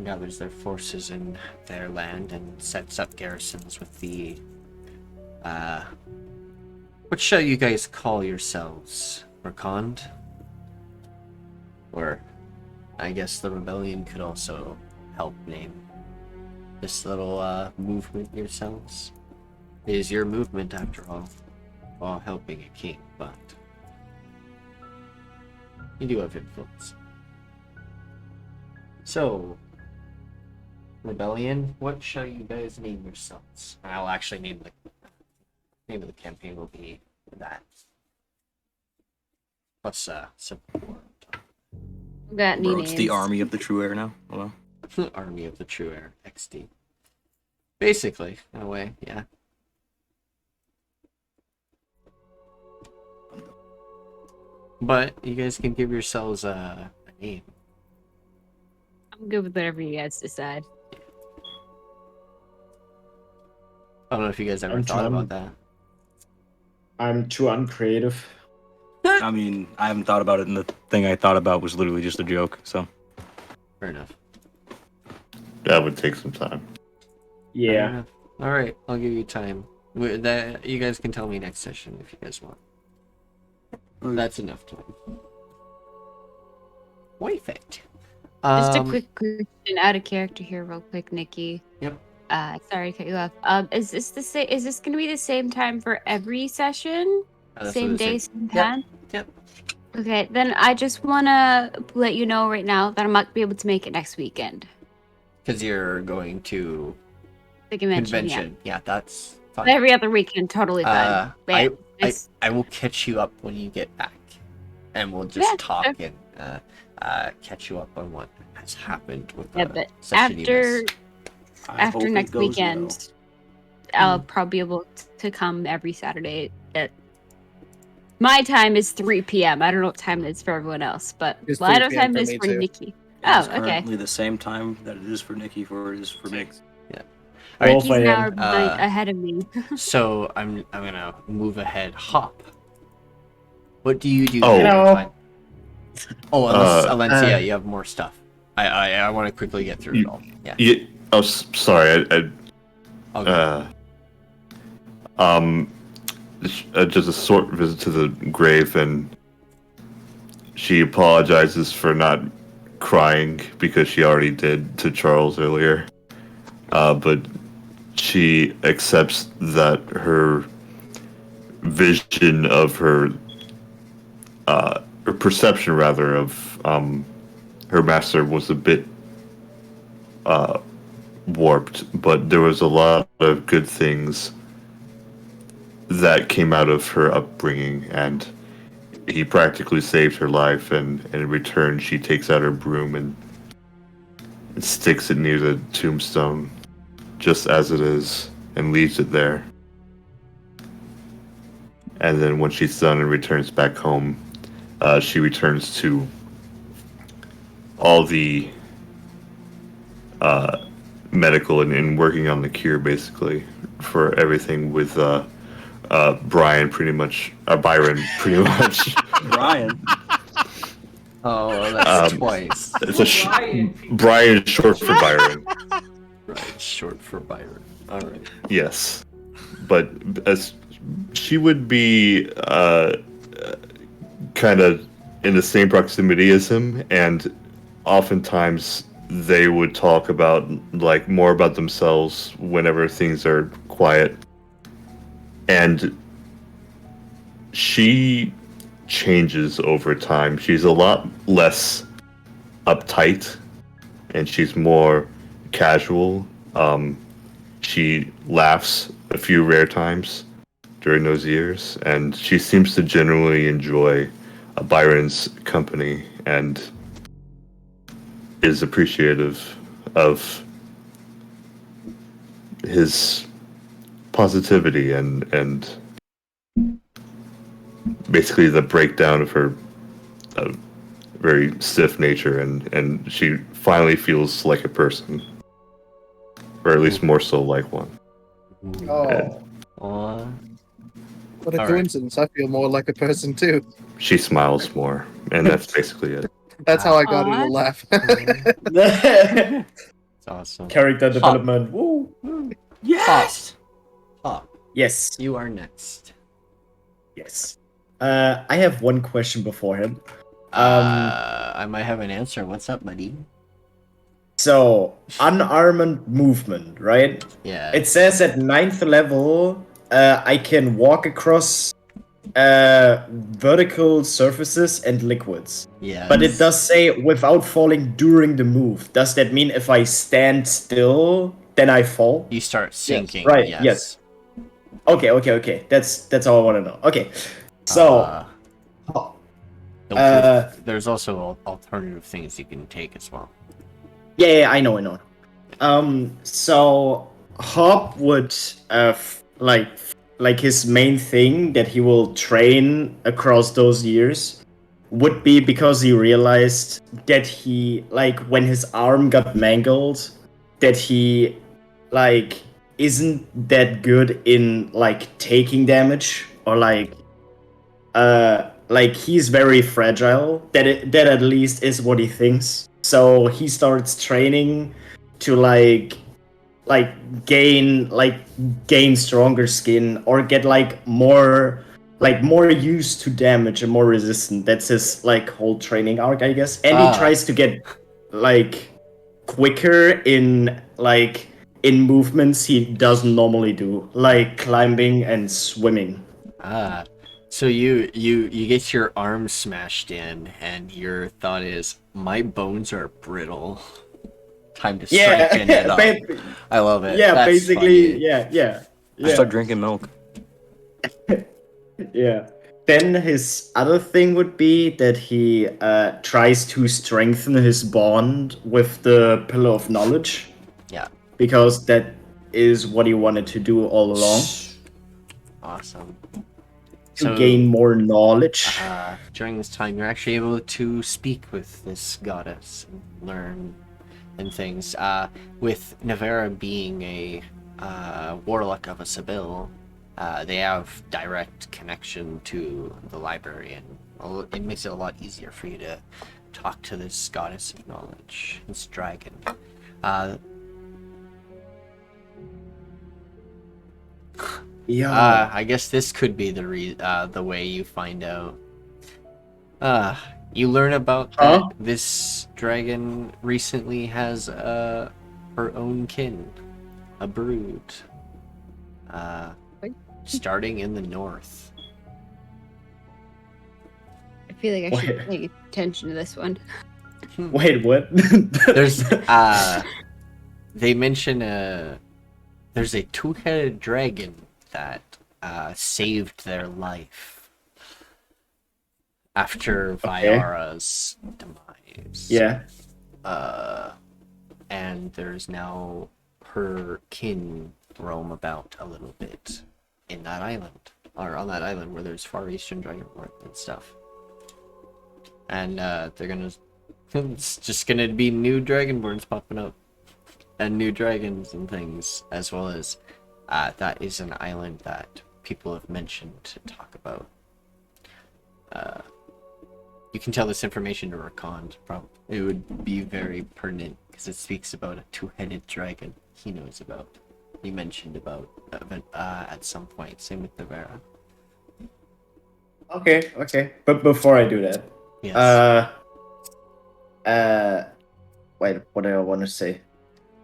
gathers their forces in their land, and sets up garrisons with the what shall you guys call yourselves? Rakand? Or I guess the rebellion could also help name this little movement yourselves. It is your movement, after all, while helping a king, but you do have influence. So, rebellion, what shall you guys name yourselves? I'll actually name the name of the campaign will be that. Plus support. Got new Bro, it's the names. army of the True Heir now. Hello. Army of the True Heir, XD. Basically, in a way, yeah. But you guys can give yourselves a name. I'm good with whatever you guys decide. I don't know if you guys ever I'm thought trying- about that. I'm too uncreative. I mean, I haven't thought about it, and the thing I thought about was literally just a joke. So. Fair enough. That would take some time. Yeah. All right, I'll give you time. That you guys can tell me next session if you guys want. That's enough time. Perfect. Just a quick question out of character here, real quick, Nikki. Yep. Sorry to cut you off. Is this Is this going to be the same time for every session? Same day, same time? Yep. Okay, then I just want to let you know right now that I'm not going to be able to make it next weekend. Because you're going to The convention, convention. Yeah, that's yeah. fine. Every other weekend, totally fine. Yeah, I will catch you up when you get back, and we'll just talk and catch you up on what has happened with the but session you after hope it next goes weekend, I'll probably be able to come every Saturday. My time is 3 p.m. I don't know what time it is for everyone else, but It's I 3 know p.m. time for it is me for too. Nikki. It's Oh, okay. currently the same time that it is for Nikki for it is for me. Yeah. All right, Nikki's an hour uh, ahead of me. So I'm gonna move ahead. Hop. What do you do? Oh. here to Hello. find- Oh, unless Alencia, you have more stuff. I want to quickly get through it all. Yeah. Oh, sorry. Okay. Just a short visit to the grave, and she apologizes for not crying because she already did to Charles earlier. But she accepts that her vision of her perception rather of her master was a bit warped, but there was a lot of good things that came out of her upbringing, and he practically saved her life, and in return she takes out her broom and sticks it near the tombstone just as it is and leaves it there. And then when she's done and returns back home, she returns to all the medical and working on the cure, basically, for everything with Biran pretty much. Brian. Oh, that's twice. It's Brian is short for Byron. Right, short for Byron. All right. Yes, but as she would be kind of in the same proximity as him, and oftentimes they would talk about more about themselves whenever things are quiet. And she changes over time. She's a lot less uptight, and she's more casual. She laughs a few rare times during those years, and she seems to generally enjoy Byron's company and is appreciative of his positivity and basically the breakdown of her very stiff nature, and she finally feels like a person, or at least more so like one. Oh, Aw. what a All right. coincidence! I feel more like a person too. She smiles more, and that's basically it. That's how I got her to Aw. laugh. It's awesome. Character development. Woo. Yes. Hop, Yes. you are next. Yes. I have one question beforehand. I might have an answer. What's up, buddy? So, unarmed movement, right? Yeah. It says at 9th level, I can walk across vertical surfaces and liquids. Yeah. But it does say without falling during the move. Does that mean if I stand still, then I fall? You start sinking. Yes. Right, Yes. yes. Okay. That's all I want to know. Okay. So, there's also alternative things you can take as well. Yeah, I know. So Hop would like his main thing that he will train across those years would be because he realized that he like when his arm got mangled that he like isn't that good in like taking damage or like he's very fragile. That at least is what he thinks. So he starts training to like gain stronger skin or get more used to damage and more resistant. That's his like whole training arc, I guess. And he tries to get like quicker in movements he doesn't normally do, like climbing and swimming. So you get your arm smashed in, and your thought is, my bones are brittle. Time to strengthen it up. I love it. Yeah, That's basically, funny. yeah. Start drinking milk. Yeah. Then his other thing would be that he tries to strengthen his bond with the Pillar of Knowledge. Yeah. Because that is what he wanted to do all along. Awesome. To gain more knowledge. During this time, you're actually able to speak with this goddess and learn and things. With Navera being a warlock of a Sibyl, they have direct connection to the library, and it makes it a lot easier for you to talk to this goddess of knowledge, this dragon. I guess this could be the way you find out. You learn about that this dragon recently has her own kin, a brood, starting in the north. I feel like I should pay attention to this one. Wait, what? There's they mention there's a two-headed dragon that saved their life after Vyara's demise. Yeah. And there's now her kin roam about a little bit in that island, or on that island where there's Far Eastern Dragonborn and stuff. And it's just gonna be new Dragonborns popping up, and new dragons and things, as well as that is an island that people have mentioned to talk about. You can tell this information to Rakan. Probably it would be very pertinent because it speaks about a two-headed dragon he knows about. He mentioned about at some point. Same with Navera. Okay. But before I do that, yes. Wait, what do I want to say?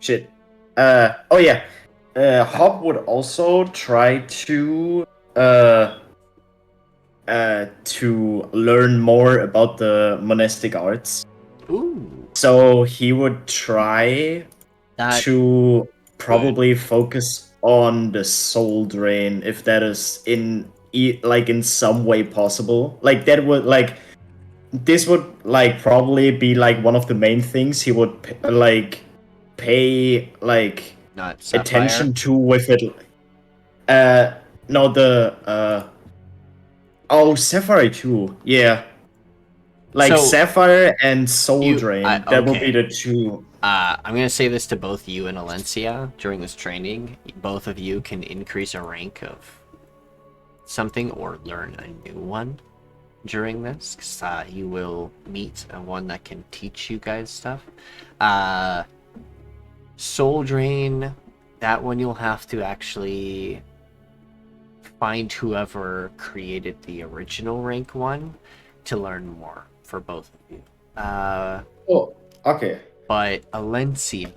Shit. Hop would also try to learn more about the monastic arts. Ooh. So he would try to probably focus on the soul drain, if that is in some way possible. Like that would this would probably be one of the main things he would pay Not attention to with it. Sapphire too. Yeah. Sapphire and Soul Drain. That would be the two. I'm gonna say this to both you and Alencia during this training. Both of you can increase a rank of something or learn a new one during this, because you will meet one that can teach you guys stuff. Soul Drain, that one you'll have to actually find whoever created the original rank one to learn more for both of you. Oh, okay. But Alencia.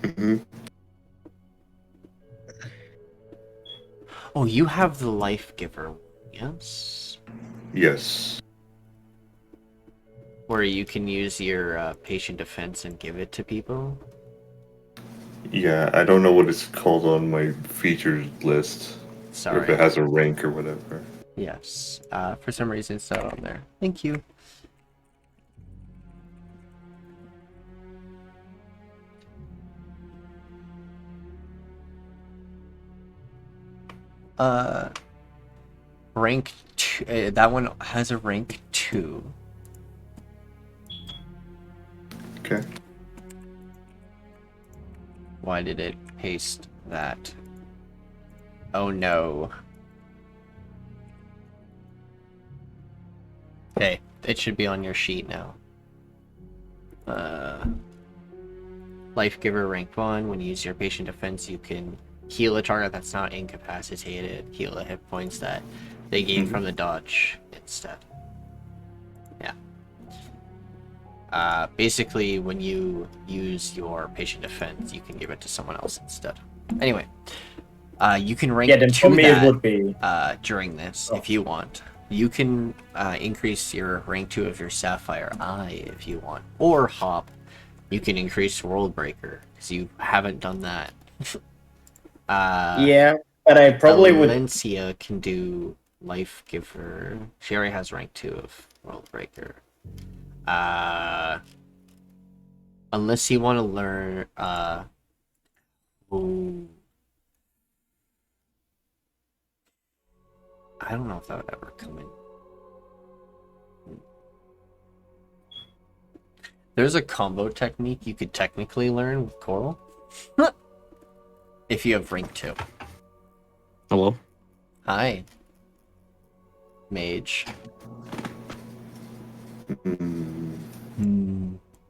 Hmm. Oh, you have the life giver, yes? Yes. Where you can use your patient defense and give it to people? Yeah, I don't know what it's called on my features list. Sorry. Or if it has a rank or whatever. Yes. For some reason it's not on there. Thank you. Rank 2. That one has a rank 2. Okay. Why did it paste that? Oh no. Okay, it should be on your sheet now. Life Giver rank 1. When you use your patient defense, you can heal a target that's not incapacitated, heal the hit points that they gain from the dodge instead. Yeah. Basically, when you use your patient defense, you can give it to someone else instead. Anyway, you can rank then for 2 me that it would be during this if you want. You can increase your rank 2 of your Sapphire Eye if you want, or Hop. You can increase World Breaker because you haven't done that. yeah, but I probably would. Alencia can do Life Giver. She already has rank 2 of World Breaker. Unless you want to learn ooh. I don't know if that would ever come in. There's a combo technique you could technically learn with Koarl. If you have rank 2. Hello? Hi. Mage.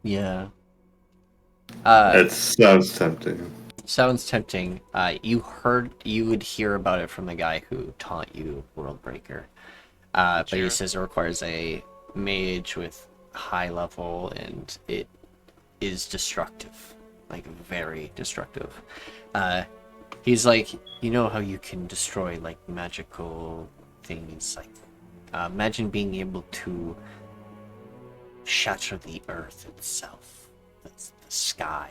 Yeah. It sounds tempting. Sounds tempting. You would hear about it from the guy who taught you World Breaker. But he says it requires a mage with high level, and it is destructive. Like, very destructive. He's like, you know how you can destroy, like, magical things? Like, imagine being able to shatter the earth itself. That's the sky.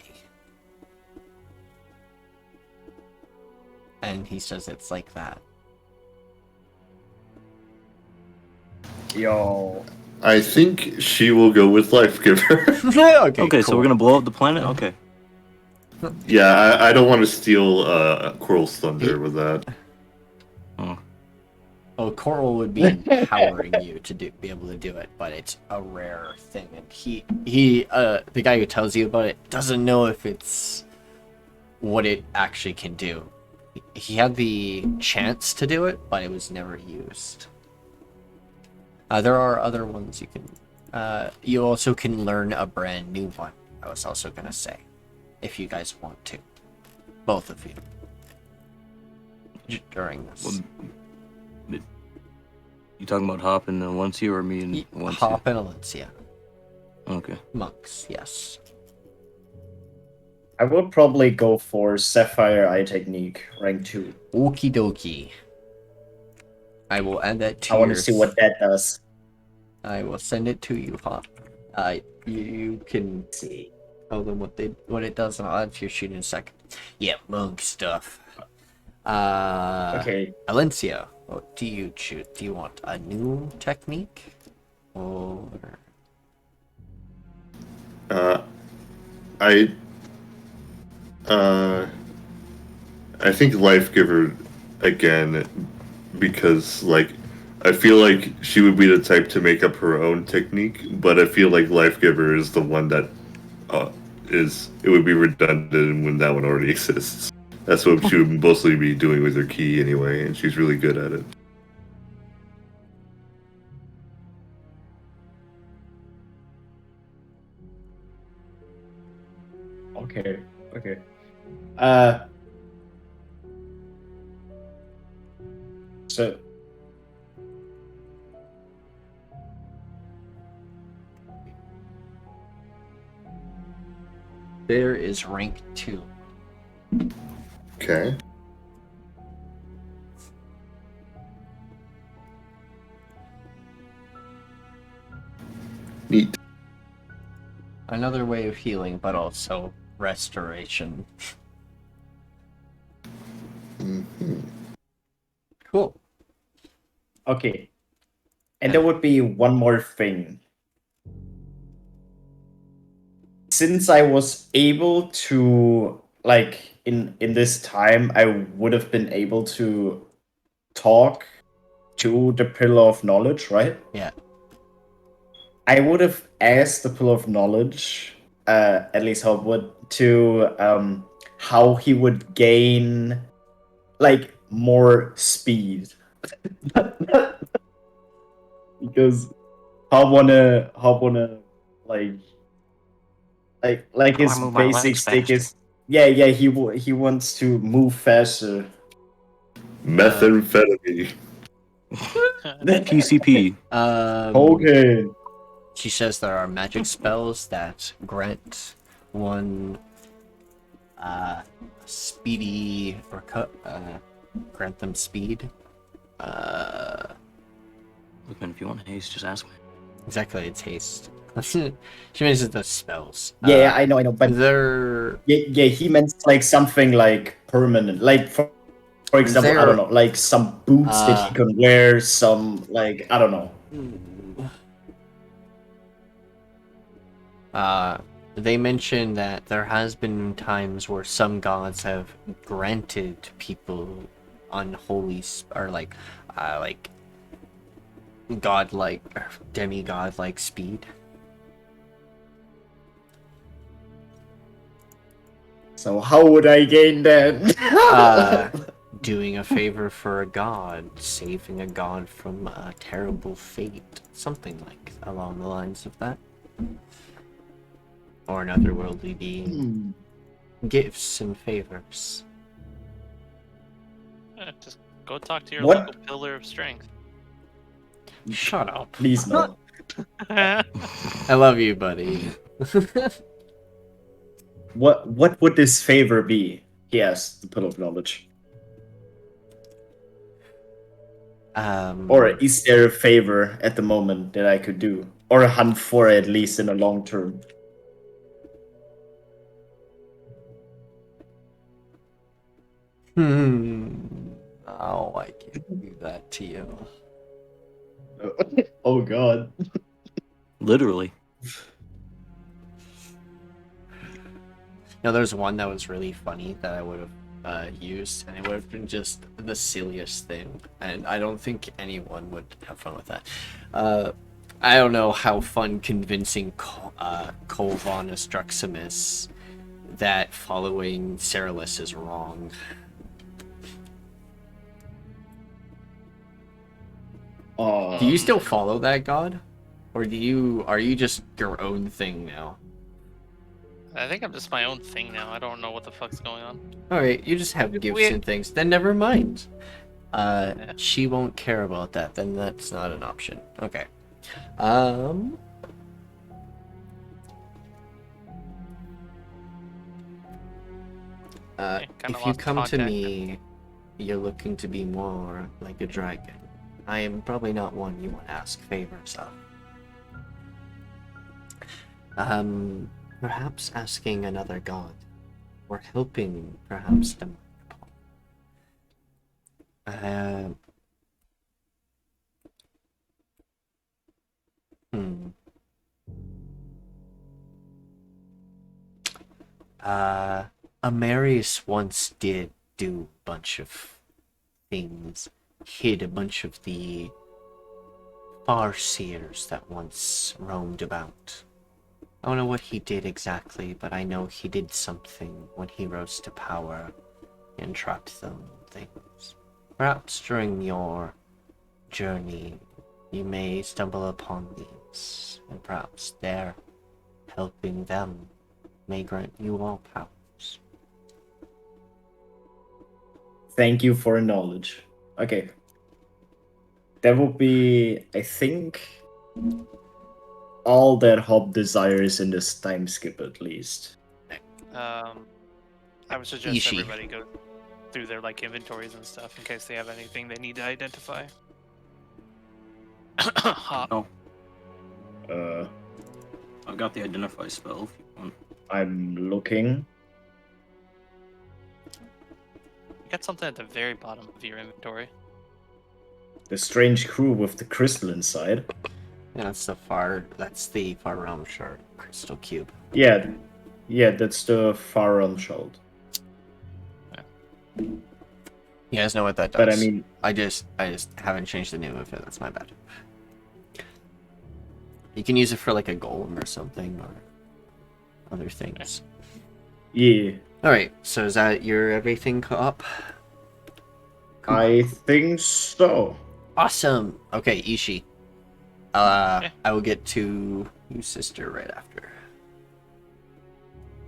And he says it's like that. Yo. I think she will go with Life Giver. Okay, Okay, cool. so we're gonna blow up the planet? Okay. Yeah, I don't want to steal Koarl's thunder with that. Oh, Koarl would be empowering you to be able to do it, but it's a rare thing, and he the guy who tells you about it doesn't know if it's what it actually can do. He had the chance to do it, but it was never used. There are other ones you can. You also can learn a brand new one. I was also gonna say, if you guys want to, both of you, during this. You talking about Hop and Alencia or me and Alencia? Hop and Alencia. Okay. Monks, yes. I would probably go for Sapphire Eye Technique, rank 2. Okie dokie. I will add that to I want to see what that does. I will send it to you, Hop. You can see. Tell them what it does, and I'll add to your sheet in a second. Yeah, monk stuff. Okay. Alencia, what do you choose? Do you want a new technique, or? I think Life Giver again, because like I feel like she would be the type to make up her own technique, but I feel like Life Giver is the one that it would be redundant when that one already exists. That's what she would mostly be doing with her key anyway, and she's really good at it. Okay. So Bear is rank 2. Okay. Neat. Another way of healing, but also restoration. Cool. Okay. And there would be one more thing. Since I was able to, like, in this time, I would have been able to talk to the Pillar of Knowledge, right? Yeah. I would have asked the Pillar of Knowledge, at least Hope would, to how he would gain, like, more speed. Because I wanna like his wanna move my basic legs stick faster. is he wants to move faster. Methamphetamine. PCP. Okay. She says there are magic spells that grant one speedy or grant them speed. Look, man, if you want haste, just ask me. Exactly, it's haste. She mentions the spells. Yeah, I know, but they're he meant like something like permanent, like for example, I don't know, like some boots that he can wear, some like I don't know. They mention that there has been times where some gods have granted people unholy or like godlike or demigod-like speed. So how would I gain that? Doing a favor for a god, saving a god from a terrible fate, something like along the lines of that. Or an otherworldly being. Gifts and favors. Just go talk to your What? local pillar of strength. Shut up. Please no. I love you, buddy. What would this favor be? He asked the Pillar of Knowledge. Or is there a favor at the moment that I could do? Or a hunt for at least in the long term? Oh, I can't do that to you. Oh god. Literally. Now, there's one that was really funny that I would have used, and it would have been just the silliest thing, and I don't think anyone would have fun with that. I don't know how fun convincing Kolvon Astruximus that following Ceralis is wrong. Do you still follow that god? Or are you just your own thing now? I think I'm just my own thing now. I don't know what the fuck's going on. Alright, you just have gifts and things. Then never mind. She won't care about that. Then that's not an option. Okay. If you come to me, you're looking to be more like a dragon. I am probably not one you want to ask favors of. Perhaps asking another god, or helping perhaps them. Amarius once did do a bunch of things, hid a bunch of the Farseers that once roamed about. I don't know what he did exactly, but I know he did something when he rose to power and trapped them things. Perhaps during your journey, you may stumble upon these, and perhaps there, helping them may grant you all powers. Thank you for knowledge. Okay. That will be, I think, all that Hob desires in this time skip at least. I would suggest Itshi. everybody go through their like inventories and stuff in case they have anything they need to identify. Hop. Oh, Uh, I've got the identify spell if you want. I'm looking. You got something at the very bottom of your inventory. The strange crew with the crystal inside. Yeah, that's the far realm shard crystal cube. Yeah, that's the far realm shard. You guys know what that does. But I mean, I just haven't changed the name of it. That's my bad. You can use it for like a golem or something or other things. yeah, All right. So is that your everything up? I think so. Awesome. Okay, Itshi. I will get to you, sister, right after.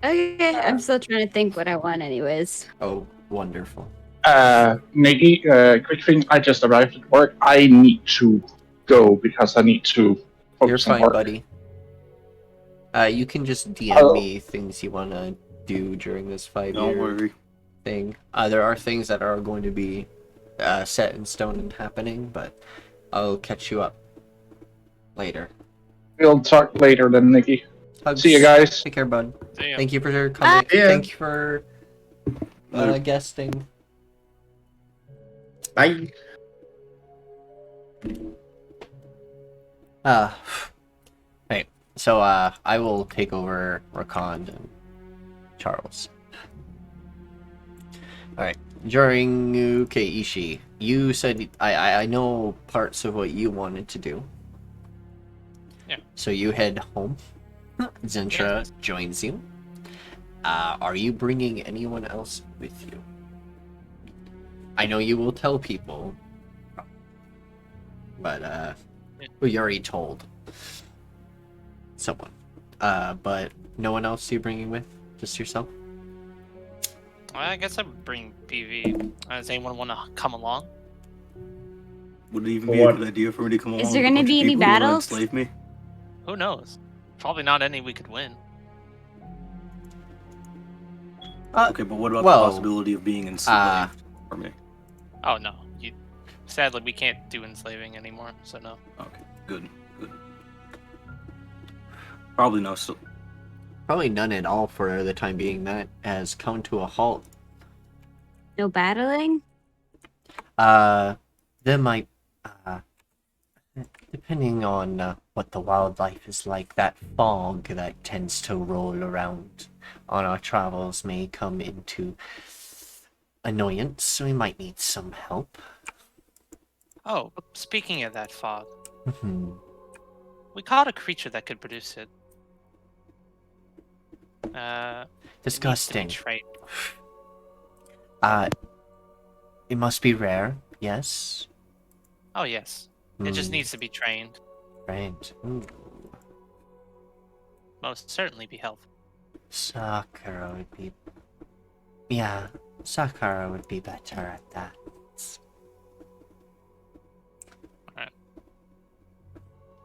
Okay, I'm still trying to think what I want, anyways. Oh, wonderful. Nikki, quick thing. I just arrived at work. I need to go because I need to You're focus on fine, work. buddy. You can just DM me things you want to do during this 5-year Don't worry. thing. There are things that are going to be set in stone and happening, but I'll catch you up later. We'll talk later then, Nikki. Hugs. See you guys. Take care, bud. See ya. Thank you for coming. Yeah. Thank you for guesting. Bye. Right. So I will take over Rakond and Charles. Alright. During Itshi, you said I know parts of what you wanted to do. Yeah. So you head home. Zentra joins you. Are you bringing anyone else with you? I know you will tell people, but well, you already told someone. But no one else you're bringing with? Just yourself? I guess I'd bring PV. Does anyone want to come along? Would it even be a good idea for me to come along? there with a gonna bunch of be any people who wanna battles? enslave me? Who knows? Probably not any we could win. Okay, but what about the possibility of being enslaved for me? Oh no, sadly we can't do enslaving anymore, so no. Okay, good. Probably no. So, Probably none at all for the time being. That has come to a halt. No battling? There might, depending on what the wildlife is like, that fog that tends to roll around on our travels may come into annoyance, so we might need some help. Oh, speaking of that fog, Mhm. we caught a creature that could produce it. Disgusting. It needs to be trained. It must be rare, yes? Oh yes, it just needs to be trained. Right. Ooh. Most certainly be helpful. Sakura would be... Yeah, Sakura would be better at that.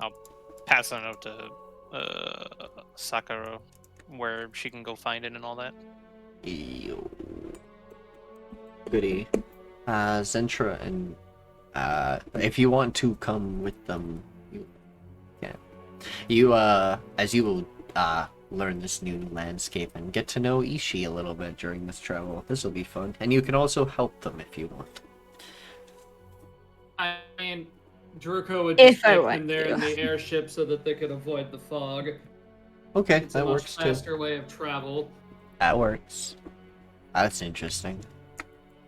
I'll pass on out to Sakura where she can go find it and all that. Ew. Goody. Zentra and if you want to come with them, you can. You as you will learn this new landscape and get to know Itshi a little bit during this travel. This will be fun, and you can also help them if you want. I mean, Druko would just If I take want them there to. in the airship so that they could avoid the fog. Okay, It's a that much works too. faster way of travel. That works. That's interesting.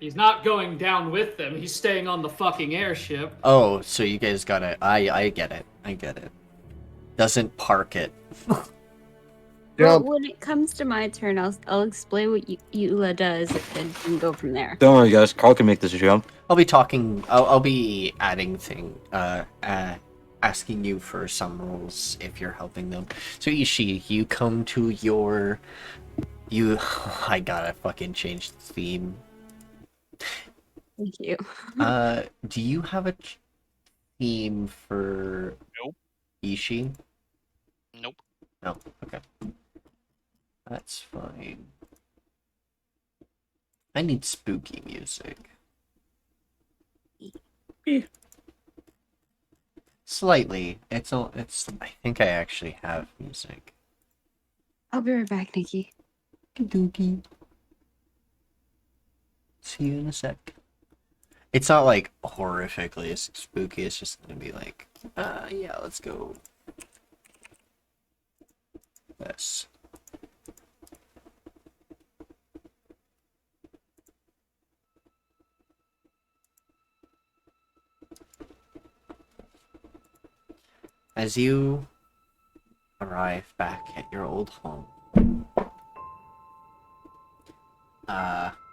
He's not going down with them. He's staying on the fucking airship. Oh, so you guys got it. I get it. I get it. Doesn't park it. Well, when it comes to my turn, I'll explain what Eula does and we can go from there. don't worry, guys. Koarl can make this jump. I'll be talking. I'll be adding asking you for some rules if you're helping them. So Itshi, you come to your. I gotta fucking change the theme. Thank you. Do you have a theme for Nope. Itshi? Nope. No. Okay. That's fine. I need spooky music. Slightly. It's. I think I actually have music. I'll be right back, Nikki. Dookie. See you in a sec. It's not like horrifically spooky. It's just gonna be like, yeah, let's go. This. As you arrive back at your old home,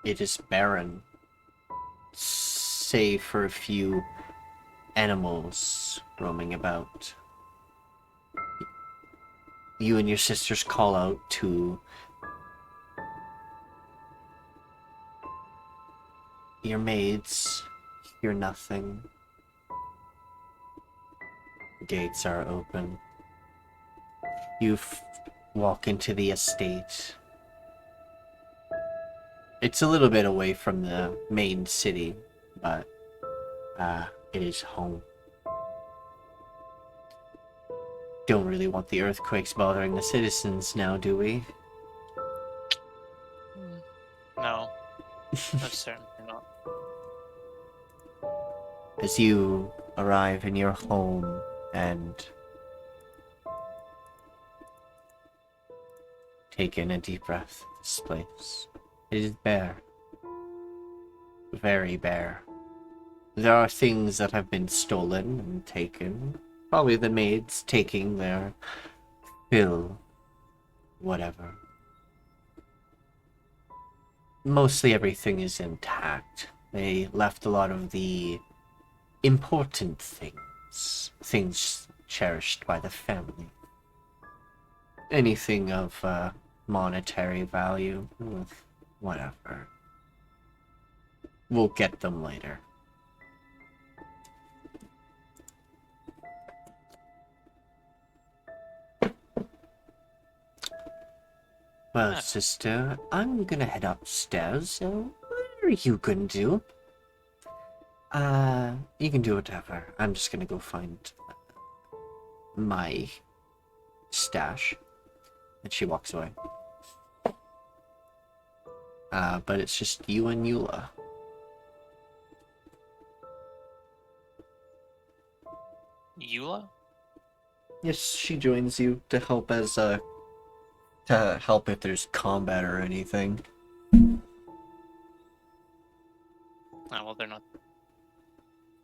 it is barren, save for a few animals roaming about. You and your sisters call out to your maids, hear nothing. Gates are open. You walk into the estate. It's a little bit away from the main city, but it is home. Don't really want the earthquakes bothering the citizens now, do we? No, that's certainly not. As you arrive in your home and take in a deep breath of this place. It is bare. Very bare. There are things that have been stolen and taken. Probably the maids taking their fill. Whatever. Mostly everything is intact. They left a lot of the important things. Things cherished by the family. Anything of monetary value. Whatever. We'll get them later. Well, sister, I'm gonna head upstairs, so what are you gonna do? You can do whatever. I'm just gonna go find my stash. And she walks away. But it's just you and Eula. Eula? Yes, she joins you to help as to help if there's combat or anything. Oh, well, they're not.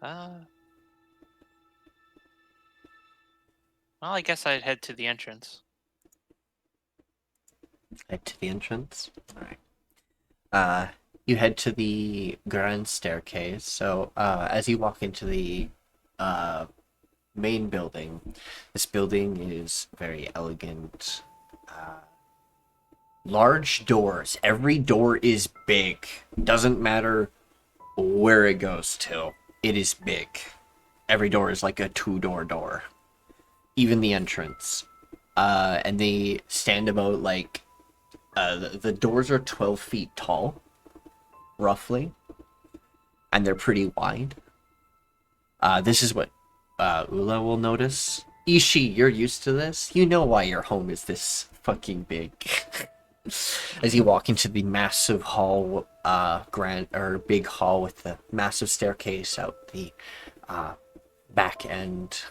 Well, I guess I'd head to the entrance. Head to the entrance. Alright. You head to the grand staircase. So, as you walk into the main building, this building is very elegant. Large doors. Every door is big. Doesn't matter where it goes to. It is big. Every door is like a 2-door door. Even the entrance. And they stand about like the doors are 12 feet tall, roughly, and they're pretty wide. This is what Ula will notice. Itshi, you're used to this. You know why your home is this fucking big. As you walk into the massive hall, big hall with the massive staircase out the back end.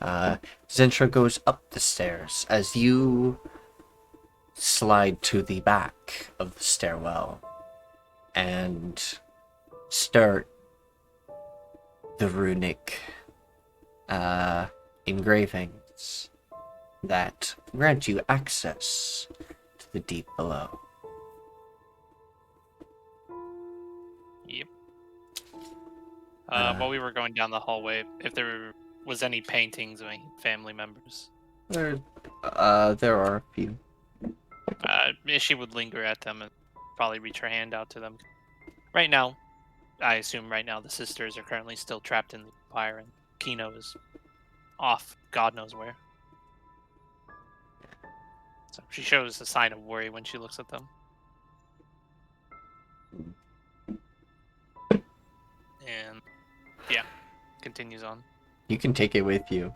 Zentra goes up the stairs as you slide to the back of the stairwell and start the runic engravings that grant you access to the deep below. Yep. While we were going down the hallway, if there was any paintings of any family members. There are a few. She would linger at them and probably reach her hand out to them. Right now, I assume right now the sisters are currently still trapped in the fire and Kino is off God knows where. So she shows a sign of worry when she looks at them. and yeah, continues on. You can take it with you.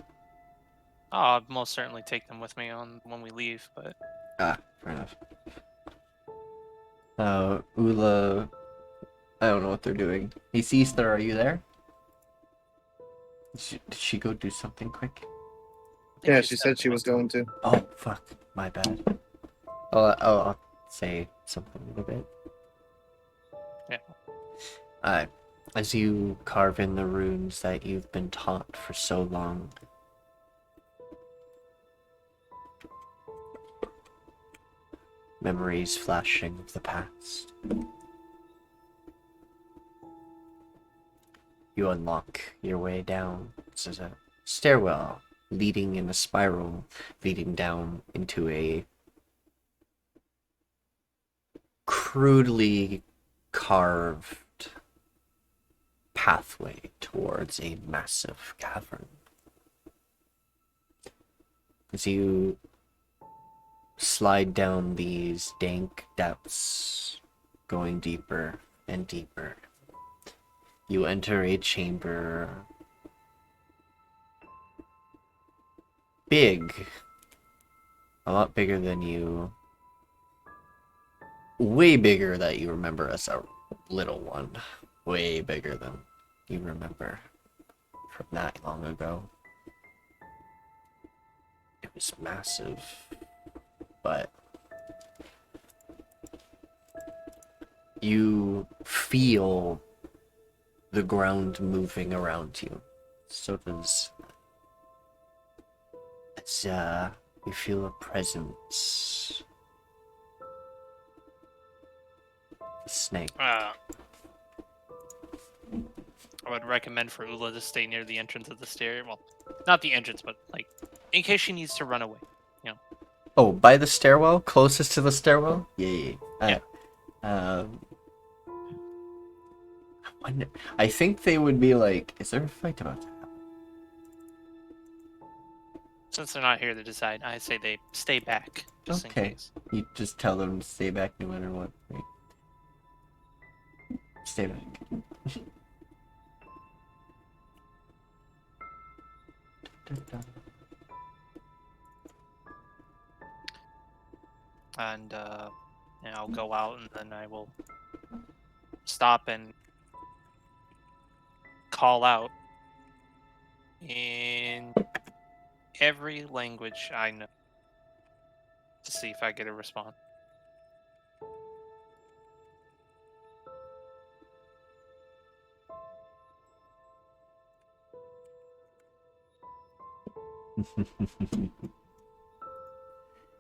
Oh, I'll most certainly take them with me on when we leave, but Fair enough. Ula, I don't know what they're doing. Hey, Easter, are you there? Did she go do something quick? Yeah, she said she was going to. Oh, fuck. My bad. I'll say something in a bit. Yeah. As you carve in the runes that you've been taught for so long, memories flashing of the past, you unlock your way down. This is a stairwell leading in a spiral, leading down into a crudely carved pathway towards a massive cavern. As you slide down these dank depths, going deeper and deeper, you enter a chamber big, a lot bigger than you, way bigger that you remember as a little one, way bigger than you remember from that long ago. It was massive, but you feel the ground moving around you. So does you feel a presence. A snake. I would recommend for Ula to stay near the entrance of the stair. Well, not the entrance, but like in case she needs to run away. You know. Oh, by the stairwell, closest to the stairwell. Yeah. I think they would be like, is there a fight about to happen? Since they're not here to decide, I say they stay back just in case. You just tell them to stay back no matter what. Right? Stay back. And I'll go out, and then I will stop and call out in every language I know to see if I get a response.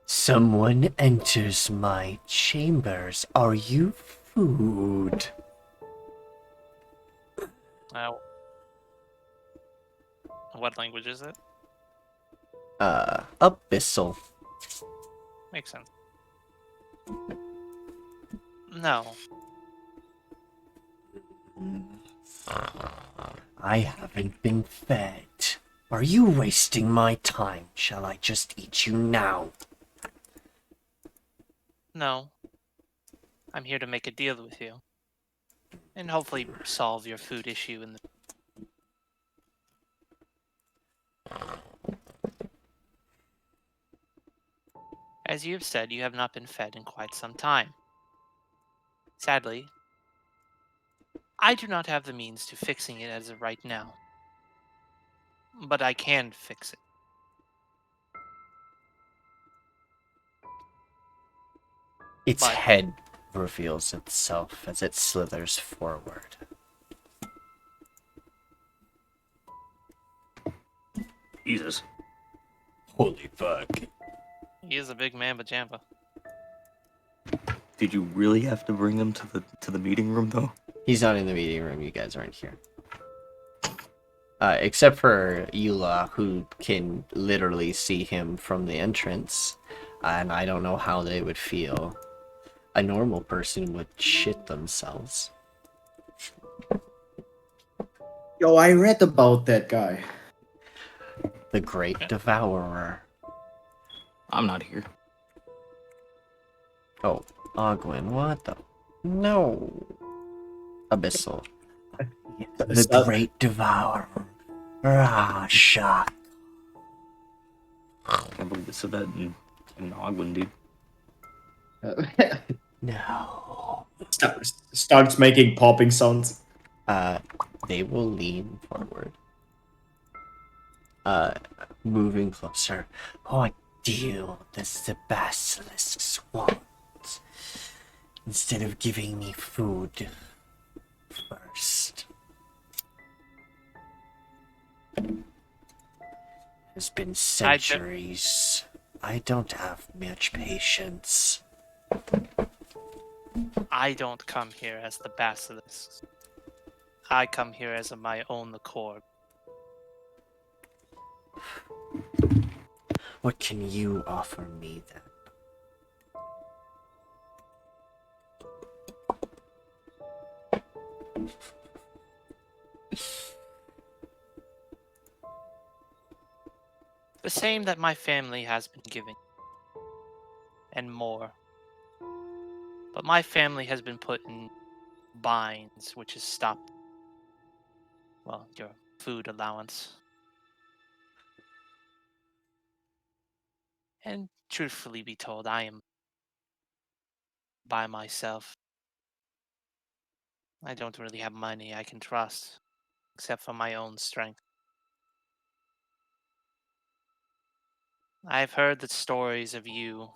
Someone enters my chambers. Are you food? What language is it? Abyssal. Makes sense. No. I haven't been fed. Are you wasting my time? Shall I just eat you now? No. I'm here to make a deal with you. And hopefully solve your food issue in the... As you have said, you have not been fed in quite some time. Sadly, I do not have the means to fixing it as of right now. But I can fix it. Its head reveals itself as it slithers forward. Jesus. Holy fuck. He is a big man, Jampa. Did you really have to bring him to the meeting room though? He's not in the meeting room. You guys aren't here. Except for Eula, who can literally see him from the entrance. And I don't know how they would feel. A normal person would shit themselves. Yo, I read about that guy. The Great Devourer. I'm not here. Oh, Ogwin, what the... No. Abyssal. The Great Devourer. Rasha. I can't believe they said that in Ogwen, dude. No. Starts making popping sounds. They will lean forward. Moving closer. What deal does the basilisk want? Instead of giving me food first. It's been centuries. I don't have much patience. I don't come here as the basilisk. I come here as of my own accord. What can you offer me then? The same that my family has been giving. And more. But my family has been put in binds, which has stopped, well, your food allowance. And truthfully be told, I am by myself. I don't really have money I can trust, except for my own strength. I've heard the stories of you,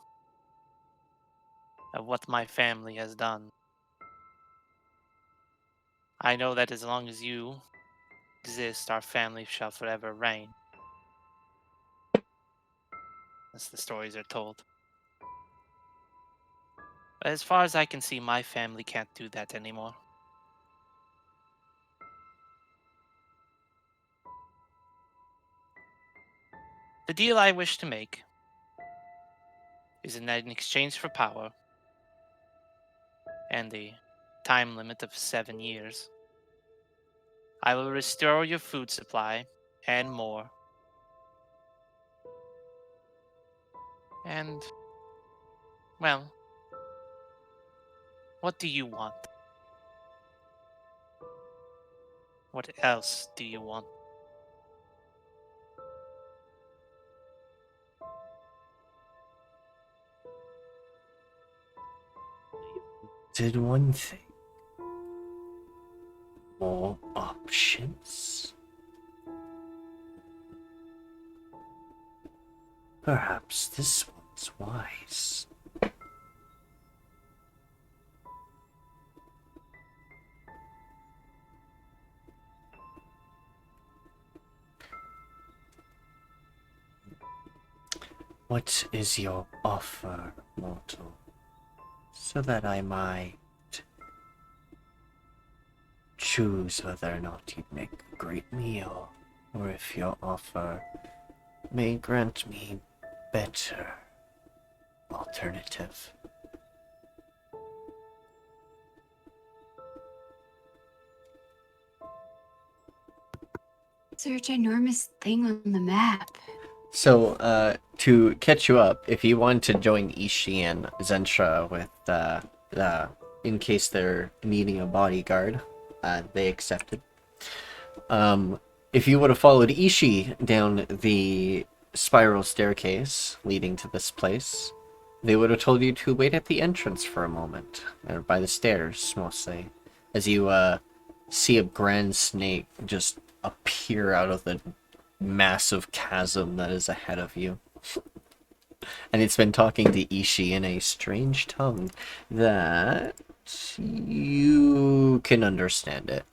of what my family has done. I know that as long as you exist, our family shall forever reign. As the stories are told. But as far as I can see, my family can't do that anymore. The deal I wish to make is in exchange for power and a time limit of 7 years. I will restore your food supply and more. And, well, what do you want? What else do you want? Did one thing. More options? Perhaps this one's wise. What is your offer, mortal? So that I might choose whether or not you'd make a great meal, or if your offer may grant me better alternative. Is there a ginormous thing on the map? So, to catch you up, if you want to join Itshi and Zentra with, in case they're needing a bodyguard, they accepted. If you would have followed Itshi down the spiral staircase leading to this place, they would have told you to wait at the entrance for a moment, or by the stairs, mostly, as you, see a grand snake just appear out of the massive chasm that is ahead of you. And it's been talking to Itshi in a strange tongue that you can understand it.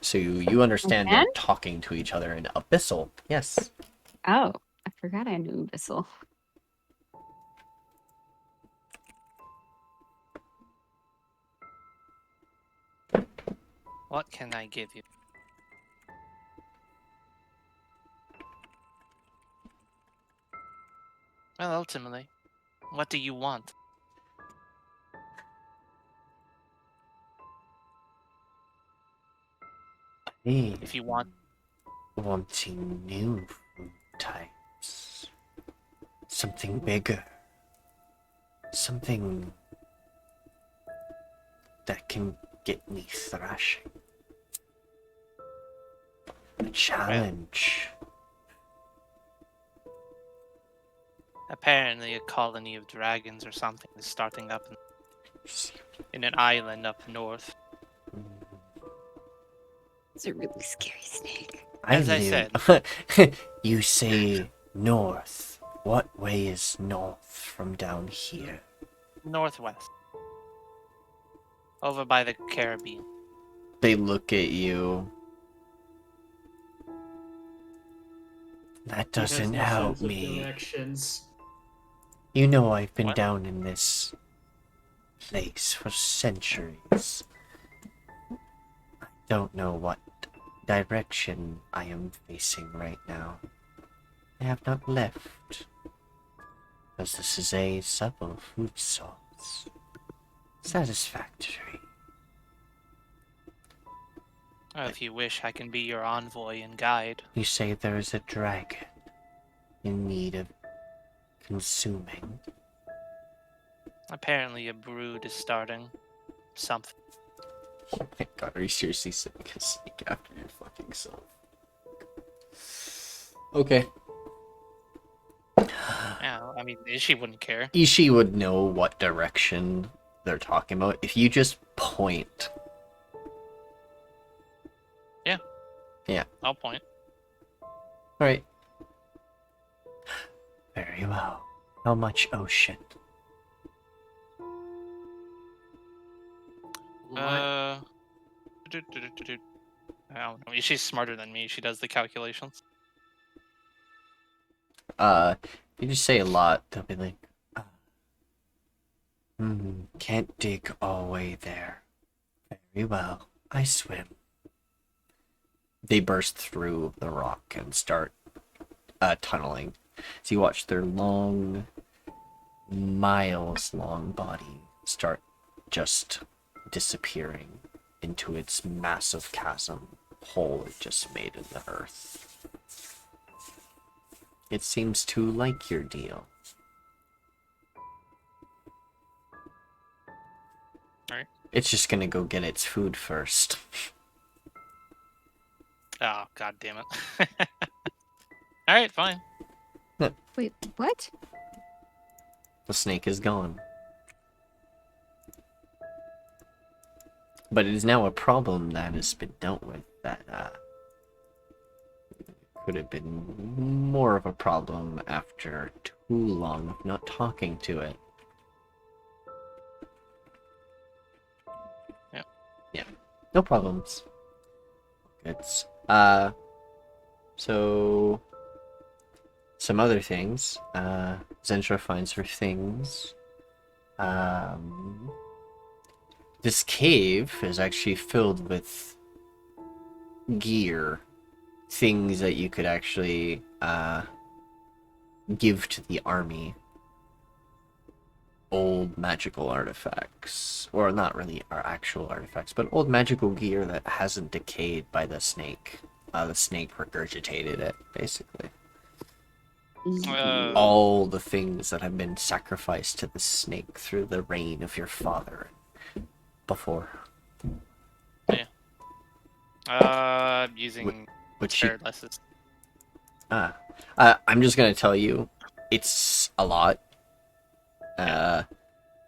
So you understand them talking to each other in Abyssal. Yes. Oh, I forgot I knew Abyssal. What can I give you? Well, ultimately, what do you want? Hey, If you want, wanting new food types. Something bigger. Something that can get me thrashing. challenge. Apparently, a colony of dragons or something is starting up in an island up north. It's a really scary snake. As I said. You say north. What way is north from down here? Northwest. Over by the Caribbean. They look at you. That doesn't He has no help sense of me. directions. You know I've been What? down in this place for centuries. I don't know what direction I am facing right now. I have not left, as this is a supple food source. Satisfactory. If you wish, I can be your envoy and guide. You say there is a dragon in need of consuming. Apparently, a brood is starting. Something. Oh my god, are you seriously sitting a snake after your fucking self? Okay. Yeah, I mean, Itchi wouldn't care. Itchi would know what direction they're talking about if you just point. Yeah. Yeah. I'll point. Alright. Very well. How much ocean? I don't know. She's smarter than me. She does the calculations. If you just say a lot, they'll be like, can't dig all the way there. Very well. I swim. They burst through the rock and start tunneling. So you watch their long, miles-long body start just disappearing into its massive chasm hole it just made in the earth. It seems to like your deal. Alright. It's just gonna go get its food first. Oh, god damn it. Alright, fine. Wait, what? The snake is gone. But it is now a problem that has been dealt with that could have been more of a problem after too long of not talking to it. Yeah. Yeah. No problems. It's so some other things. Zentra finds her things. This cave is actually filled with gear, things that you could actually give to the army. Old magical artifacts, or not really our actual artifacts, but old magical gear that hasn't decayed by the snake. The snake regurgitated it, basically. All the things that have been sacrificed to the snake through the reign of your father before. Yeah. Using Which shared lessons. I'm just gonna tell you, it's a lot.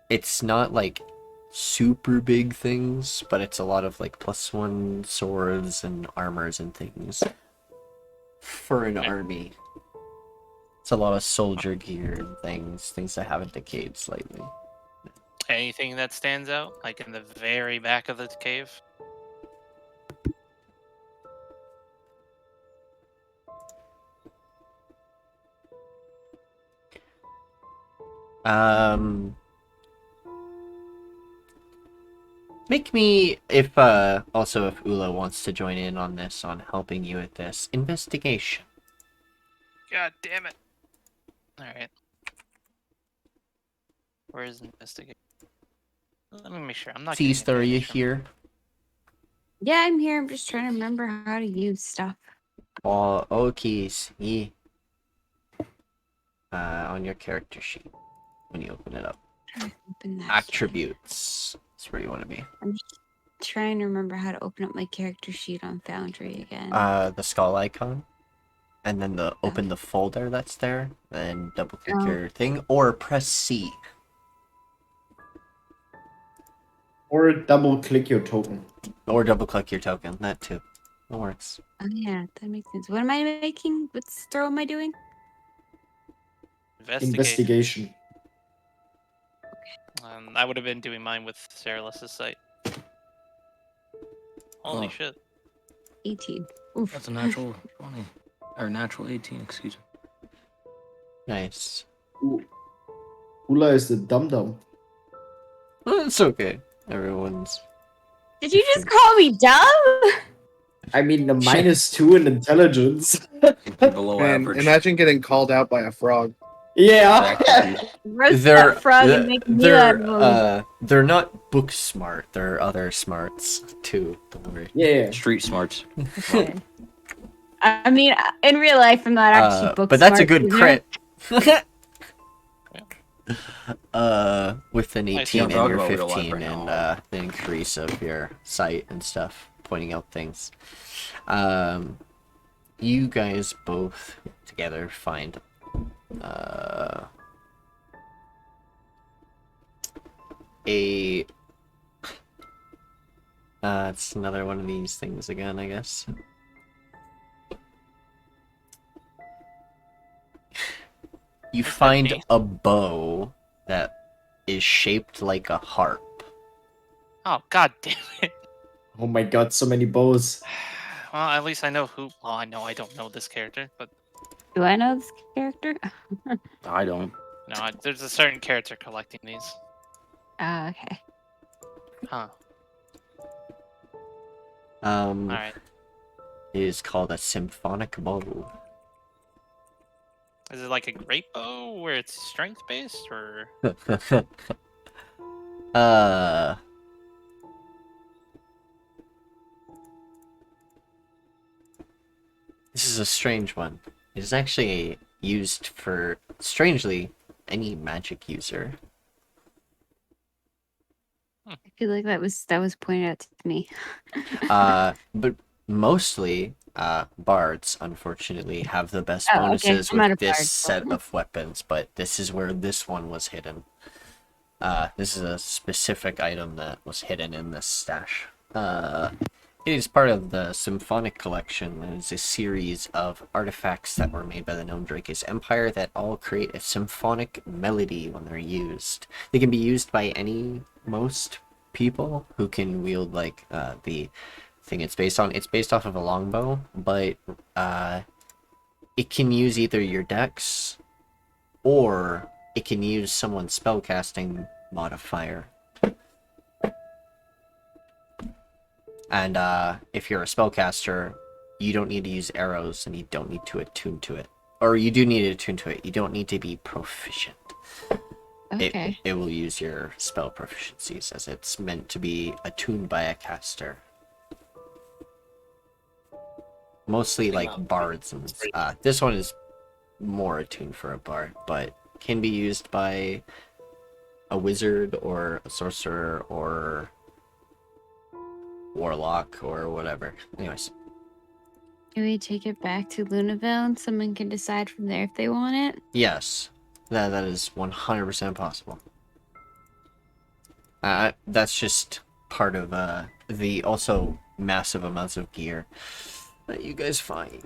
It's not like super big things, but it's a lot of like +1 swords and armors and things for an army. It's a lot of soldier gear and things that haven't decayed slightly. Anything that stands out, like in the very back of the cave? Make me, if also if Ula wants to join in on this, on helping you with this investigation. God damn it. Alright. Where is investigation? Let me make sure. I'm not Seaster, are you here? Yeah, I'm here. I'm just trying to remember how to use stuff. Oh, okay. Yeah. On your character sheet when you open it up. Open that Attributes. That's where you want to be. I'm just trying to remember how to open up my character sheet on Foundry again. The skull icon, and then open the folder that's there, and double click your thing, or press C. Or double click your token. Or double click your token. That too. That works. Oh yeah, that makes sense. What am I making? What throw am I doing? Investigation. I would have been doing mine with Ceralus's site. Holy shit. 18. Oof. That's a natural 20. Or natural 18, excuse me. Nice. Ula is the dum-dum. Well, it's okay. Everyone's... Did you just call me dumb? I mean, the -2 in intelligence. Below Man, average. imagine getting called out by a frog. Yeah. Roast that frog and make me out of them. They're not book smart. They're other smarts too. Don't worry. Yeah. Street smarts. Okay. I mean, in real life, I'm not actually book but that's a smart good either. crit. With an I 18 see, I'm and talking your about real life 15 right and now. the increase of your sight and stuff, pointing out things. You guys both together find it's another one of these things again, I guess. You find a bow that is shaped like a harp. Oh, god damn it. Oh my god, so many bows. Well, at least I know who. Well, I don't know this character, but. Do I know this character? I don't. No, there's a certain character collecting these. Okay. Huh. Alright. It is called a symphonic bow. Is it like a great bow where it's strength based, or? This is a strange one. It is actually used for, strangely, any magic user. I feel like that was pointed out to me. But mostly, bards, unfortunately, have the best Oh, okay. bonuses I'm not with a this bard. set of weapons, but this is where this one was hidden. This is a specific item that was hidden in this stash. It is part of the Symphonic Collection. It is a series of artifacts that were made by the Gnome Drake's Empire that all create a symphonic melody when they're used. They can be used by most people who can wield, like, the thing it's based on. It's based off of a longbow, but it can use either your dex, or it can use someone's spellcasting modifier. And if you're a spellcaster, you don't need to use arrows, and you don't need to attune to it. Or you do need to attune to it. You don't need to be proficient. Okay. It will use your spell proficiencies, as it's meant to be attuned by a caster. Mostly like bards, and this one is more attuned for a bard, but can be used by a wizard or a sorcerer or warlock or whatever. Anyways, Can we take it back to Lunaville and someone can decide from there if they want it? yes, that is 100% possible. That's just part of the also massive amounts of gear that you guys find.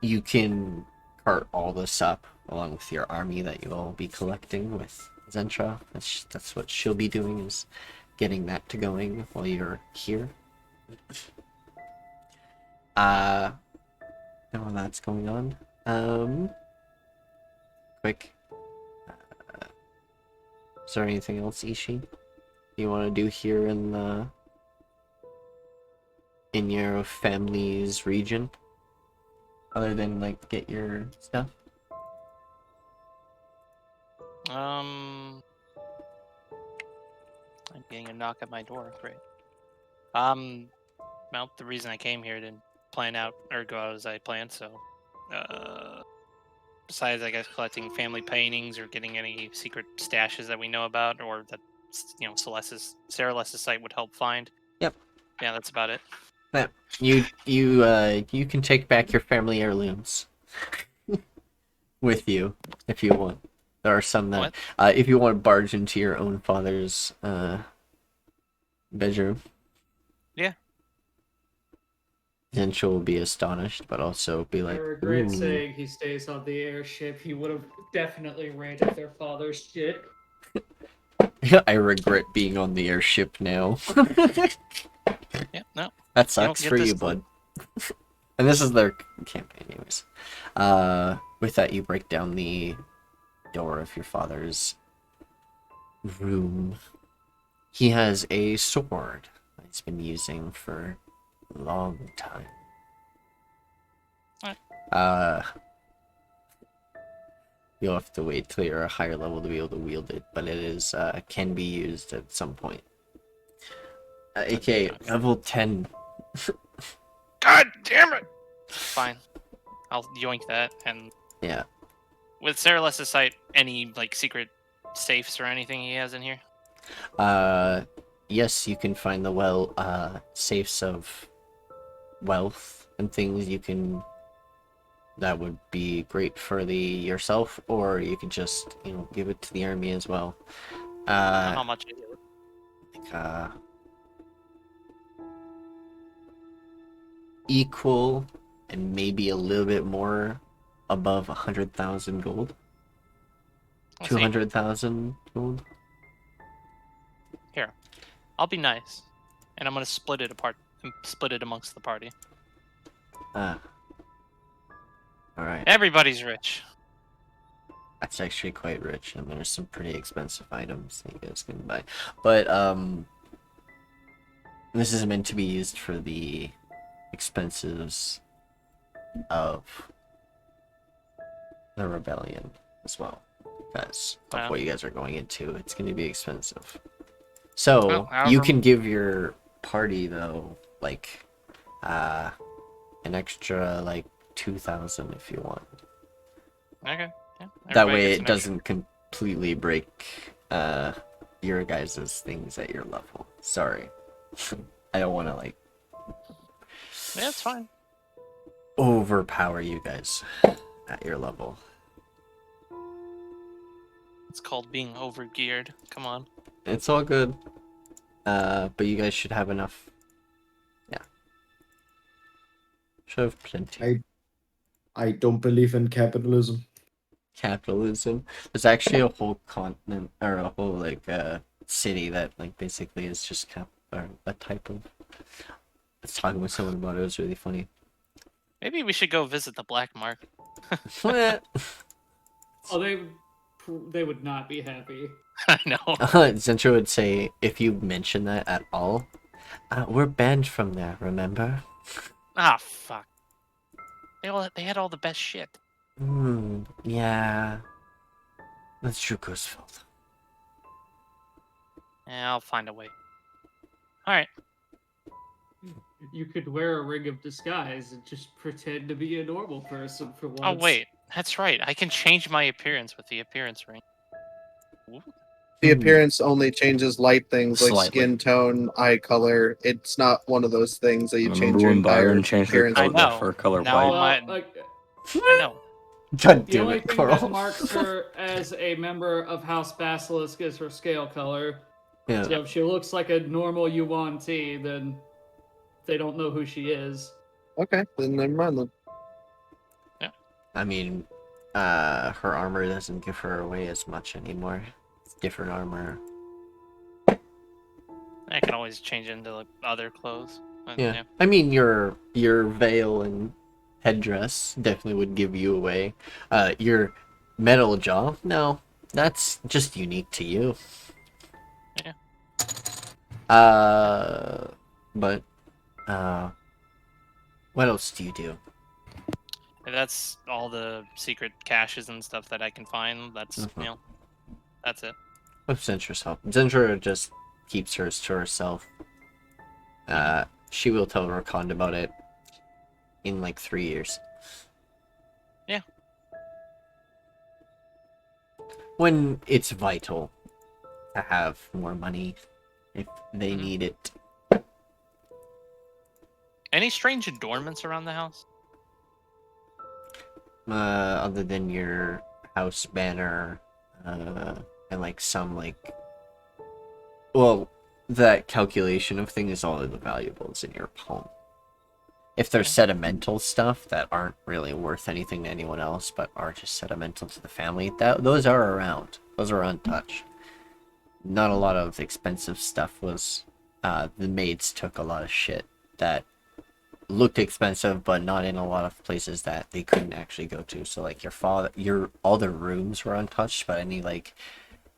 You can cart all this up along with your army that you will be collecting with Zentra. That's what she'll be doing, is getting that to going while you're here. And while that's going on, quick. Is there anything else, Itshi, you want to do here in your family's region, other than like get your stuff? I'm getting a knock at my door. Great. Well, the reason I came here didn't plan out or go out as I planned, so besides, I guess, collecting family paintings or getting any secret stashes that we know about, or that Sarah Less's site would help find. Yep. Yeah, that's about it. Yeah. You can take back your family heirlooms with you if you want. There are some that if you want to barge into your own father's bedroom. Yeah. Then she'll be astonished, but also be like, I regret "Ooh." saying he stays on the airship. He would have definitely raided their father's shit. I regret being on the airship now. Yeah, no. That sucks for you, bud. And this is their campaign, anyways. With that, you break down the door of your father's room. He has a sword that he's been using for a long time. You'll have to wait till you're a higher level to be able to wield it, but it is can be used at some point. AK level 10. God damn it! Fine. I'll yoink that, and... Yeah. With Sarah Less's site, any, secret safes or anything he has in here? Yes, you can find the safes of wealth and things you can... That would be great for yourself, or you could just, give it to the army as well. How much is it? Equal and maybe a little bit more above 100,000 gold. 200,000 gold. Here, I'll be nice, and I'm gonna split it amongst the party. Alright. Everybody's rich. That's actually quite rich, and there's some pretty expensive items that you guys can buy. But, this is meant to be used for the expenses of the rebellion as well. Because of what you guys are going into, it's going to be expensive. So, you can give your party, though, an extra, 2,000 if you want. Okay. Yeah, that way it doesn't completely break your guys' things at your level. Sorry. I don't want to, Yeah, it's fine. overpower you guys at your level. It's called being overgeared. Come on. It's all good. But you guys should have enough. Yeah. Should have plenty. I don't believe in capitalism. Capitalism. There's actually a whole continent, or a whole, city that, basically is just a type of... I was talking with someone about it. It was really funny. Maybe we should go visit the black market. What? Oh, they would not be happy. I know. Zentro would say, if you mention that at all, we're banned from there, remember? Ah, fuck. They had all the best shit. Yeah. That's Shuko's fault. Yeah, I'll find a way. Alright. You could wear a ring of disguise and just pretend to be a normal person for once. Oh, wait. That's right. I can change my appearance with the appearance ring. Ooh. The appearance only changes light things like Slightly. skin tone, eye color. It's not one of those things that you change Remember your when entire Byron changed her appearance. I know. fur color Now white? I know. God The damn only it, thing that Koarl. marks her as a member of House Basilisk is her scale color. Yeah. So if she looks like a normal Yuan T, then they don't know who she is. Okay, then never mind then. I mean, her armor doesn't give her away as much anymore. It's different armor. I can always change into other clothes. Yeah. I mean, your veil and headdress definitely would give you away. Your metal jaw, no, that's just unique to you. Yeah. But what else do you do? That's all the secret caches and stuff that I can find. That's that's it. What's Zentra's help? Zentra just keeps hers to herself. She will tell Rakond about it in 3 years. Yeah. when it's vital to have more money if they need it. Any strange adornments around the house? Other than your house banner, and like some like, well, that calculation of thing is all of the valuables in your home. If there's sentimental stuff that aren't really worth anything to anyone else, but are just sentimental to the family, those are around. Those are untouched. Not a lot of expensive stuff was. The maids took a lot of shit that looked expensive, but not in a lot of places that they couldn't actually go to. So like all the rooms were untouched, but any like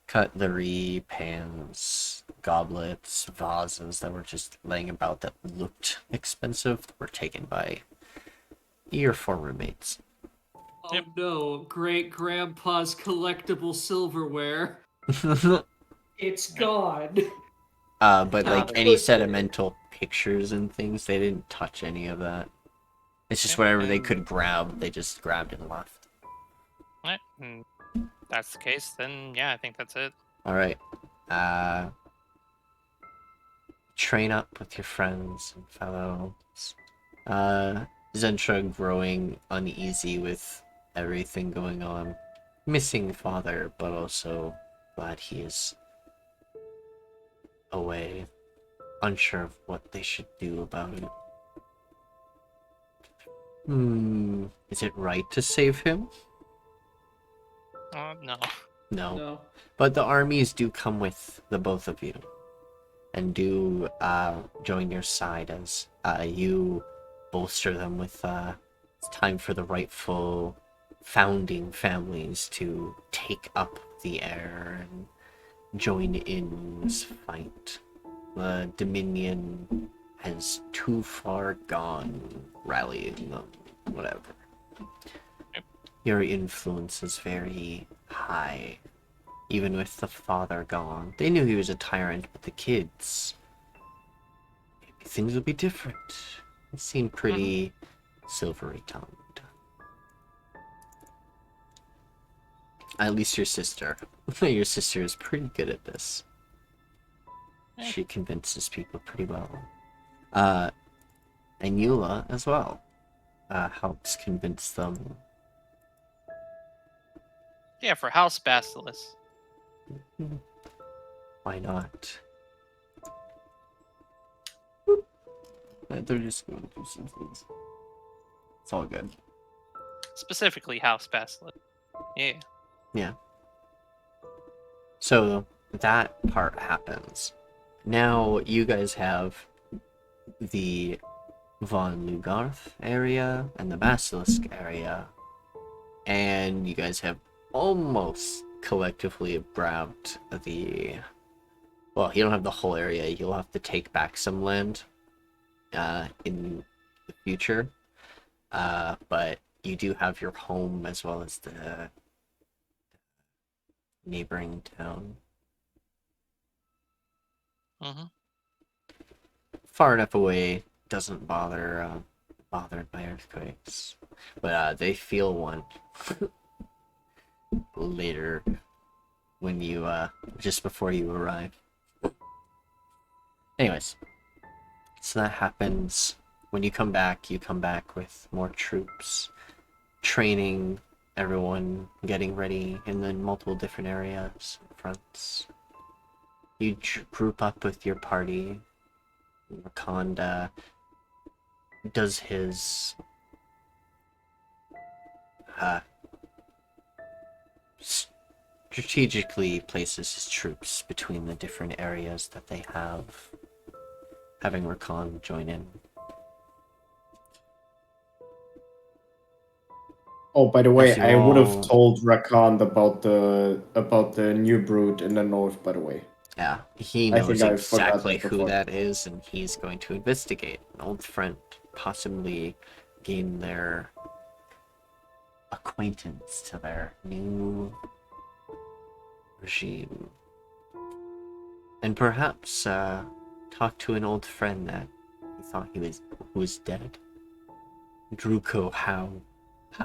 cutlery, pans, goblets, vases that were just laying about that looked expensive were taken by your former mates. Oh no, great grandpa's collectible silverware. It's gone. But like any sentimental pictures and things, they didn't touch any of that. It's just whatever they could grab, they just grabbed and left. Right. That's the case, then yeah, I think that's it. Alright. Train up with your friends and fellows. Zentra growing uneasy with everything going on. Missing father, but also glad he is away. Unsure of what they should do about it. Is it right to save him? No. No. But the armies do come with the both of you. And do join your side as you bolster them with it's time for the rightful founding families to take up the air and join in this fight. The Dominion has too far gone rallying them, whatever. Your influence is very high. Even with the father gone. They knew he was a tyrant, but the kids... maybe things will be different. They seem pretty silvery-tongued. At least your sister. Your sister is pretty good at this. She convinces people pretty well. And Eula as well. Helps convince them. Yeah, for House Basilisk. Why not? They're just going to do some things. It's all good. Specifically House Basilisk. Yeah. Yeah. So that part happens. Now you guys have the Von Lugarth area and the Basilisk area. And you guys have almost collectively grabbed the... well, you don't have the whole area. You'll have to take back some land in the future. But you do have your home as well as the neighboring town. Far enough away, doesn't bothered by earthquakes. But they feel one later when you just before you arrive. Anyways, so that happens. When you come back with more troops, training everyone, getting ready in the multiple different areas, fronts. You group up with your party. Wakanda does his strategically places his troops between the different areas that they have, having Rakan join in. Oh, by the way, I would have told Rakan about the new brood in the north, by the way. Yeah, he knows exactly who that is, and he's going to investigate. An old friend, possibly gain their acquaintance to their new regime. And perhaps talk to an old friend that he thought who was dead. Druko, how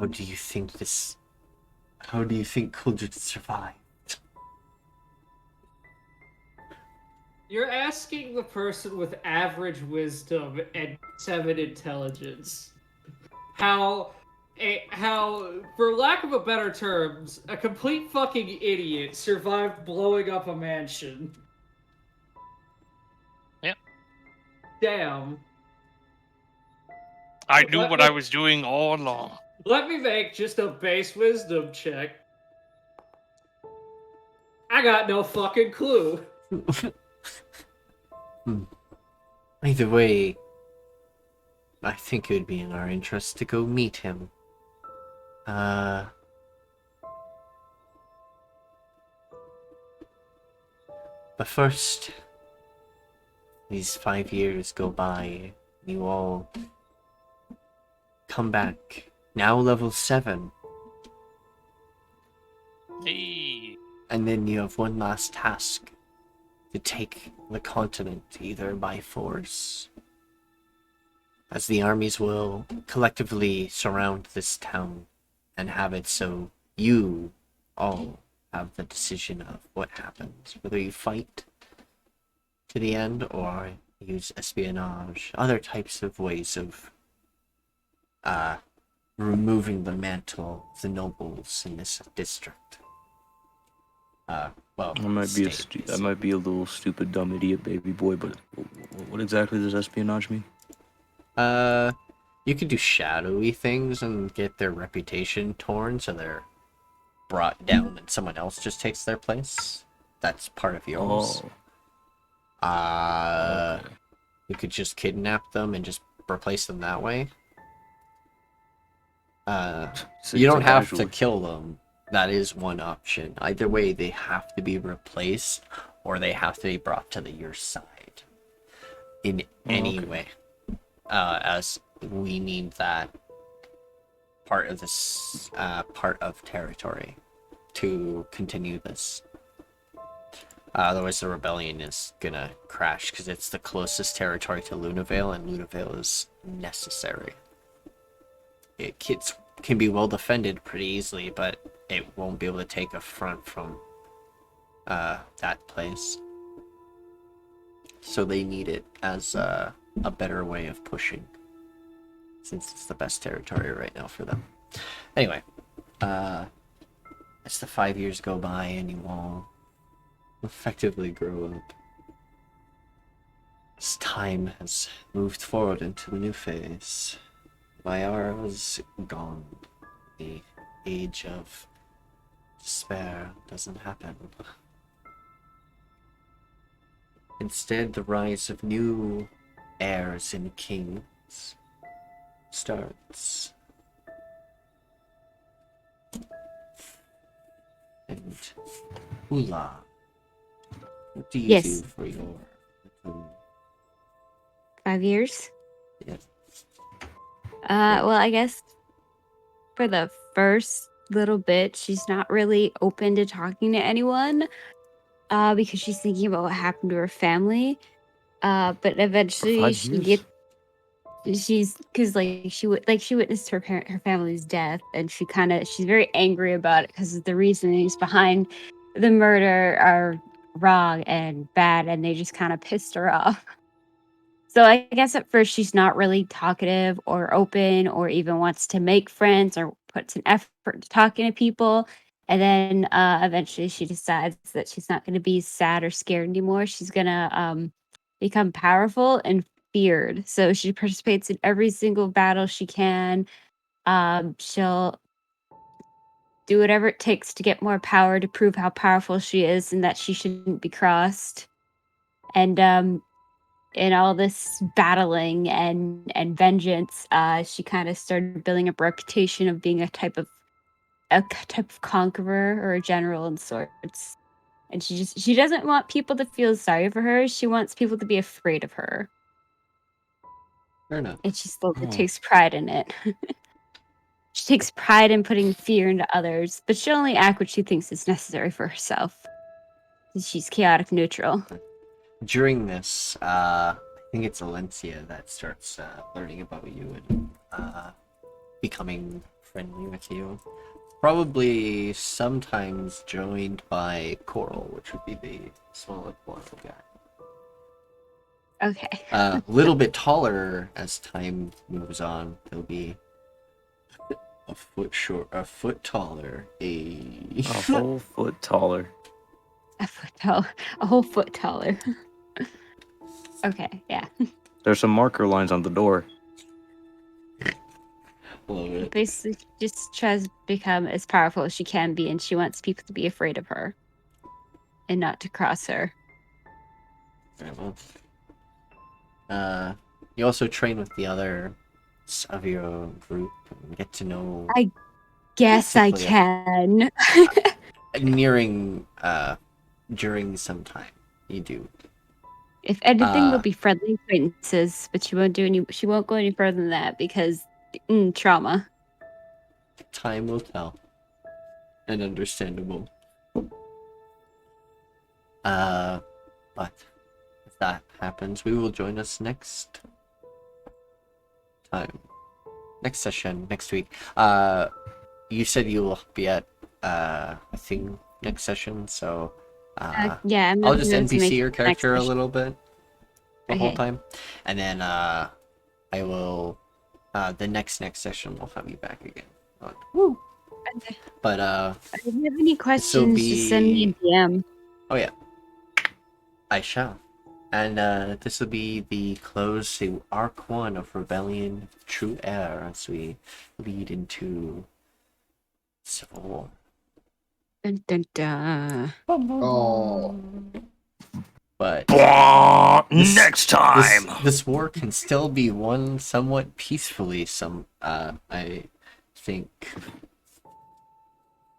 do you think Kuldra survived? You're asking the person with average wisdom and 7 intelligence how, for lack of a better terms, a complete fucking idiot survived blowing up a mansion. Yep. Damn. I knew what I was doing all along. Let me make just a base wisdom check. I got no fucking clue. Either way, I think it would be in our interest to go meet him. But first, these 5 years go by, you all come back, now level 7. Hey. And then you have one last task, to take the continent either by force, as the armies will collectively surround this town and have it so you all have the decision of what happens, whether you fight to the end or use espionage, other types of ways of removing the mantle of the nobles in this district. Well, I might be a little stupid, dumb idiot, baby boy, but what exactly does espionage mean? You could do shadowy things and get their reputation torn so they're brought down and someone else just takes their place. That's part of yours. Okay. You could just kidnap them and just replace them that way. You don't have to kill them. That is one option. Either way, they have to be replaced or they have to be brought to your side in any way. As we need that part of this part of territory to continue this. Otherwise, the rebellion is gonna crash because it's the closest territory to Lunavale, and Lunavale is necessary. Kids can be well defended pretty easily, but it won't be able to take a front from that place. So they need it as a better way of pushing, since it's the best territory right now for them. Anyway, as the 5 years go by and you all effectively grow up, as time has moved forward into the new phase, Vyara was gone. The age of despair doesn't happen. Instead, the rise of new heirs and kings starts. And Ula, what do you do for your 5 years? Yeah. Well, I guess for the first little bit, she's not really open to talking to anyone, because she's thinking about what happened to her family. But eventually she witnessed her family's death, and she's very angry about it because the reasonings behind the murder are wrong and bad, and they just kind of pissed her off. So I guess at first she's not really talkative or open or even wants to make friends or puts an effort to talking to people. And then eventually she decides that she's not going to be sad or scared anymore. She's going to become powerful and feared. So she participates in every single battle she can. She'll do whatever it takes to get more power to prove how powerful she is and that she shouldn't be crossed. And in all this battling and vengeance, she kind of started building up a reputation of being a type of conqueror or a general in sorts. And she doesn't want people to feel sorry for her. She wants people to be afraid of her. Fair enough. And she slowly takes pride in it. She takes pride in putting fear into others, but she'll only act what she thinks is necessary for herself. She's chaotic neutral. During this, I think it's Alencia that starts learning about you and becoming friendly with you. Probably sometimes joined by Koarl, which would be the smaller guy. Okay. A little bit taller as time moves on. They'll be a foot short, a foot taller. A whole foot taller. A whole foot taller. Okay, yeah. There's some marker lines on the door. Love it. Basically, she just tries to become as powerful as she can be, and she wants people to be afraid of her and not to cross her. Very well. You also train with the other Seviroth group and get to know. I guess I basically can. During some time, you do. If anything, we'll be friendly acquaintances, but she won't go any further than that because trauma. Time will tell. And understandable. But if that happens, we will join us next time. Next session, next week. You said you will be at a thing next session, so yeah, I'll just NPC your character a little bit the whole time. And then I will the next session we'll have you back again. Woo. But if you have any questions, just send me a DM. Oh yeah. I shall. And this will be the close to Arc 1 of Rebellion True Heir as we lead into Civil War. Dun, dun, dun. Oh. But next time, this war can still be won somewhat peacefully. I think.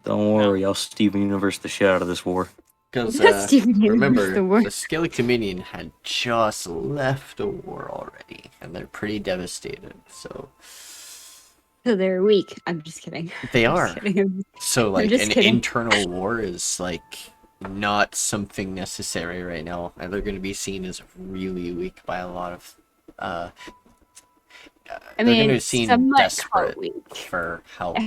Don't worry, I'll Steven Universe the shit out of this war. Because remember, the Scalect Dominion had just left the war already, and they're pretty devastated. So they're weak. I'm just kidding. They are. Kidding. So like an internal war is like not something necessary right now, and they're going to be seen as really weak by a lot of. They're going to be seen desperate for help.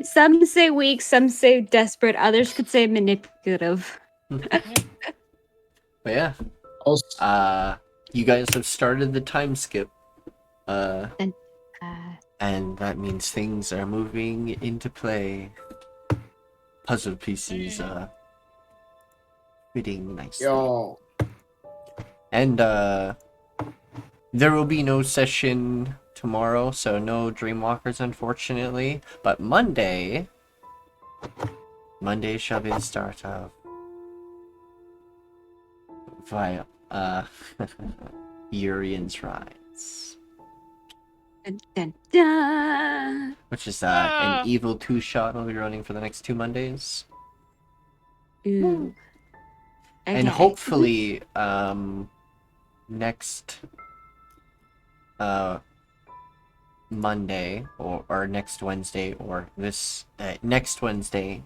Some say weak, some say desperate, others could say manipulative. But yeah. You guys have started the time skip. And that means things are moving into play. Puzzle pieces fitting nicely. Yo. And there will be no session tomorrow, so no Dreamwalkers, unfortunately. But Monday shall be the start of Urian's Rise. Dun, dun, dun. Which is an evil 2-shot I'll be running for the next 2 Mondays. Ooh. Okay. And hopefully next Monday or next Wednesday or this next Wednesday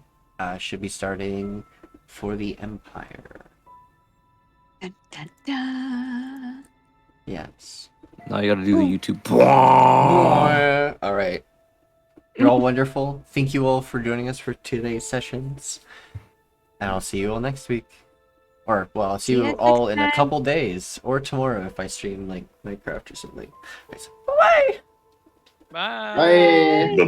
should be starting for the Empire. Dun, dun, dun. Yes. Now you gotta do the YouTube. All right. You're all wonderful. Thank you all for joining us for today's sessions. And I'll see you all next week. Or, well, I'll see you all in a couple days. Or tomorrow if I stream, like, Minecraft or something. Bye! Bye! Bye!